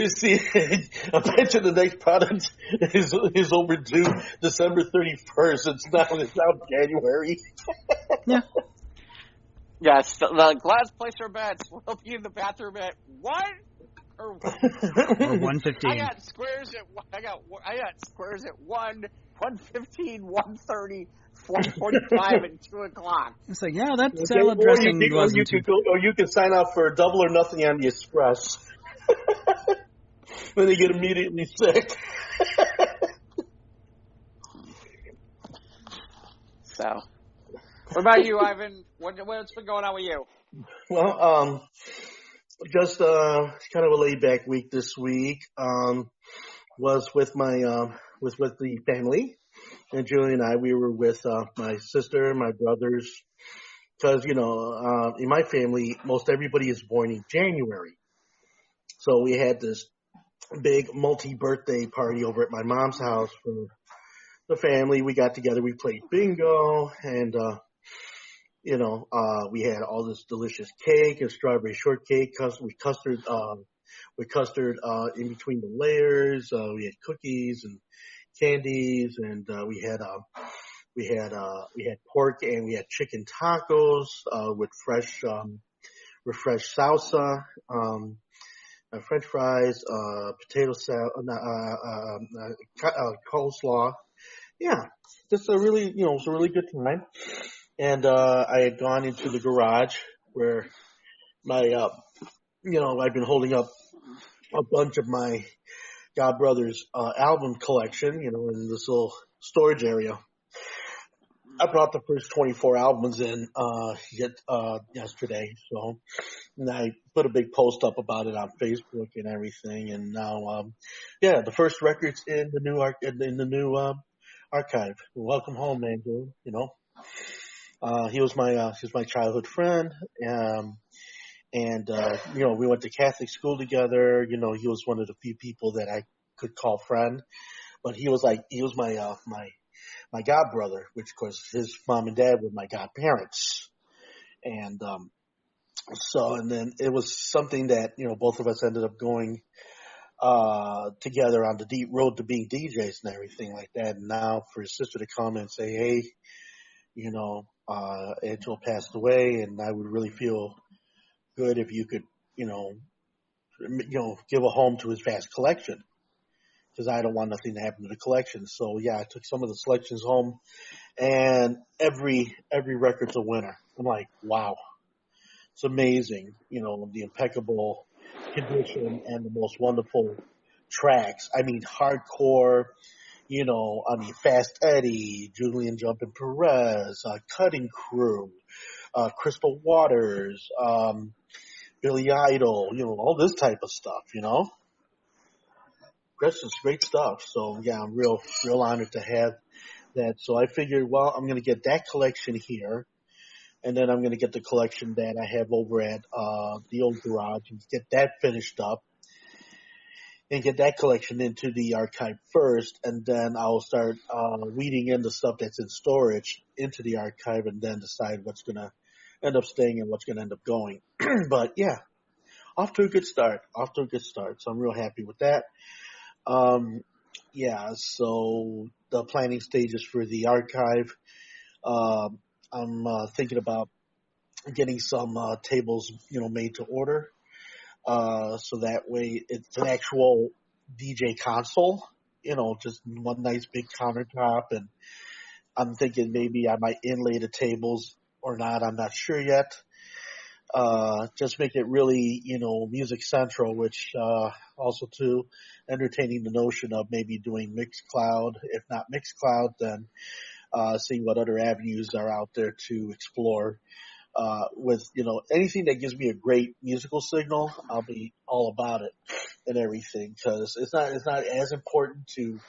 bet you the next product is overdue December 31st. It's now January. Yeah. Yes, the glass placer bets will be in the bathroom at 1 or 1:15. I got squares at 1, 1:15, 1:30, 4:45, and 2:00. It's that salad dressing wasn't too. Or you can sign up for double or nothing on the Express. Then they get immediately sick. So, what about you, Ivan? What's been going on with you? Well, just kind of a laid back week this week. Was with with the family, and Julie and I, we were with my sister, my brothers, because in my family, most everybody is born in January. So we had this big multi-birthday party over at my mom's house for the family. We got together, we played bingo, and we had all this delicious cake and strawberry shortcake, with custard in between the layers. We had cookies and candies, and we had pork and we had chicken tacos with fresh salsa, French fries, potato salad, coleslaw. Yeah, just it was a really good time. And I had gone into the garage where my I've been holding up a bunch of my godbrother's album collection, in this little storage area. I brought the first 24 albums in yesterday, and I put a big post up about it on Facebook and everything. And now, the first record's in the new archive. Welcome home, man, dude. He was my childhood friend, and we went to Catholic school together. He was one of the few people that I could call friend, but he was my my godbrother, which of course his mom and dad were my godparents. And, and then it was something that, both of us ended up going, together on the deep road to being DJs and everything like that. And now for his sister to come and say, hey, Angelo passed away, and I would really feel good if you could, give a home to his vast collection, because I don't want nothing to happen to the collection. So yeah, I took some of the selections home, and every record's a winner. I'm like, wow, it's amazing. The impeccable condition and the most wonderful tracks. I mean, hardcore. Fast Eddie, Julian Jumpin' Perez, Cutting Crew, Crystal Waters, Billy Idol, all this type of stuff, That's just great stuff. So yeah, I'm real honored to have that. So I figured, well, I'm going to get that collection here, and then I'm going to get the collection that I have over at the old garage and get that finished up, and get that collection into the archive first, and then I'll start weeding in the stuff that's in storage into the archive, and then decide what's going to end up staying and what's going to end up going. But yeah, off to a good start. So I'm real happy with that. So the planning stages for the archive, I'm thinking about getting some tables, made to order. So that way it's an actual DJ console, just one nice big countertop. And I'm thinking maybe I might inlay the tables or not. I'm not sure yet. Just make it really, music central, which, also too entertaining the notion of maybe doing Mixcloud. If not Mixcloud, then, seeing what other avenues are out there to explore. With, anything that gives me a great musical signal, I'll be all about it and everything, because it's not as important to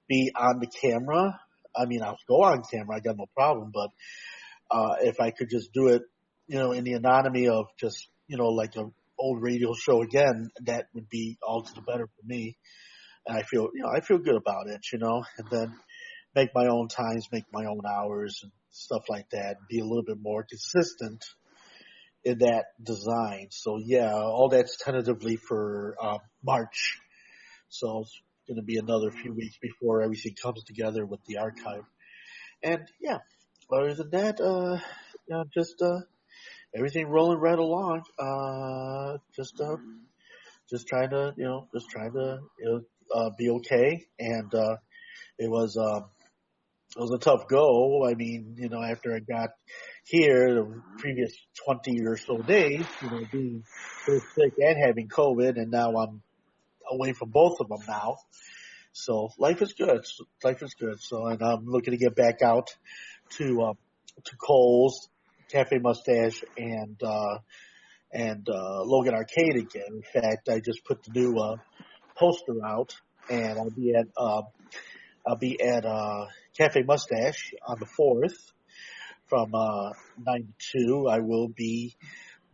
be on the camera. I mean, I'll go on camera, I got no problem, but, if I could just do it, in the anonymity of just, like an old radio show again, that would be all to the better for me. And I feel good about it, and then make my own times, make my own hours and stuff like that, be a little bit more consistent in that design. So yeah, all that's tentatively for March. So it's going to be another few weeks before everything comes together with the archive. And yeah, other than that, just everything rolling right along. Just trying to, be okay. And it was a tough go. I mean, after I got here, the previous 20 or so days, being so sick and having COVID, and now I'm away from both of them now. So life is good. So, and I'm looking to get back out to Kohl's, Cafe Mustache, and Logan Arcade again. In fact, I just put the new poster out, and I'll be at Cafe Mustache on the 4th from 9 to 2. I will be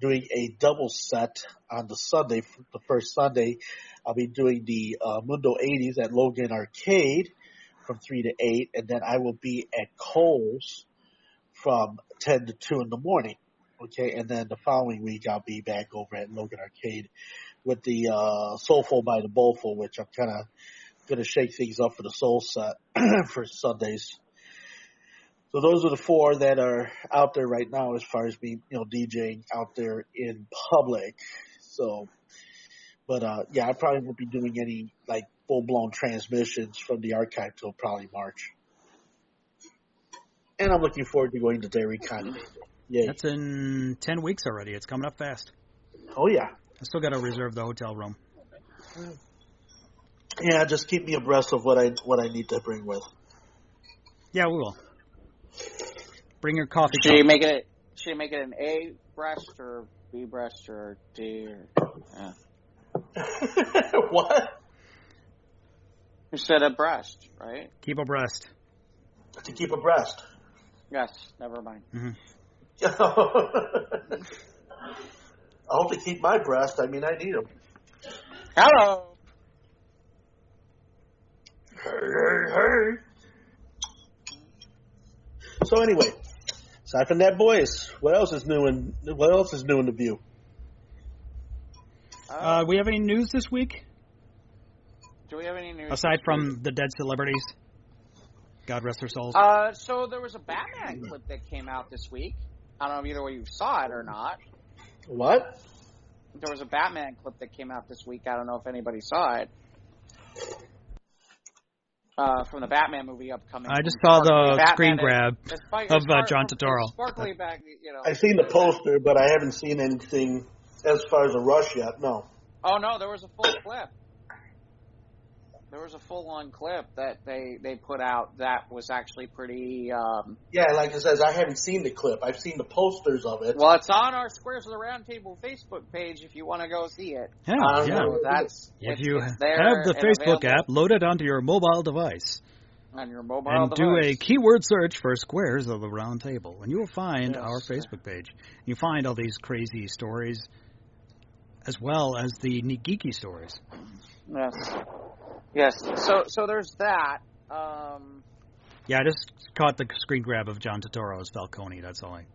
doing a double set on the Sunday. The first Sunday, I'll be doing the Mundo 80s at Logan Arcade from 3 to 8, and then I will be at Kohl's from 10 to 2 in the morning. Okay, and then the following week I'll be back over at Logan Arcade with the Soulful by the Bowlful, which I'm kind of going to shake things up for the soul set for Sundays. So those are the 4 that are out there right now as far as me, DJing out there in public. So, but yeah, I probably won't be doing any like full-blown transmissions from the archive till probably March. And I'm looking forward to going to Dairy Con. Yay. That's in 10 weeks already. It's coming up fast. Oh yeah. I still got to reserve the hotel room. Yeah, just keep me abreast of what I need to bring with. Yeah, we will. Bring your coffee. Should you make it an A breast or B breast or D? Or, What? You said a breast, right? Keep abreast. To keep abreast. Yes. Never mind. Mm-hmm. I hope to keep my breast. I mean, I need them. Hello. Hey. So anyway, aside from that, boys, what else is new in the view? We have any news this week? Do we have any news? Aside from the dead celebrities? God rest their souls. So there was a Batman clip that came out this week. I don't know if either of you saw it or not. What? There was a Batman clip that came out this week. I don't know if anybody saw it. From the Batman movie upcoming. I just saw the Batman screen grab of John Turturro. Sparkly back, I've seen the poster, but I haven't seen anything as far as a rush yet. No. Oh no, there was a full clip. There was a full-on clip that they put out that was actually pretty... Yeah, like it says, I haven't seen the clip. I've seen the posters of it. Well, it's on our Squares of the Roundtable Facebook page if you want to go see it. Yeah. If you have the Facebook app, load it onto your mobile device. On your mobile and device. Do a keyword search for Squares of the Roundtable, and you will find our Facebook page. You find all these crazy stories, as well as the neat geeky stories. Yes. So there's that. Yeah, I just caught the screen grab of John Turturro as Falcone. That's all I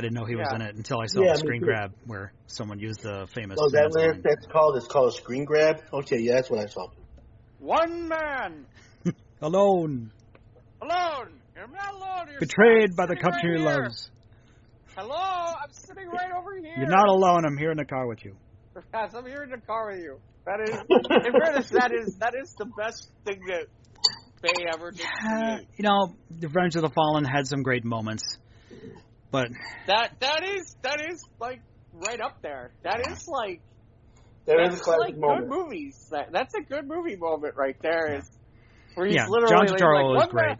didn't know he was in it until I saw the screen grab where someone used the famous. Oh, that's called? It's called a screen grab? Okay, yeah, that's what I saw. One man. Alone. You're not alone. You're betrayed by the country he loves. Hello, I'm sitting right over here. You're not alone. I'm here in the car with you. Yes, I'm here in the car with you. That is, in fairness, that is the best thing that they ever did. Revenge of the Fallen had some great moments, but that is like right up there. That is like good movies. That's a good movie moment right there. Yeah. Is where he's literally John Turturro is great.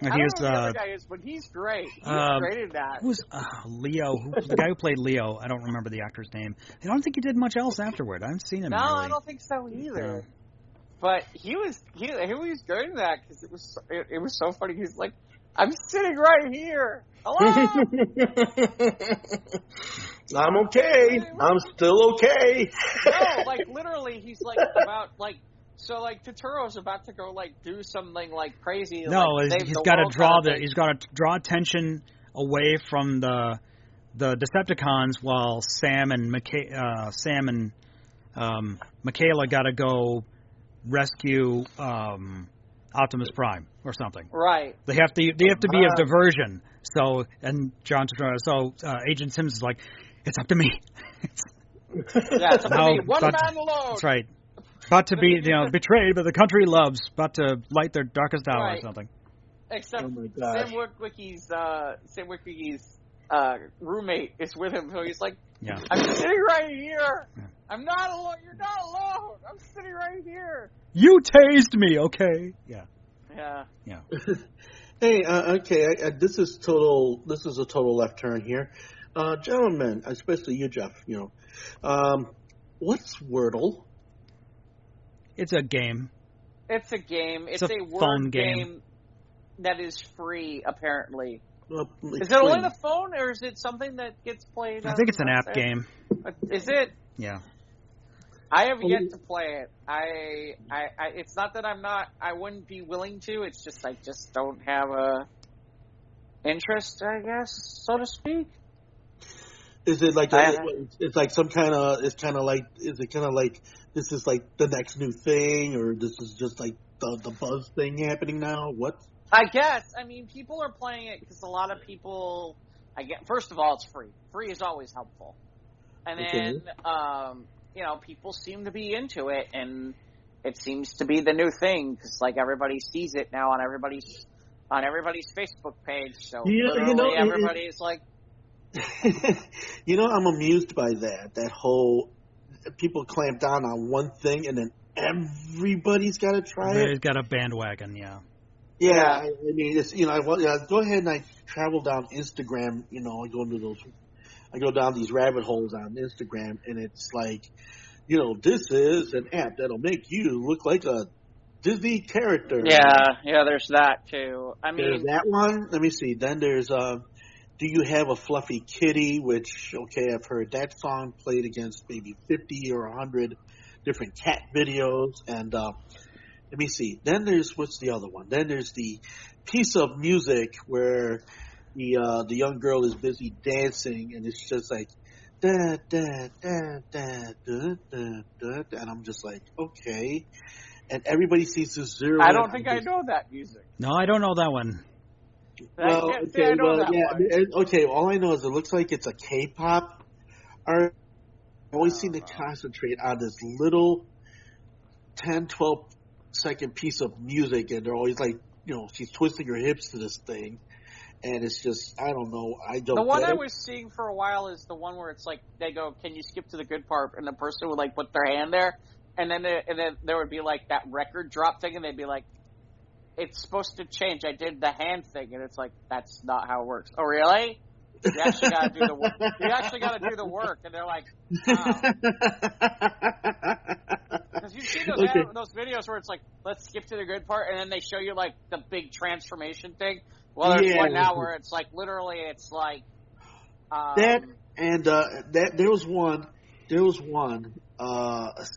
I don't know who the other guy is, but he's great. He's great in that. Who's Leo? The guy who played Leo? I don't remember the actor's name. I don't think he did much else afterward. I haven't seen him. No, really. I don't think so either. But he was good in that because it was so funny. He's like, I'm sitting right here. Hello. I'm okay. I'm still okay. No, like literally, he's like about like. So like Turturro's about to go like do something like crazy. No, like, he's got to draw he's got to draw attention away from the Decepticons while Sam and Michaela got to go rescue Optimus Prime or something. Right. They have to be a diversion. So John Turturro. So Agent Sims is like, it's up to me. It's up to me. One man alone. That's right. About to be, betrayed by the country he loves. About to light their darkest hour or something. Except Sam Witwicky's roommate is with him, so he's like, I'm sitting right here. Yeah. I'm not alone. You're not alone. I'm sitting right here. You tased me, okay? Yeah. Hey, okay. This is a total left turn here, gentlemen. Especially you, Jeff. What's Wordle? It's a game. It's a game. It's a word phone game that is free, apparently. Is it free. only the phone, or is it something that gets played? I think it's an app game. Is it? Yeah. I have yet to play it. It's not that I wouldn't be willing to. It's just I just don't have a interest, I guess, so to speak. Is it like it's like some kind of? It's kind of like. Is it kind of like this is like the next new thing, or this is just like the buzz thing happening now? What? I guess. I mean, people are playing it because a lot of people. First of all, it's free. Free is always helpful, and then people seem to be into it, and it seems to be the new thing because like everybody sees it now on everybody's Facebook page. So everybody is like. I'm amused by that whole people clamp down on one thing and then everybody's got to try it. Everybody's got a bandwagon, yeah. I mean, it's, go ahead and I travel down Instagram, I go down these rabbit holes on Instagram and it's like, this is an app that'll make you look like a Disney character. Yeah, there's that too. I mean, there's that one. Let me see. Then there's Do You Have a Fluffy Kitty, which, okay, I've heard that song played against maybe 50 or 100 different cat videos. And let me see. Then there's what's the other one? Then there's the piece of music where the young girl is busy dancing, and it's just like da da da da da da da, and I'm just like, okay. And everybody seems to zero. I don't think I know that music. No, I don't know that one. Well, okay. All I know is it looks like it's a K-pop art. I always seem to concentrate on this little 10, 12-second piece of music, and they're always like, she's twisting her hips to this thing, and it's just, I don't know. The one I was seeing for a while is the one where it's like they go, "Can you skip to the good part?" And the person would like put their hand there, and then there would be like that record drop thing, and they'd be like, "It's supposed to change. I did the hand thing," and it's like, that's not how it works. Oh, really? You actually got to do the work. You actually got to do the work, and they're like, because you've seen those videos where it's like, let's skip to the good part, and then they show you like the big transformation thing. Well, there's one now where it's like literally, it's like there was one.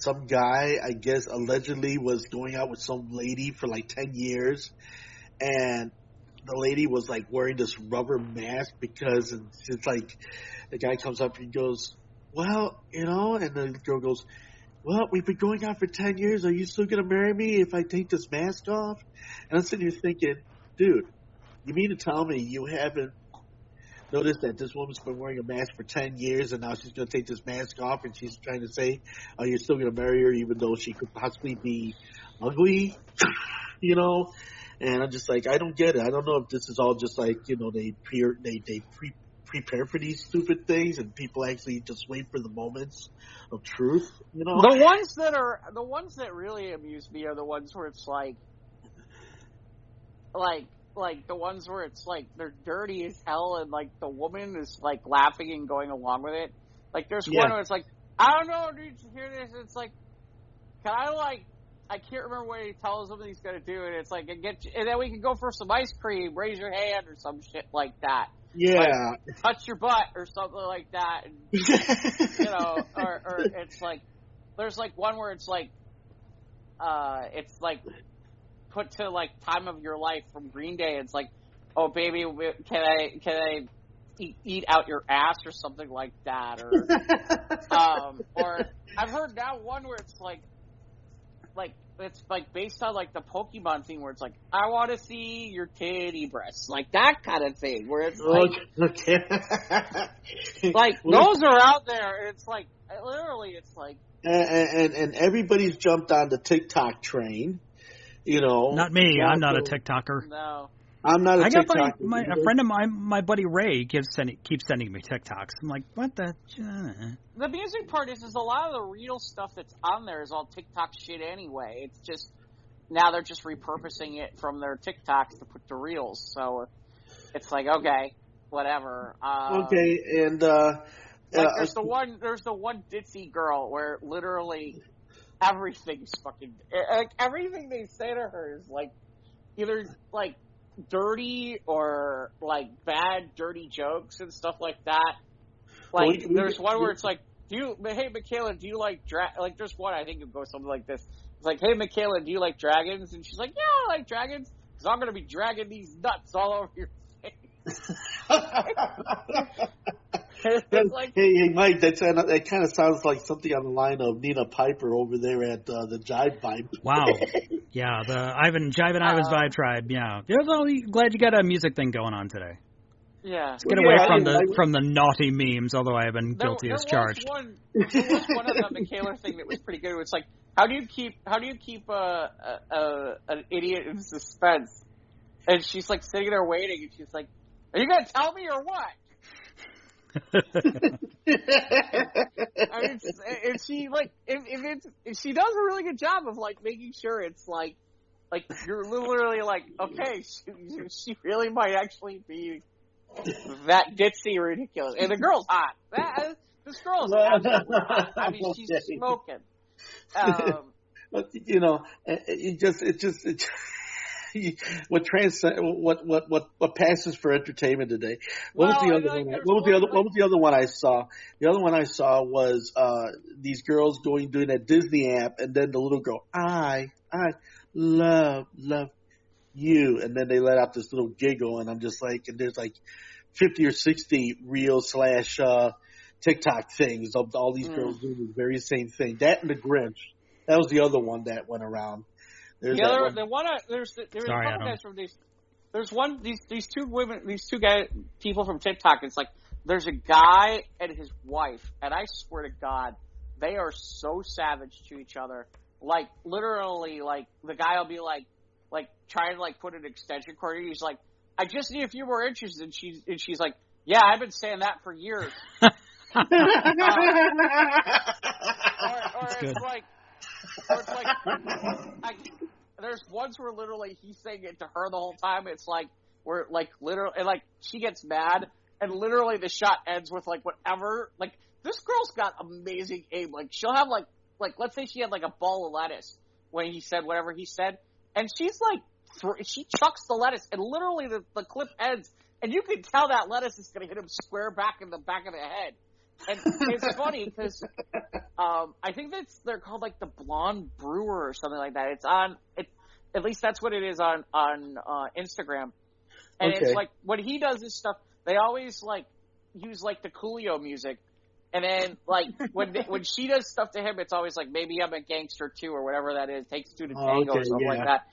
Some guy, I guess, allegedly was going out with some lady for like 10 years, and the lady was like wearing this rubber mask because it's like the guy comes up and goes, well, and the girl goes, well, we've been going out for 10 years. Are you still going to marry me if I take this mask off? And I'm sitting here thinking, dude, you mean to tell me you haven't noticed that this woman's been wearing a mask for 10 years and now she's going to take this mask off and she's trying to say, oh, you're still going to marry her even though she could possibly be ugly? And I'm just like, I don't get it. I don't know if this is all just like, they prepare for these stupid things and people actually just wait for the moments of truth, The ones that really amuse me are the ones where it's like the ones where it's like they're dirty as hell and like the woman is like laughing and going along with it. Like there's one where it's like, I don't know, did you hear this? It's like, I can't remember what he tells him he's gonna do, and it's like, and then we can go for some ice cream, raise your hand or some shit like that. Yeah. Like, touch your butt or something like that. And, or it's like, there's like one where it's like put to like Time of Your Life from Green Day. It's like, oh baby, can I eat out your ass or something like that, or I've heard now one where it's like it's like based on like the Pokemon thing where it's like, I want to see your titty breasts, like that kind of thing where it's like, like those are out there. It's like literally, it's like, and everybody's jumped on the TikTok train. Not me. I'm not a TikToker. No. I'm not a TikToker. A friend of mine, my buddy Ray, keeps sending me TikToks. I'm like, what the? The music part is a lot of the real stuff that's on there is all TikTok shit anyway. It's just, now they're just repurposing it from their TikToks to put to Reels. So it's like, okay, whatever. Okay, and there's the one ditzy girl where literally everything's fucking, like everything they say to her is like either like dirty or like bad dirty jokes and stuff like that. Like there's one where it's like, hey Michaela, do you like like there's one I think it goes something like this. It's like, hey Michaela, do you like dragons? And she's like, yeah, I like dragons because I'm gonna be dragging these nuts all over your face. Like, hey Mike, that kind of sounds like something on the line of Nina Piper over there at the Jive Vibe. Wow, yeah, the Jive and Ivan's Vibe Tribe. Yeah, glad you got a music thing going on today. Yeah, let's get away from the naughty memes. Although I have been guilty as charged. There was one of the Michaela thing that was pretty good. It's like, how do you keep an idiot in suspense? And she's like sitting there waiting, and she's like, "Are you gonna tell me or what?" I mean, and she like if she does a really good job of like making sure it's like you're literally like, okay, she really might actually be that ditzy ridiculous, and the girl's hot. This girl's hot. I mean, she's smoking. But it just. What passes for entertainment today? What was the other one I saw? The other one I saw was these girls doing that Disney app, and then the little girl, love you. And then they let out this little giggle, and I'm just like, and there's like 50 or 60 reel / TikTok things of all these girls doing the very same thing. That and the Grinch. That was the other one that went around. There's a couple guys from these. There's one these two women, people from TikTok. It's like there's a guy and his wife, and I swear to God, they are so savage to each other. Like literally, like the guy will be like trying to like put an extension cord in. He's like, I just need a few more inches, and she's like, yeah, I've been saying that for years. Or it's like, there's ones where literally he's saying it to her the whole time. It's like, where like literally, and like she gets mad, and literally the shot ends with like whatever. Like this girl's got amazing aim. Like she'll have like let's say she had like a ball of lettuce when he said whatever he said, and she's like she chucks the lettuce, and literally the clip ends, and you can tell that lettuce is going to hit him square back in the back of the head. And it's funny because I think they're called like the Blonde Brewer or something like that. It's on at least that's what it is on Instagram. And It's like when he does this stuff, they always like use like the Coolio music. And then like when she does stuff to him, it's always like maybe I'm a gangster too or whatever that is. Takes two to tango or something like that.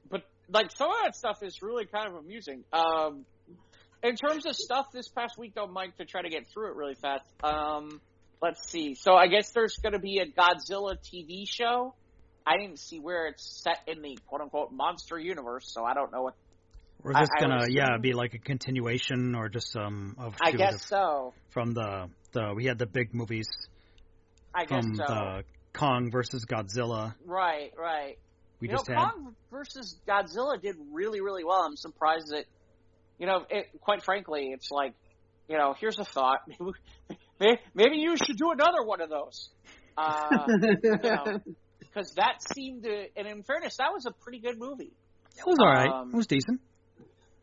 But like some of that stuff is really kind of amusing. In terms of stuff this past week, though, Mike, to try to get through it really fast, let's see. So I guess there's going to be a Godzilla TV show. I didn't see where it's set in the quote-unquote monster universe, so I don't know what. Or is this going to, be like a continuation or just of I guess so. From we had the big movies. I guess so. The Kong versus Godzilla. Right. Kong versus Godzilla did really, really well. I'm surprised that. Quite frankly, it's like, here's a thought. Maybe you should do another one of those. Because that seemed to, and in fairness, that was a pretty good movie. It was all right. It was decent.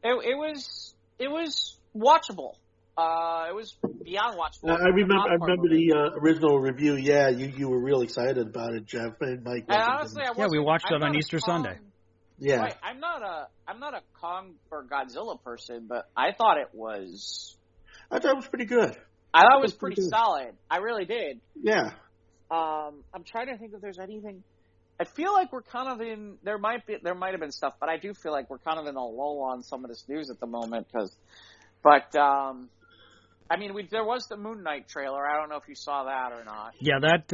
It was watchable. It was beyond watchable. I remember the original review. Yeah, you were real excited about it, Jeff. And Mike. And honestly, we watched it on Easter Sunday. Yeah, right. I'm not a Kong or Godzilla person, but I thought it was pretty good. I thought it was pretty solid. I really did. Yeah. I'm trying to think if there's anything. I feel like we're kind of in. There might have been stuff, but I do feel like we're kind of in a lull on some of this news at the moment there was the Moon Knight trailer. I don't know if you saw that or not. Yeah, that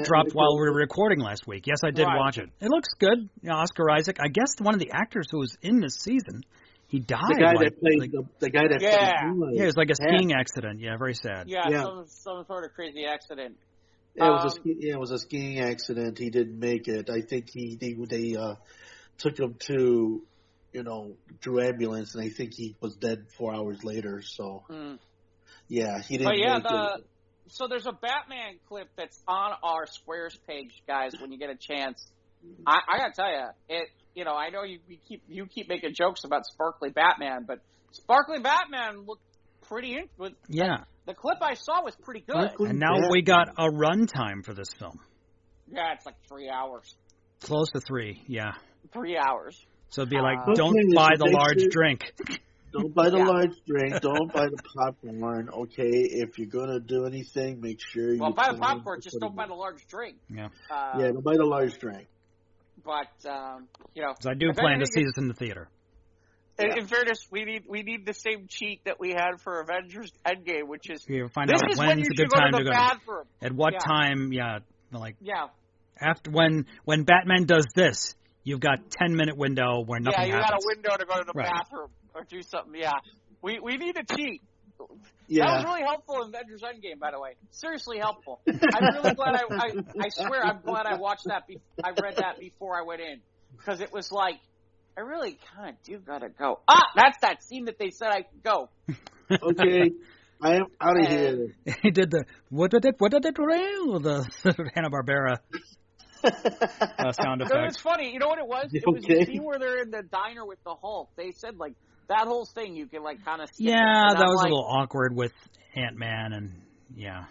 dropped while we were recording last week. Yes, I did watch it. It looks good. Oscar Isaac. I guess one of the actors who was in this season, he died. The guy that played Moon Knight. Yeah, it was like a skiing accident. Yeah, very sad. Yeah. Some sort of crazy accident. It was a skiing accident. He didn't make it. I think they took him to, through ambulance, and I think he was dead 4 hours later. So. Yeah, he didn't. So there's a Batman clip that's on our Squares page, guys. When you get a chance, I gotta tell you, I know you keep making jokes about Sparkly Batman, but Sparkly Batman looked pretty. The clip I saw was pretty good. And now we got a runtime for this film. Yeah, it's like 3 hours. Close to 3. Yeah. 3 hours. So it'd be like, don't buy the large drink. Don't buy the large drink. Don't buy the popcorn. Okay, if you're gonna do anything, make sure you. Well, buy the popcorn. Just don't buy the large drink. Yeah. Don't buy the large drink. But because I do plan to see this in the theater. In fairness, we need the same cheat that we had for Avengers Endgame, which is find out when's a good time to go. Bathroom. At what time? After when Batman does this. You've got 10-minute window where nothing happens. Yeah, you got a window to go to the bathroom or do something. Yeah, we need a cheat. Yeah. That was really helpful in Avengers Endgame, by the way. Seriously helpful. I'm really glad I swear I'm glad I watched that. I read that before I went in because it was like I really kind of do gotta go. That's that scene that they said I could go. Okay. I am out of here. He did the what did it the Hanna-Barbera sound effect. It was funny. You know what it was? It was the scene where they're in the diner with the Hulk. They said like that whole thing you can like kind of skip. Yeah, that was a little awkward with Ant-Man and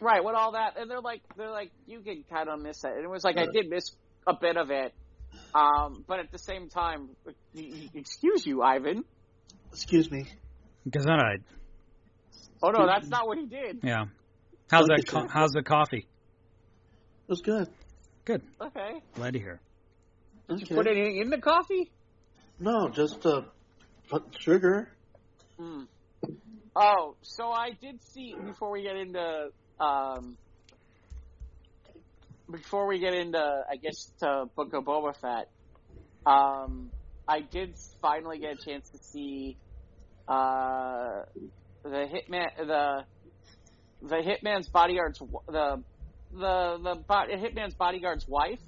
right with all that. And they're like you can kind of miss it. And it was like I did miss a bit of it. But at the same time, excuse you, Ivan. Excuse me. Gesundheit. Oh no, that's not what he did. Yeah. How's the coffee? It was good. Good. Okay. Glad to hear. Did you put anything in the coffee? No, just sugar. Mm. Oh, so I did see before we get into I guess to Book of Boba Fett. I did finally get a chance to see the Hitman's bodyguard's Hitman's bodyguard's wife,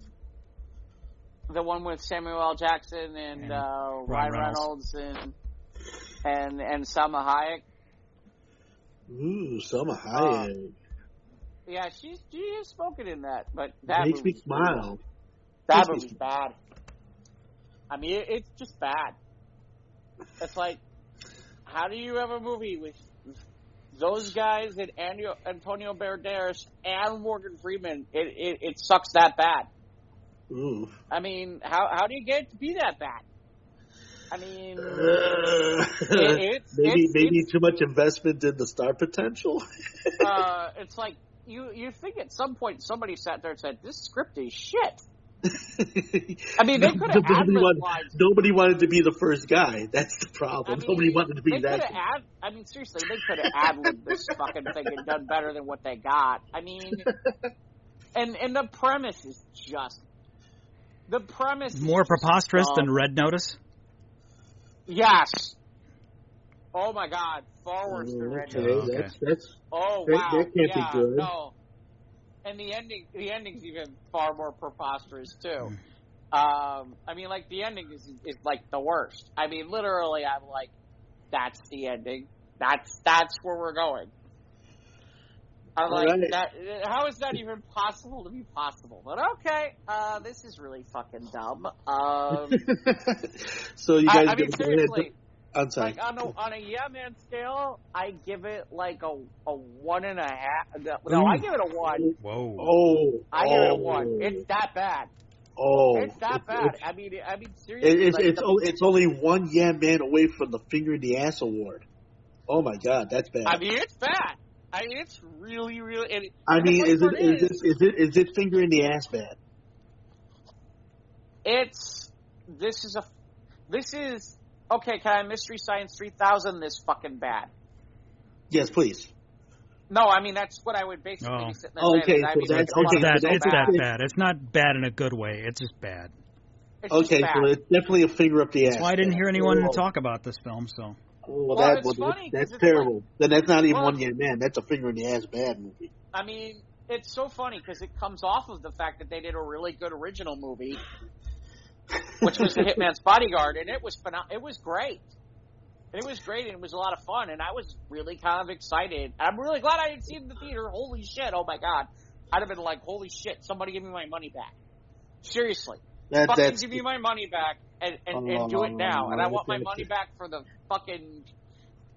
the one with Samuel L. Jackson and Ryan Reynolds and Salma Hayek. Ooh, Salma Hayek. Yeah, she is spoken in that, but that makes me smile. That movie's bad. I mean, it's just bad. It's like, how do you have a movie with those guys and Antonio Banderas and Morgan Freeman? It sucks that bad. Ooh. I mean, how do you get it to be that bad? I mean, maybe too much investment in the star potential. It's like you think at some point somebody sat there and said, "This script is shit." I mean, they could have nobody wanted to be the first guy. That's the problem. I mean, nobody wanted to be that. I mean, seriously, they could have ad-libbed this fucking thing and done better than what they got. I mean, and the premise is just more preposterous than Red Notice. Yes. Oh my God, far worse than Red Notice. That's wow. That can't be good. No. And the ending's even far more preposterous too. I mean, like the ending is like the worst. I mean, literally, I'm like, that's the ending. That's where we're going. I'm like, how is that even possible to be possible? But okay, this is really fucking dumb. So you guys, I mean, seriously. I'm sorry. Like on a yeah man scale, I give it like a 1.5. No, I give it a 1. Whoa. Oh. I give it a 1. It's that bad. Oh. It's that bad. I mean, seriously. It's only one yeah man away from the finger in the ass award. Oh my God, that's bad. I mean, it's bad. I mean, it's really, really. Is it finger in the ass bad? This is. Okay, can I Mystery Science 3000 this fucking bad? Yes, please. No, I mean, that's what I would basically be sitting there saying. Okay, so it's that bad. It's not bad in a good way. It's just bad. So it's definitely a finger up the ass. That's why I didn't hear anyone talk about this film, so. That's terrible. Like, then that's not even one yeah man. That's a finger in the ass bad movie. I mean, it's so funny because it comes off of the fact that they did a really good original movie, which was The Hitman's Bodyguard, and it was it was great. And it was great, and it was a lot of fun, and I was really kind of excited. I'm really glad I didn't see it in the theater. Holy shit, oh my God. I'd have been like, holy shit, somebody give me my money back. Seriously. Fucking give me my money back and do it now. And I want my money back for the fucking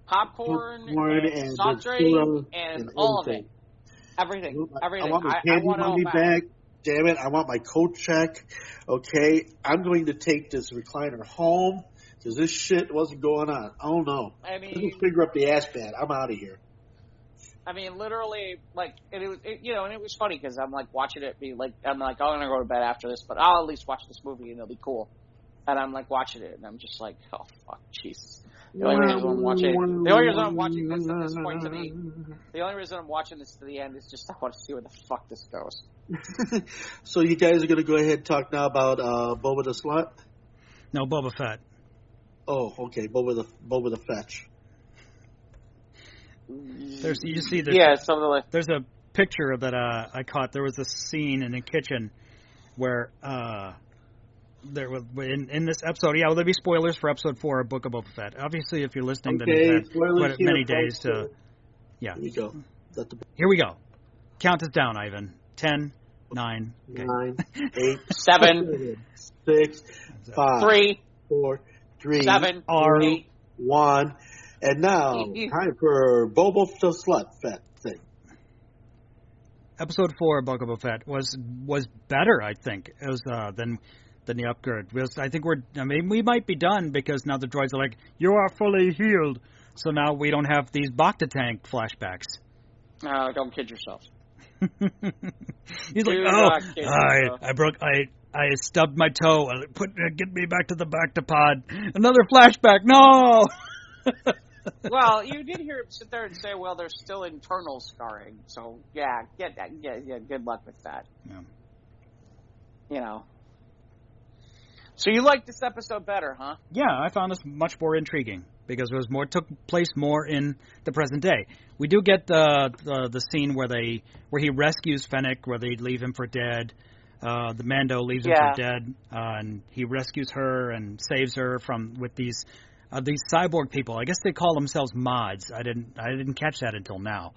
popcorn and SOTRT and all of it. Everything. I want my candy money back. Damn it, I want my coat check. Okay, I'm going to take this recliner home because this shit wasn't going on. Oh no. I mean, this finger up the ass bad. I'm out of here. I mean, literally, like, and it was funny because I'm like watching it I'm like, oh, I'm gonna go to bed after this, but I'll at least watch this movie and it'll be cool. And I'm like watching it, and I'm just like, oh fuck, Jesus. The only reason I'm watching this at this point to me, the only reason I'm watching this to the end is just I want to see where the fuck this goes. So you guys are gonna go ahead and talk now about Boba the Slut? No, Boba Fett. Oh, okay, Boba the Fetch. There's something like. There's a picture that I caught. There was a scene in the kitchen where there was in this episode. Yeah, will there be spoilers for episode 4 of Book of Boba Fett? Obviously, if you're listening, then you've had many days to. Yeah. Here we go. Here we go. Count us down, Ivan. 10, 9, 9, 8, 7, 6, 5, 3, 4, 3, 7, 8, 1. And now, time for Boba the Slut Fett thing. Episode 4 of Book of Boba Fett was better, I think, than than the upgrade. I think we might be done because now the droids are like, you are fully healed. So now we don't have these Bacta tank flashbacks. No, don't kid yourself. He's like, I stubbed my toe. Get me back to the Bacta pod. Another flashback. No. Well, you did hear him sit there and say, "Well, there's still internal scarring." So yeah, good luck with that. Yeah. You know. So you like this episode better, huh? Yeah, I found this much more intriguing because it took place more in the present day. We do get the scene where he rescues Fennec, where they leave him for dead. The Mando leaves him for dead, and he rescues her and saves her with these cyborg people. I guess they call themselves mods. I didn't catch that until now.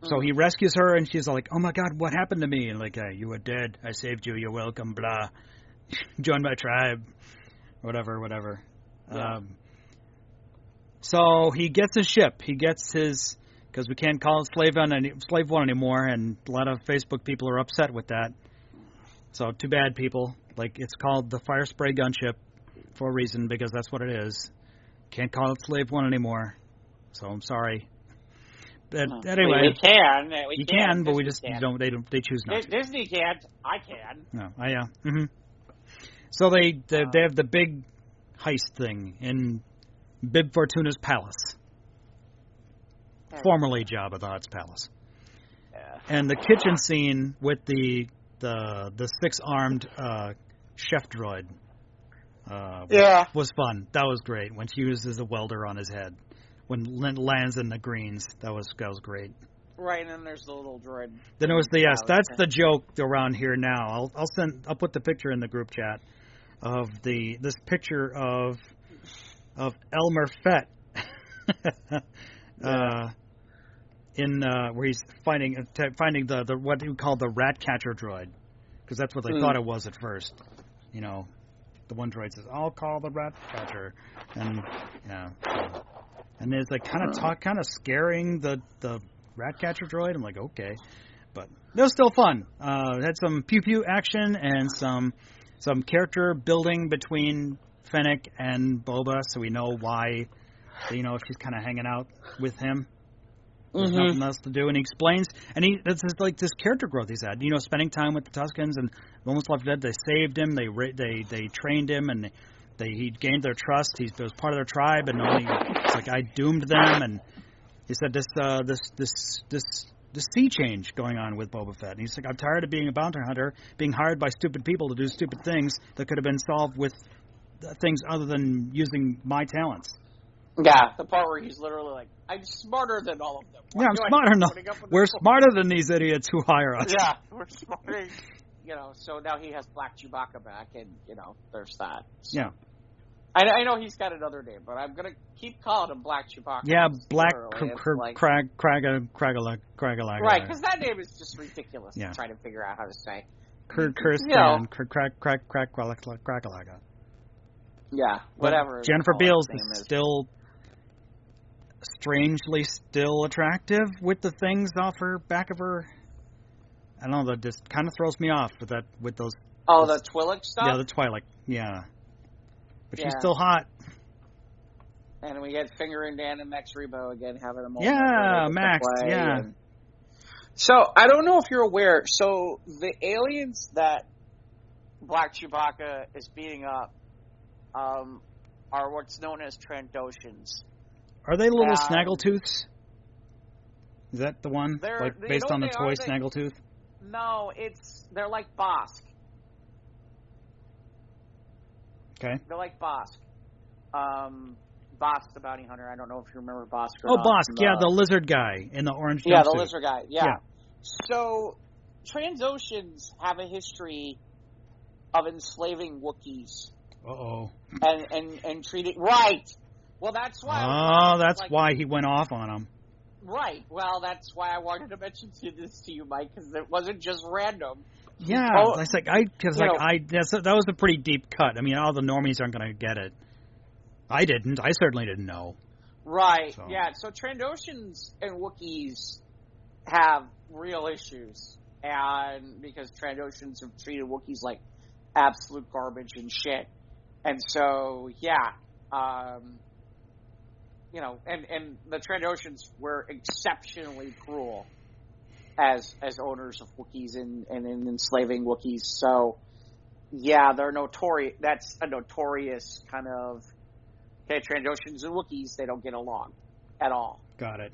So he rescues her, and she's like, "Oh my God, what happened to me?" And like, "You were dead. I saved you. You're welcome." Blah. Join my tribe. Whatever. Yeah. So he gets his ship. He gets his, because we can't call it Slave One anymore, and a lot of Facebook people are upset with that. So too bad, people. Like, it's called the Fire Spray Gunship for a reason, because that's what it is. Can't call it Slave One anymore. So I'm sorry. But anyway, we can. You can, but Disney we just don't. They choose not to. Disney can't. I can. No, yeah. Mm-hmm. So they have the big heist thing in Bib Fortuna's palace, formerly Jabba the Hutt's palace, and the kitchen scene with the 6-armed chef droid. Was fun. That was great when she uses a welder on his head. When Lint lands in the greens, that was great. Right, and then there's the little droid. Then it was that's the joke around here now. I'll put the picture in the group chat of this picture of Elmer Fett where he's finding the what you call the rat catcher droid, because that's what they thought it was at first. You know, the one droid says, "I'll call the rat catcher," and and it's like kind of scaring the rat catcher droid. I'm like, okay, but it was still fun. It had some pew pew action and some character building between Fennec and Boba, so we know why. You know, if she's kind of hanging out with him, there's nothing else to do. And he explains, and it's like this character growth he's had. You know, spending time with the Tuskens and Almost Left Dead. They saved him. They trained him, and he gained their trust. He was part of their tribe, and it's like I doomed them. And he said this sea change going on with Boba Fett. And he's like, I'm tired of being a bounty hunter, being hired by stupid people to do stupid things that could have been solved with things other than using my talents. Yeah, the part where he's literally like, I'm smarter than all of them. I'm smarter than we're smarter than these idiots who hire us. Yeah, we're smarter. You know, so now he has Black Chewbacca back, and, you know, there's that. So. Yeah. I know he's got another name, but I'm going to keep calling him Black Chewbacca. Yeah, Black Cragalaga. Right, because that name is just ridiculous to try to figure out how to say. Cragalaga. Yeah, whatever. Jennifer Beals is still strangely still attractive with the things off her back of her. I don't know, that just kind of throws me off with those. Oh, the Twi'lek stuff? Yeah, the Twi'lek, yeah. But she's still hot. And we get Finger and Dan and Max Rebo again having them all. Yeah, Max, yeah. So, I don't know if you're aware, so the aliens that Black Chewbacca is beating up are what's known as Trandoshans. Are they little snaggletooths? Is that the one? Based on the toy Snaggletooth? No, they're like Bosk. Okay. They're like Bosk. Bosk the bounty hunter. I don't know if you remember Bosk or not. Bosk, the lizard guy in the orange jumpsuit. Yeah, the lizard guy, yeah. So, Trandoshans have a history of enslaving Wookiees. Uh-oh. And treating... Right! Well, that's why... Oh, that's why he went off on them. Right. Well, that's why I wanted to mention this to you, Mike, because it wasn't just random. Yeah, that was a pretty deep cut. I mean, all the normies aren't going to get it. I didn't. I certainly didn't know. Right. So. Yeah. So Trandoshans and Wookiees have real issues, and because Trandoshans have treated Wookiees like absolute garbage and shit. And so, yeah, you know, and the Trandoshans were exceptionally cruel as owners of Wookiees and enslaving Wookiees. So, yeah, they're notorious. That's a notorious kind of, okay, Trandoshans and Wookiees, they don't get along at all. Got it.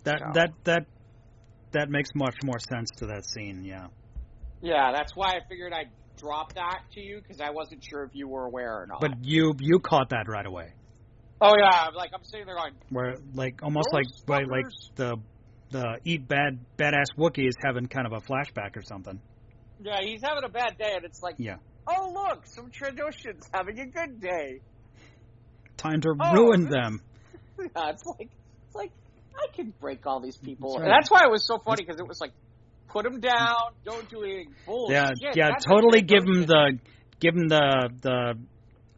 That makes much more sense to that scene, yeah. Yeah, that's why I figured I'd drop that to you, because I wasn't sure if you were aware or not. But you caught that right away. Oh, yeah, like, I'm sitting there going... Where, like, almost like the eat badass Wookiee is having kind of a flashback or something. Yeah, he's having a bad day, and it's like, oh, look, some Trandoshans having a good day. Time to ruin them. Yeah, it's like, I can break all these people. That's right. And that's why it was so funny, because it was like, put them down, don't do anything bullshit. Yeah, totally give him the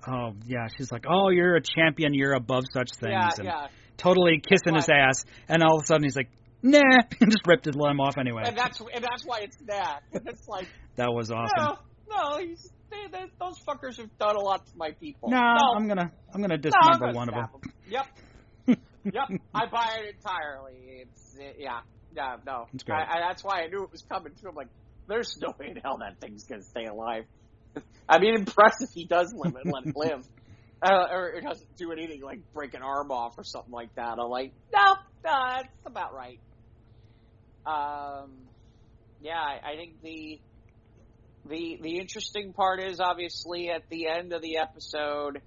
oh, yeah, she's like, oh, you're a champion, you're above such things. Yeah. Totally kissing his ass, and all of a sudden he's like, nah, and just ripped his limb off anyway. And that's why it's that. It's like... That was awesome. No, those fuckers have done a lot to my people. No, I'm gonna dismember one of them. Yep, I buy it entirely. No. It's great. That's why I knew it was coming too. I'm like, there's no way in hell that thing's gonna stay alive. I mean, impressive he does live and let it live. Or it doesn't do anything like break an arm off or something like that. I'm like, no, that's about right. Yeah, I think the interesting part is obviously at the end of the episode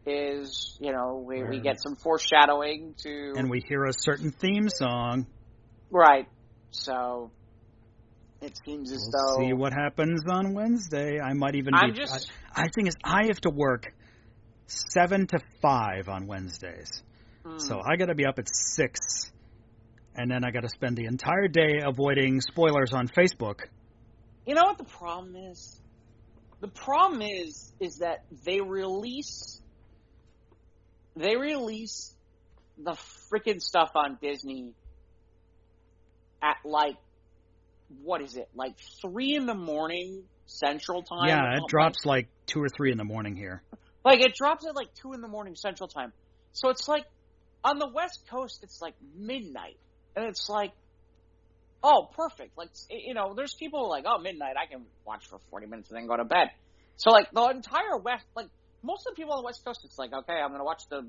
is, you know, we get some foreshadowing to... And we hear a certain theme song. Right. So, it seems as though... See what happens on Wednesday. I might even I think I have to work 7 to 5 on Wednesdays. So I got to be up at 6. And then I got to spend the entire day avoiding spoilers on Facebook. You know what the problem is? The problem is that they release the freaking stuff on Disney at like, what is it? Like 3 a.m. Central Time? Yeah, it drops like 2 or 3 in the morning here. Like it drops at like 2 a.m. Central Time. So it's like, on the West Coast, it's like midnight. And it's like, oh, perfect. Like, you know, there's people like, oh, midnight, I can watch for 40 minutes and then go to bed. So, like, the entire West, like, most of the people on the West Coast, it's like, okay, I'm going to watch the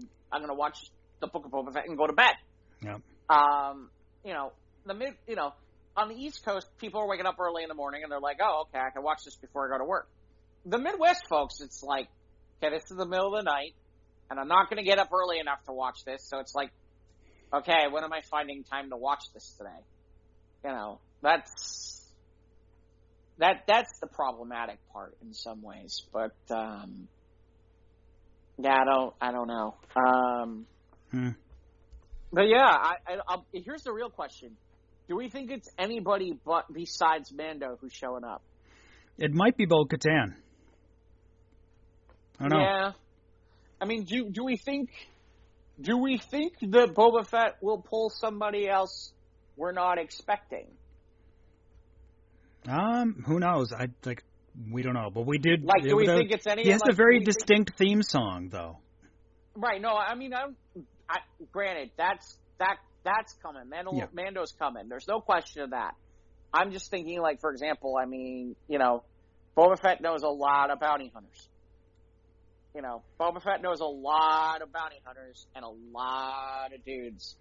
Book of Boba Fett and go to bed. Yep. You know, on the East Coast, people are waking up early in the morning and they're like, oh, okay, I can watch this before I go to work. The Midwest folks, it's like, okay, this is the middle of the night and I'm not going to get up early enough to watch this. So it's like, okay, when am I finding time to watch this today? You know, that's the problematic part in some ways. But yeah, I don't know. But yeah, here's the real question: do we think it's anybody but besides Mando who's showing up? It might be Bo-Katan. I don't know. Yeah, I mean, do we think that Boba Fett will pull somebody else we're not expecting? Who knows? We don't know, but we did. Like, do we think it's any? He has a very distinct theme song, though. Right. No, I mean, granted, that's coming. Mando's coming. There's no question of that. I'm just thinking, like, for example, I mean, you know, Boba Fett knows a lot of bounty hunters. You know, Boba Fett knows a lot of bounty hunters and a lot of dudes.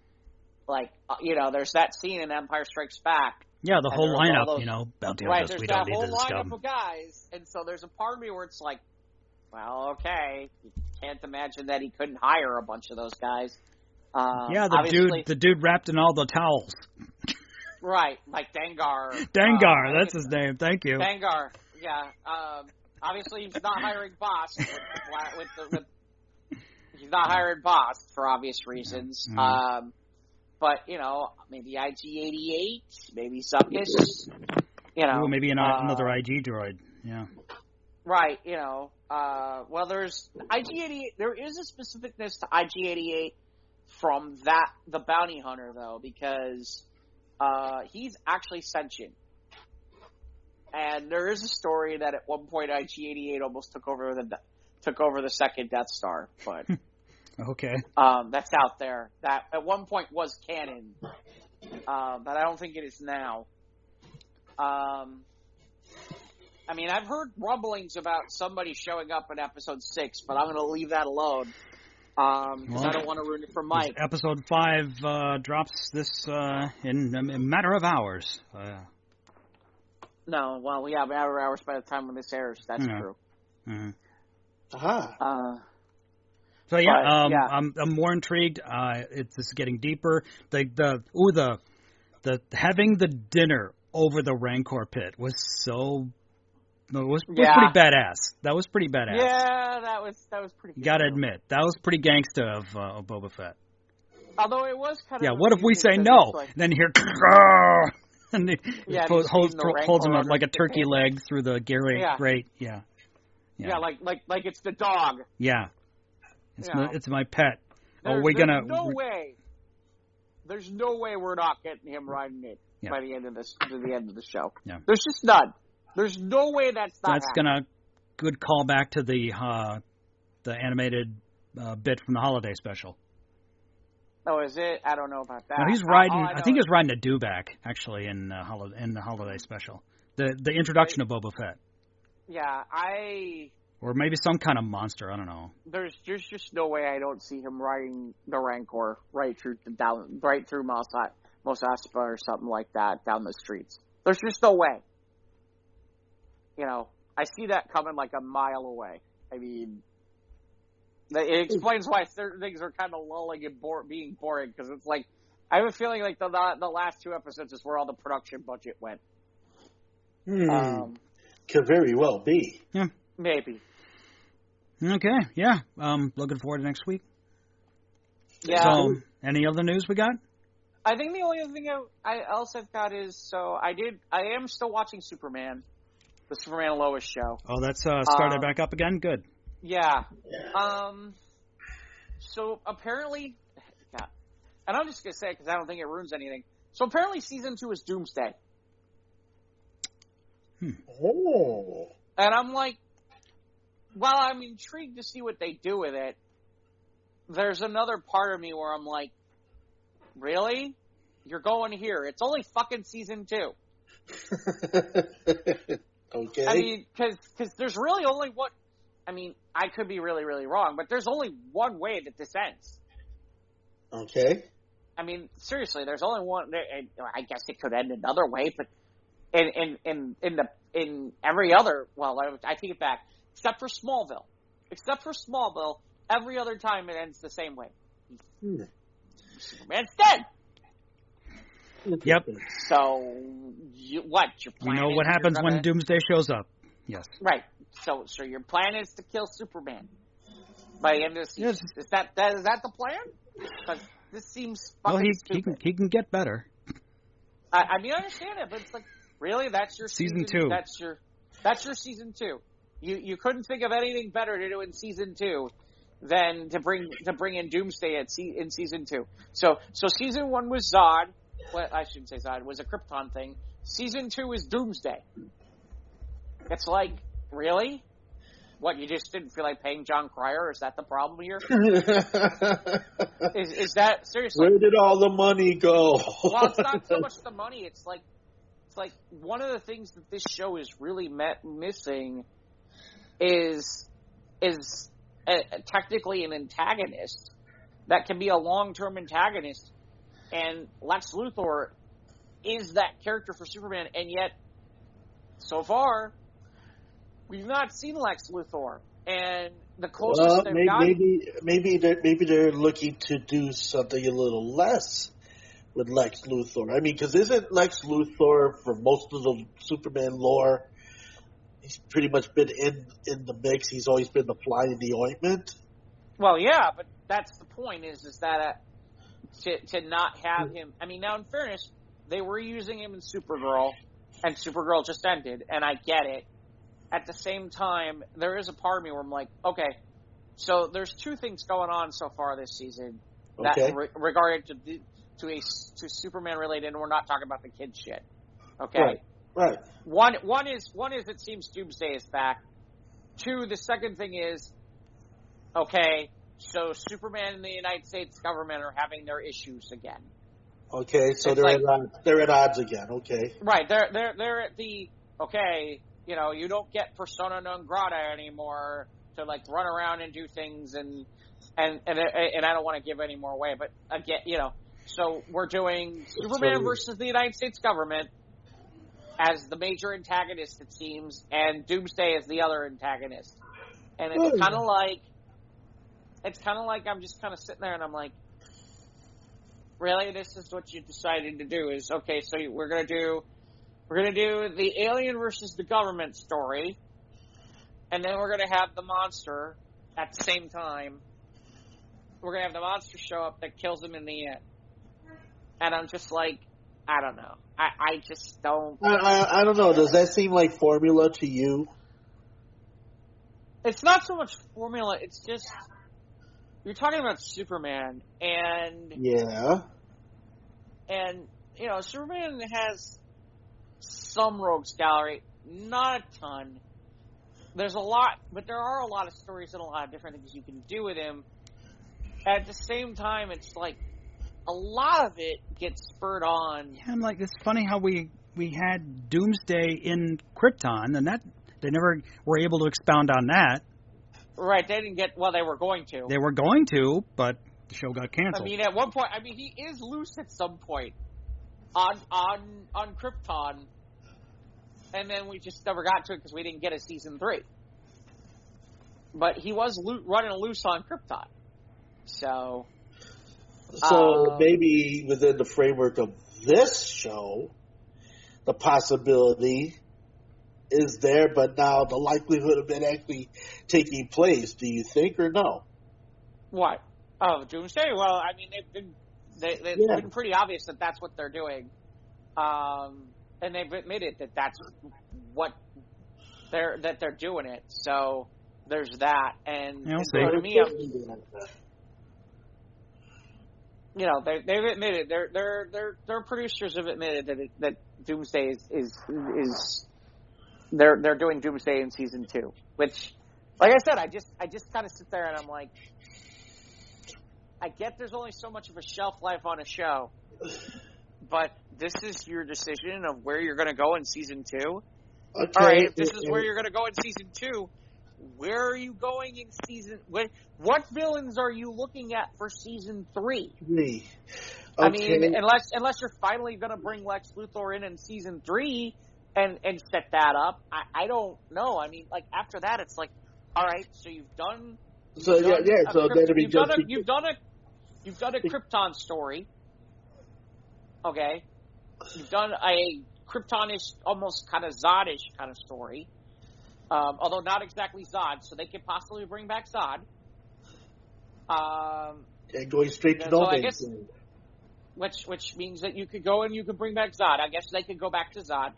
Like, you know, there's that scene in Empire Strikes Back. Yeah, the whole lineup, you know, bounty hunters, we don't need this there's that whole scum. lineup of guys, and so there's a part of me where it's like, well, okay, you can't imagine that he couldn't hire a bunch of those guys. Yeah, the dude wrapped in all the towels. Right, like Dengar. Dengar, that's his name, thank you. Dengar, yeah. Obviously, he's not hiring Boss. He's not hiring Boss for obvious reasons. Mm. But, you know, maybe IG-88, maybe Suckus, you know. Ooh, maybe another IG droid, yeah. Right, you know. Well, there's IG-88, there is a specificness to IG-88 from the bounty hunter, though, because he's actually sentient. And there is a story that at one point IG-88 almost took over the second Death Star, but okay, that's out there. That at one point was canon, but I don't think it is now. I mean, I've heard rumblings about somebody showing up in episode 6, but I'm going to leave that alone because I don't want to ruin it for Mike. Episode 5 drops this in a matter of hours. No, well, yeah, a matter of hours by the time when this airs. That's true. Mm-hmm. So yeah, I'm more intrigued. It's getting deeper. The having the dinner over the Rancor pit was pretty badass. That was pretty badass. Yeah, that was pretty good. Gotta admit, that was pretty gangsta of Boba Fett. Although it was kind of... Yeah, what if we say no? Like, then here... and he holds him up like a turkey leg through the grate. Yeah. Yeah, like it's the dog. Yeah. It's my pet. There's no way we're not getting him riding it by the end of the show. Yeah. There's just none. There's no way that's gonna good callback to the animated bit from the holiday special. Oh, is it? I don't know about that. No, he's riding. I think he's riding a dewback actually in the holiday special. The introduction of Boba Fett. Yeah, or maybe some kind of monster. I don't know. There's just no way I don't see him riding the Rancor right through Mos Espa or something like that down the streets. There's just no way. You know, I see that coming like a mile away. I mean, it explains why certain things are kind of lulling and being boring, because it's like, I have a feeling like the last 2 episodes is where all the production budget went. Could very well be. Yeah. Maybe. Okay, yeah. Looking forward to next week. Yeah. So, any other news we got? I think the only other thing else I've got is, I am still watching Superman, the Superman and Lois show. Oh, that's started back up again? Good. Yeah. So apparently, and I'm just going to say it because I don't think it ruins anything. So apparently season 2 is Doomsday. Oh. And I'm like, well, I'm intrigued to see what they do with it. There's another part of me where I'm like, really? You're going here. It's only fucking season 2. Okay. I mean, because there's really only one... I mean, I could be really, really wrong, but there's only one way that this ends. Okay. I mean, seriously, there's only one... I guess it could end another way, but in every other... Well, I take it back. Except for Smallville. Every other time it ends the same way. Superman's dead! Yep. So, your plan you know what happens when Doomsday shows up. Yes. Right. So your plan is to kill Superman by the end of the season. Yes. Is that the plan? Because this seems fucking stupid. He can get better. I mean, I understand it, but it's like, really? That's your season 2. That's your season 2. You couldn't think of anything better to do in season 2 than to bring in Doomsday in season 2. So season 1 was Zod. Well, I shouldn't say Zod. It was a Krypton thing. Season 2 is Doomsday. It's like, really? What, you just didn't feel like paying John Cryer? Is that the problem here? is that, seriously? Where did all the money go? Well, it's not so much the money. It's like one of the things that this show is really missing is technically an antagonist that can be a long-term antagonist. And Lex Luthor is that character for Superman, and yet, so far, we've not seen Lex Luthor. And the closest they've gotten... Maybe they're looking to do something a little less with Lex Luthor. I mean, because isn't Lex Luthor, for most of the Superman lore, he's pretty much been in the mix. He's always been the fly in the ointment. Well, yeah, but that's the point, is that to not have him... I mean, now, in fairness, they were using him in Supergirl, and Supergirl just ended, and I get it. At the same time, there is a part of me where I'm like, okay, so there's 2 things going on so far this season that regarding to Superman related, and we're not talking about the kid shit. Okay? Right. One is it seems Doomsday is back. 2, the second thing is, okay, so Superman and the United States government are having their issues again. Okay, so they're at odds again. Okay. Right. They're at the okay. You don't get persona non grata anymore to like run around and do things and I don't want to give any more away, but again, so we're doing Superman versus the United States government as the major antagonist, it seems, and Doomsday as the other antagonist. And it's kind of like I'm just kind of sitting there and I'm like, really, this is what you decided to do? Is okay? So we're gonna do the alien versus the government story, and then we're gonna have the monster at the same time. We're gonna have the monster show up that kills him in the end. And I'm just like, I don't know. I just don't. I don't know. Does that seem like formula to you? It's not so much formula. It's just you're talking about Superman, and yeah, and Superman has some rogues gallery, not a ton. There's a lot, but there are a lot of stories and a lot of different things you can do with him. At the same time, it's like a lot of it gets spurred on. Yeah, and like it's funny how we had Doomsday in Krypton, and that they never were able to expound on that. Right, they didn't get. Well, they were going to. They were going to, but the show got canceled. I mean, at one point, he is loose at some point on Krypton, and then we just never got to it because we didn't get a season 3. But he was running loose on Krypton, so maybe within the framework of this show, the possibility is there, but now the likelihood of it actually taking place, do you think, or no? What? Oh, Doomsday? Well, I mean, they've been pretty obvious that that's what they're doing. And they've admitted that that's what they're doing it. So there's that. And to me, they've admitted their producers have admitted that Doomsday is they're doing Doomsday in season 2, which, like I said, I just kind of sit there and I'm like, I get there's only so much of a shelf life on a show, but this is your decision of where you're going to go in season 2. Okay. All right, if this is where you're going to go in season 2, where are you going in season? What villains are you looking at for season 3? Okay. I mean, unless you're finally going to bring Lex Luthor in season 3 and set that up, I don't know. I mean, like after that, it's like, all right, so you've done. So that'd be You've done a Krypton story. Okay. You've done a Kryptonish, almost kind of Zod-ish kind of story. Although not exactly Zod, so they could possibly bring back Zod. And going straight to so I guess, which means that you could go and you could bring back Zod. I guess they could go back to Zod.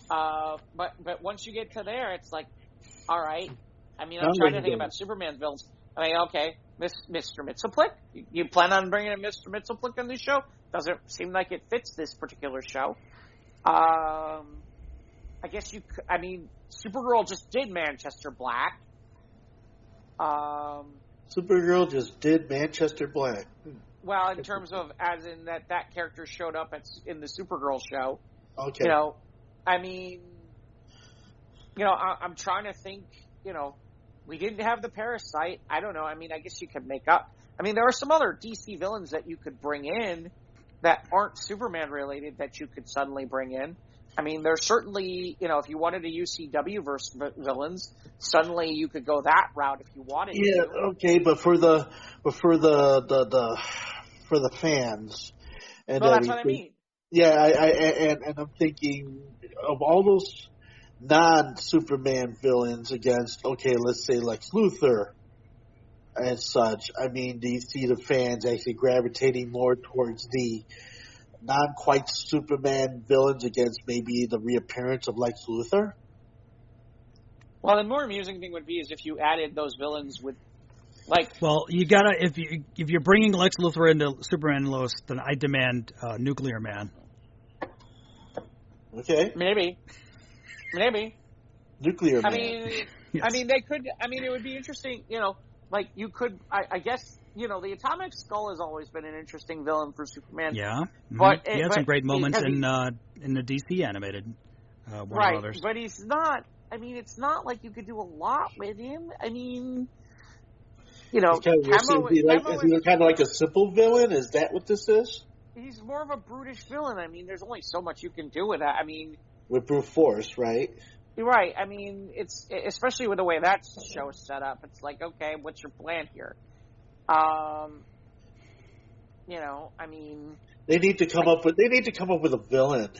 But once you get to there, it's like, all right. I mean, I'm trying to think about Superman's villains. I mean, okay, Mr. Mxyzptlk. You plan on bringing in Mr. Mxyzptlk in this show? Doesn't seem like it fits this particular show. I guess you could, I mean, Supergirl just did Manchester Black. Supergirl just did Manchester Black. Well, in terms of, as in that character showed up in the Supergirl show. Okay. I mean, I'm trying to think, we didn't have the Parasite. I don't know. I mean, I guess you could make up. I mean, there are some other DC villains that you could bring in that aren't Superman related that you could suddenly bring in. I mean, there's certainly, if you wanted to use CW verse villains, suddenly you could go that route if you wanted to. Yeah, okay, but for the fans. And well, that's what I mean. Yeah, and I'm thinking of all those non-Superman villains against, okay, let's say Lex Luthor and such. I mean, do you see the fans actually gravitating more towards the non-quite Superman villains against maybe the reappearance of Lex Luthor? Well, the more amusing thing would be is if you added those villains with, like... Well, you gotta, if you're bringing Lex Luthor into Superman and Lois, then I demand Nuclear Man. Okay. Maybe. Maybe. Nuclear Man. Yes. They could. It would be interesting. Like you could. I guess the Atomic Skull has always been an interesting villain for Superman. Yeah, but he had some great moments in the DC animated Warner Brothers. But he's not. It's not like you could do a lot with him. Is he kind of like a simple villain? Is that what this is? He's more of a brutish villain. There's only so much you can do with that. With brute force, right? Right. It's especially with the way that show is set up. It's like, okay, what's your plan here? They need to come up with a villain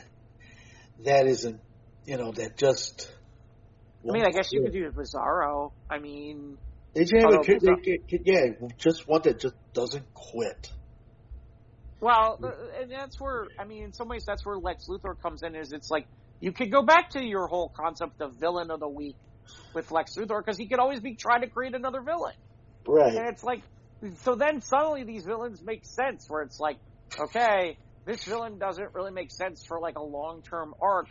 that isn't, that just. I guess you could do Bizarro. Just one that just doesn't quit. Well, and that's where, in some ways, that's where Lex Luthor comes in. Is it's like you could go back to your whole concept of villain of the week with Lex Luthor because he could always be trying to create another villain, right? And it's like, so then suddenly these villains make sense. Where it's like, okay, this villain doesn't really make sense for like a long-term arc,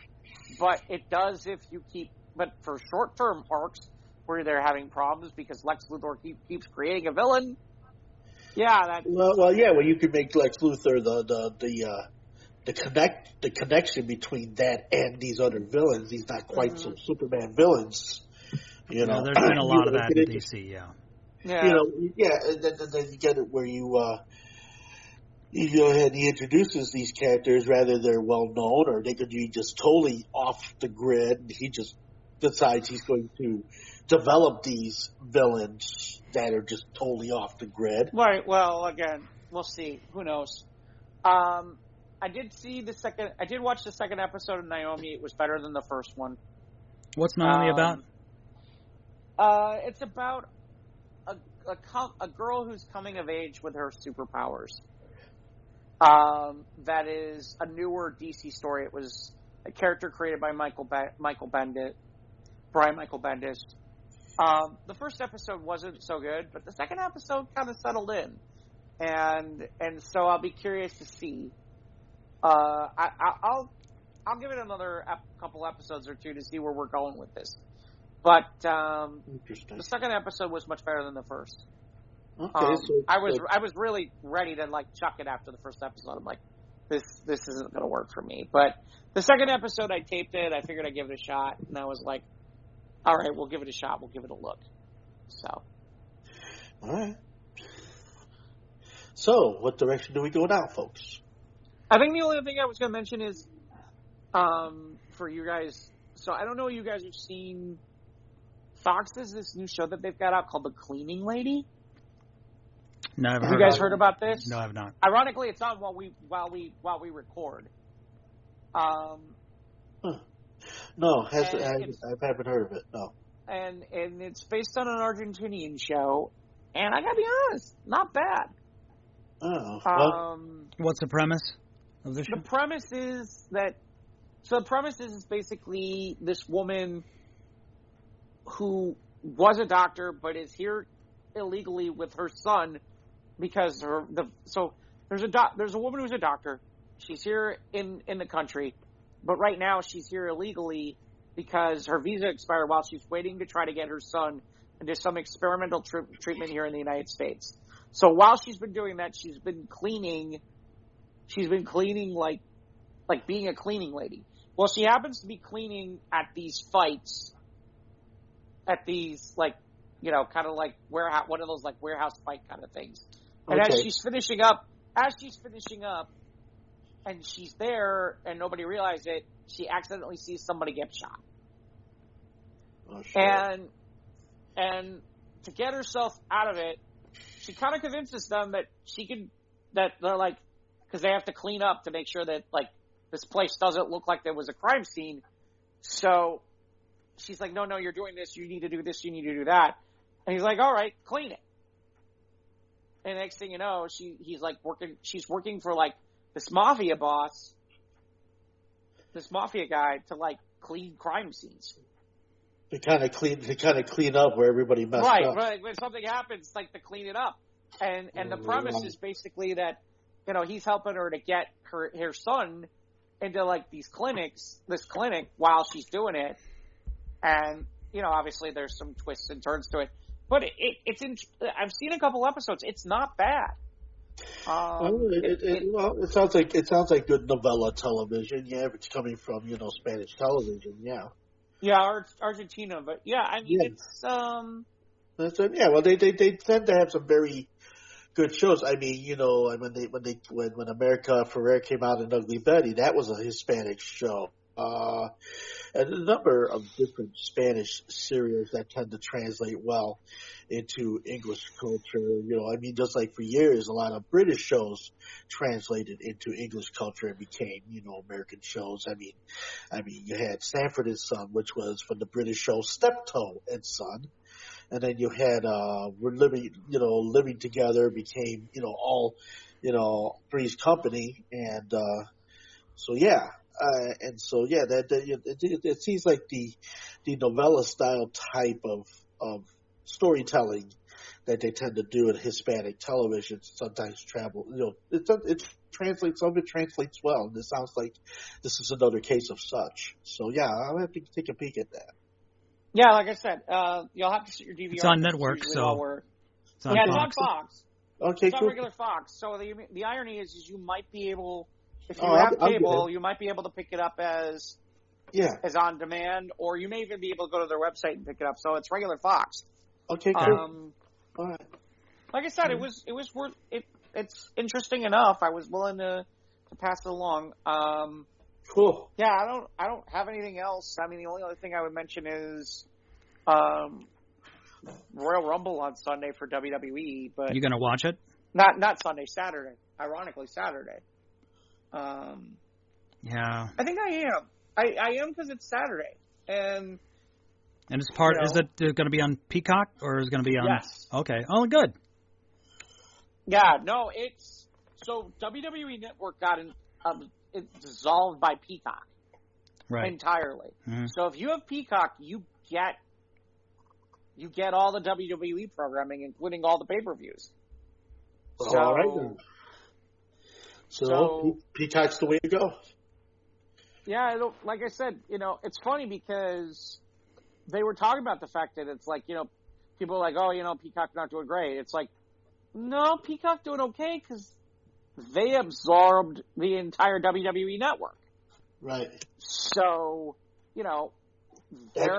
but it does if you keep. But for short-term arcs where they're having problems because Lex Luthor keeps creating a villain. Yeah, well, you could make Lex Luthor the connection between that and these other villains. These not quite so Superman villains. There's been a lot of that in DC. Yeah. And then you get it where you go ahead and he introduces these characters, rather they're well known or they could be just totally off the grid. He just decides he's going to develop these villains that are just totally off the grid. Right. Well, again, we'll see. Who knows? I did watch the second episode of Naomi. It was better than the first one. What's Naomi about? It's about a girl who's coming of age with her superpowers. That is a newer DC story. It was a character created by Brian Michael Bendis. The first episode wasn't so good, but the second episode kind of settled in, and so I'll be curious to see. I'll give it another couple episodes or two to see where we're going with this. But the second episode was much better than the first. Okay, I was really ready to like chuck it after the first episode. I'm like, this isn't going to work for me. But the second episode, I taped it. I figured I'd give it a shot, and I was like, all right, we'll give it a shot. We'll give it a look. So. All right. So, what direction do we go now, folks? I think the only thing I was going to mention is, for you guys, so I don't know if you guys have seen Fox has this new show that they've got out called The Cleaning Lady. No, I've Have you guys heard about this? No, I've not. Ironically, it's on while we record. No, I haven't heard of it. No. And it's based on an Argentinian show, and I gotta be honest, not bad. Oh. Well. What's the premise of the show? The premise is basically this woman who was a doctor but is here illegally with her son because there's a woman who's a doctor. She's here in the country, but right now she's here illegally because her visa expired while she's waiting to try to get her son into some experimental treatment here in the United States. So while she's been doing that, she's been cleaning like being a cleaning lady. Well, she happens to be cleaning at these fights, at these kind of like warehouse, one of those like warehouse fight kind of things. And okay. as she's finishing up, and she's there, and nobody realized it, she accidentally sees somebody get shot. Oh, sure. And to get herself out of it, she kind of convinces them that they're like, because they have to clean up to make sure that like this place doesn't look like there was a crime scene. So she's like, no, you're doing this. You need to do this. You need to do that. And he's like, all right, clean it. And next thing you know, she's working for like this mafia boss, this mafia guy to like clean crime scenes. To kind of clean up where everybody messed up. Right. When something happens, like to clean it up. And the premise is basically that, he's helping her to get her son into like this clinic while she's doing it, and obviously there's some twists and turns to it, but I've seen a couple episodes. It's not bad. It sounds like good novella television. Yeah, if it's coming from Spanish television. Yeah. Yeah, Argentina, but it's That's right. Yeah, well, they tend to have some very good shows. I mean, when America Ferrera came out in Ugly Betty, that was a Hispanic show. And a number of different Spanish series that tend to translate well into English culture. Just like for years, a lot of British shows translated into English culture and became, American shows. I mean, you had Sanford and Son, which was from the British show Steptoe and Son. And then you had, We're Living Together became, all, Three's Company. And, it seems like the novella style type of storytelling that they tend to do in Hispanic television sometimes it translates. Some of it translates well, and it sounds like this is another case of such. So yeah, I'll have to take a peek at that. Yeah, like I said, you'll have to set your DVR. It's on network, so it's on Fox. Okay, it's on cool. regular Fox. So the irony is you might be able. If you have cable, you might be able to pick it up as on demand, or you may even be able to go to their website and pick it up. So it's regular Fox. Okay, cool. All right. Like I said, it was worth it. It's interesting enough. I was willing to pass it along. Cool. Yeah, I don't have anything else. I mean, the only other thing I would mention is Royal Rumble on Sunday for WWE. But you gonna watch it? Not Sunday, Saturday. Ironically, Saturday. Yeah. I think I am. I am because it's Saturday, and it's part. Is it going to be on Peacock or is it going to be on? Yes. Okay. Oh, good. Yeah. No, it's so WWE Network it dissolved by Peacock, right? Entirely. Mm-hmm. So if you have Peacock, you get all the WWE programming, including all the pay-per-views. So, all right then. So Peacock's the way to go. Yeah, like I said, it's funny because they were talking about the fact that it's like, people are like, oh, Peacock's not doing great. It's like, no, Peacock doing okay because they absorbed the entire WWE network. Right. So, that's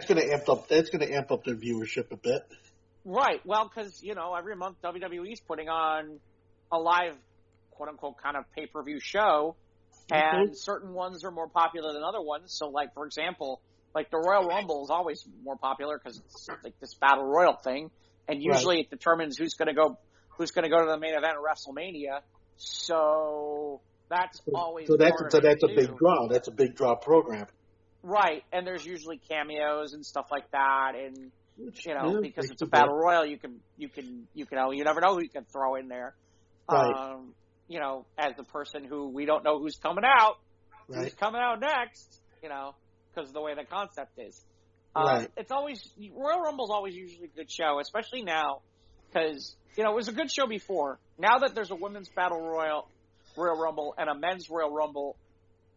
gonna amp up their viewership a bit. Right. Well, because every month WWE's putting on a live, quote unquote, kind of pay-per-view show, and certain ones are more popular than other ones. So, like, for example, like the Royal Rumble is always more popular because it's like this battle royal thing, and usually it determines who's going to go to the main event of WrestleMania. So that's always that's a big draw. That's a big draw program. Right, and there's usually cameos and stuff like that, and because it's a battle royal, you never know who you can throw in there. Right. As the person who we don't know who's coming out, who's coming out next, because of the way the concept is. Right. It's always, Royal Rumble's always usually a good show, especially now, because, it was a good show before. Now that there's a women's battle Royal Rumble and a men's Royal Rumble,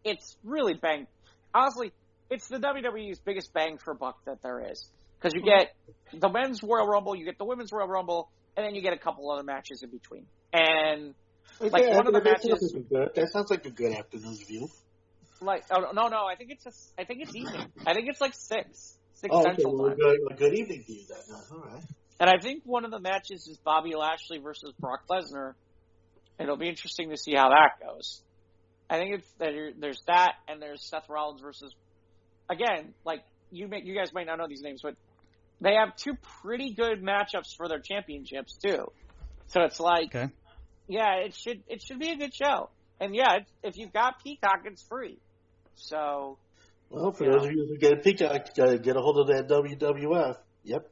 it's really bang. Honestly, it's the WWE's biggest bang for buck that there is. Because you get the men's Royal Rumble, you get the women's Royal Rumble, and then you get a couple other matches in between. And one of the matches, that sounds like a good afternoon's view. No, I think it's evening. I think it's like 6 Central time. A good evening view then. All right. And I think one of the matches is Bobby Lashley versus Brock Lesnar. It'll be interesting to see how that goes. I think there's that, and there's Seth Rollins versus, again, like you guys might not know these names, but they have two pretty good matchups for their championships too. So it's like, yeah, it should be a good show. And yeah, if you've got Peacock, it's free. So, well, for those of you who get a Peacock, get a hold of that WWF. Yep.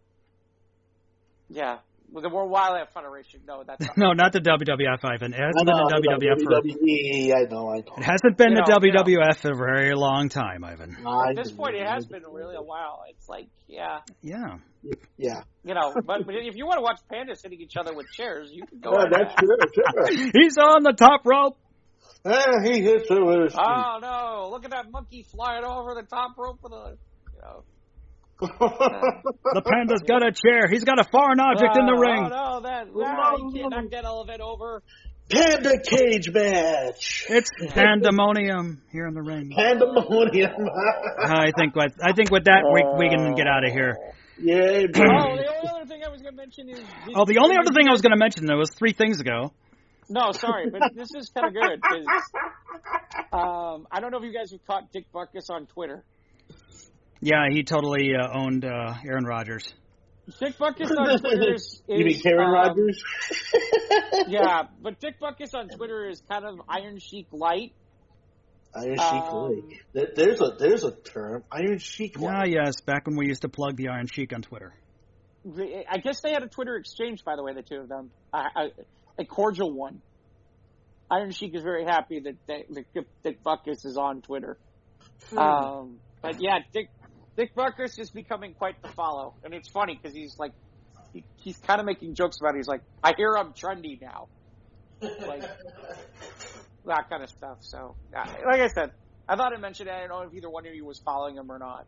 Yeah. Well, the World Wildlife Federation. No, that's no, not the WWF, Ivan. It hasn't been the WWF. I know. It hasn't been the WWF for a very long time, Ivan. At this point, it has been really a while. It's like, yeah. Yeah. But if you want to watch pandas hitting each other with chairs, you can go. That's true. He's on the top rope. He hits it with his feet. Oh no! Look at that monkey flying over the top rope of the. The panda's got a chair. He's got a foreign object in the ring. Oh no! He can't knock that elephant over. Panda cage match. It's Panda-monium here in the ring. Panda-monium. I think with that we can get out of here. Yeah. The only other thing I was going to mention is. The only other thing I was going to mention though was 3 things ago. No, sorry, but this is kind of good because I don't know if you guys have caught Dick Butkus on Twitter. Yeah, he totally owned Aaron Rodgers. Dick Butkus on Twitter is you mean Karen Rodgers? Yeah, but Dick Butkus on Twitter is kind of Iron Sheik light. Iron Sheik light. There's a term, Iron Sheik light. Yes, back when we used to plug the Iron Sheik on Twitter. I guess they had a Twitter exchange, by the way, the two of them. A cordial one. Iron Sheik is very happy that Dick Butkus is on Twitter. But yeah, Dick Butkus is becoming quite the follow, and it's funny because he's like, he's kind of making jokes about it. He's like, I hear I'm trendy now, like that kind of stuff. So, like I said, I thought I'd mention it. I don't know if either one of you was following him or not.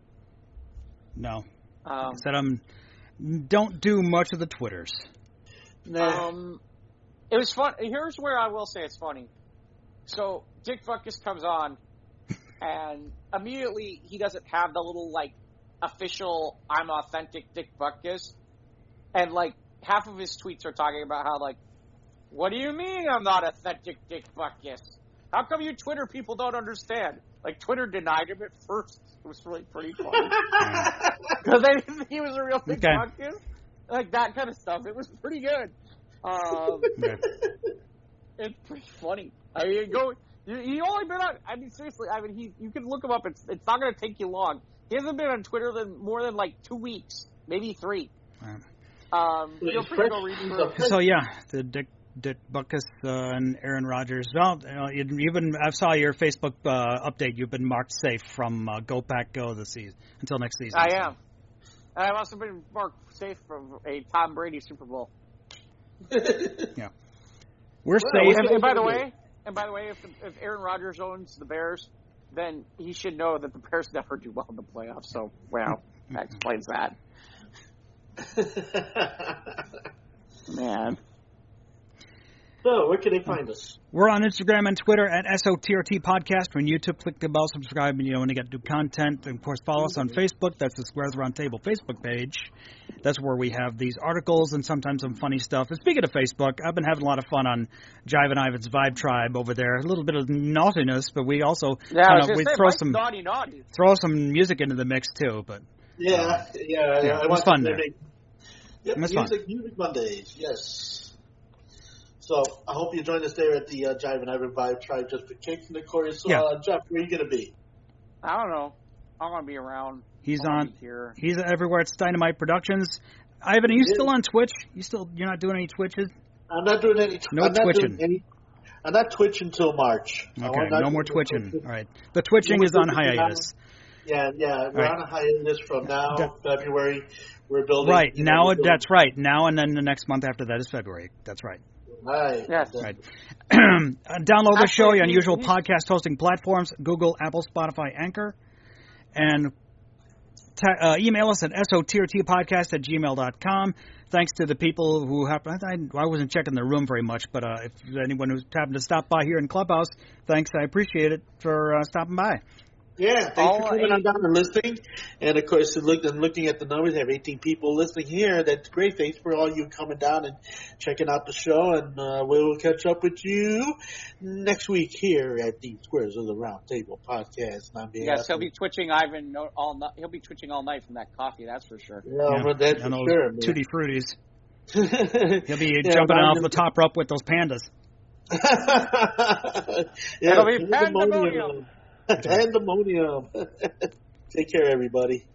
No, like I said, don't do much of the Twitters. It was fun. Here's where I will say it's funny. So Dick Butkus comes on, and immediately he doesn't have the little like official "I'm authentic Dick Butkus," and like half of his tweets are talking about how like, what do you mean I'm not authentic Dick Butkus? How come you Twitter people don't understand? Like Twitter denied him at first. It was really pretty funny because they didn't think he was a real Dick Butkus, like that kind of stuff. It was pretty good. It's pretty funny. I mean, he only been on. I mean, seriously. I mean, you can look him up. It's not going to take you long. He hasn't been on Twitter more than like 2 weeks, maybe 3. Feel free to go read through. So yeah, the Dick Butkus and Aaron Rodgers. Well, you've been. I saw your Facebook update. You've been marked safe from Go Pack Go this season until next season. I am. I've also been marked safe from a Tom Brady Super Bowl. Yeah, we're safe. And by the way, if Aaron Rodgers owns the Bears, then he should know that the Bears never do well in the playoffs. So, wow, that explains that. Man. So, where can they find us? We're on Instagram and Twitter at SOTRT Podcast. We're on YouTube. Click the bell, subscribe, and when you get new content. And, of course, follow us on Facebook. That's the Squares Round Table Facebook page. That's where we have these articles and sometimes some funny stuff. And speaking of Facebook, I've been having a lot of fun on Jive and Ivan's Vibe Tribe over there. A little bit of naughtiness, but we also throw some music into the mix, too. But yeah. It was fun there. Music Mondays, yes. So I hope you join us there at the Jive and Ivan Vibe Tribe just for kicks. And of course, Jeff, where are you going to be? I don't know. I'm going to be around. He's here. He's everywhere. It's Dynamite Productions. Ivan, are you still on Twitch? You're not doing any Twitches? I'm not doing any. Twitching. I'm not twitching until March. Okay, no more twitching. All right. The twitching is on hiatus. Yeah. We're on a hiatus from now, February. We're building. Right. Now, that's right. Now and then the next month after that is February. That's right. Right. Yes. Right. Download the show on usual podcast hosting platforms, Google, Apple, Spotify, Anchor. And email us at sotrtpodcast@gmail.com. Thanks to the people who happened. I wasn't checking the room very much, but if anyone who's happened to stop by here in Clubhouse, thanks. I appreciate it for stopping by. Yeah, thanks for coming on down and listening. And, of course, looking at the numbers, we have 18 people listening here. That's great. Thanks for all you coming down and checking out the show. And we'll catch up with you next week here at the Squares of the Round Table podcast. Yes, he'll be twitching Ivan all night. He'll be twitching all night from that coffee, that's for sure. Yeah, but that's for sure. Tutti Fruities. He'll be jumping off the top rope with those pandas. It'll be Panda-monium. Panda-monium. Take care, everybody.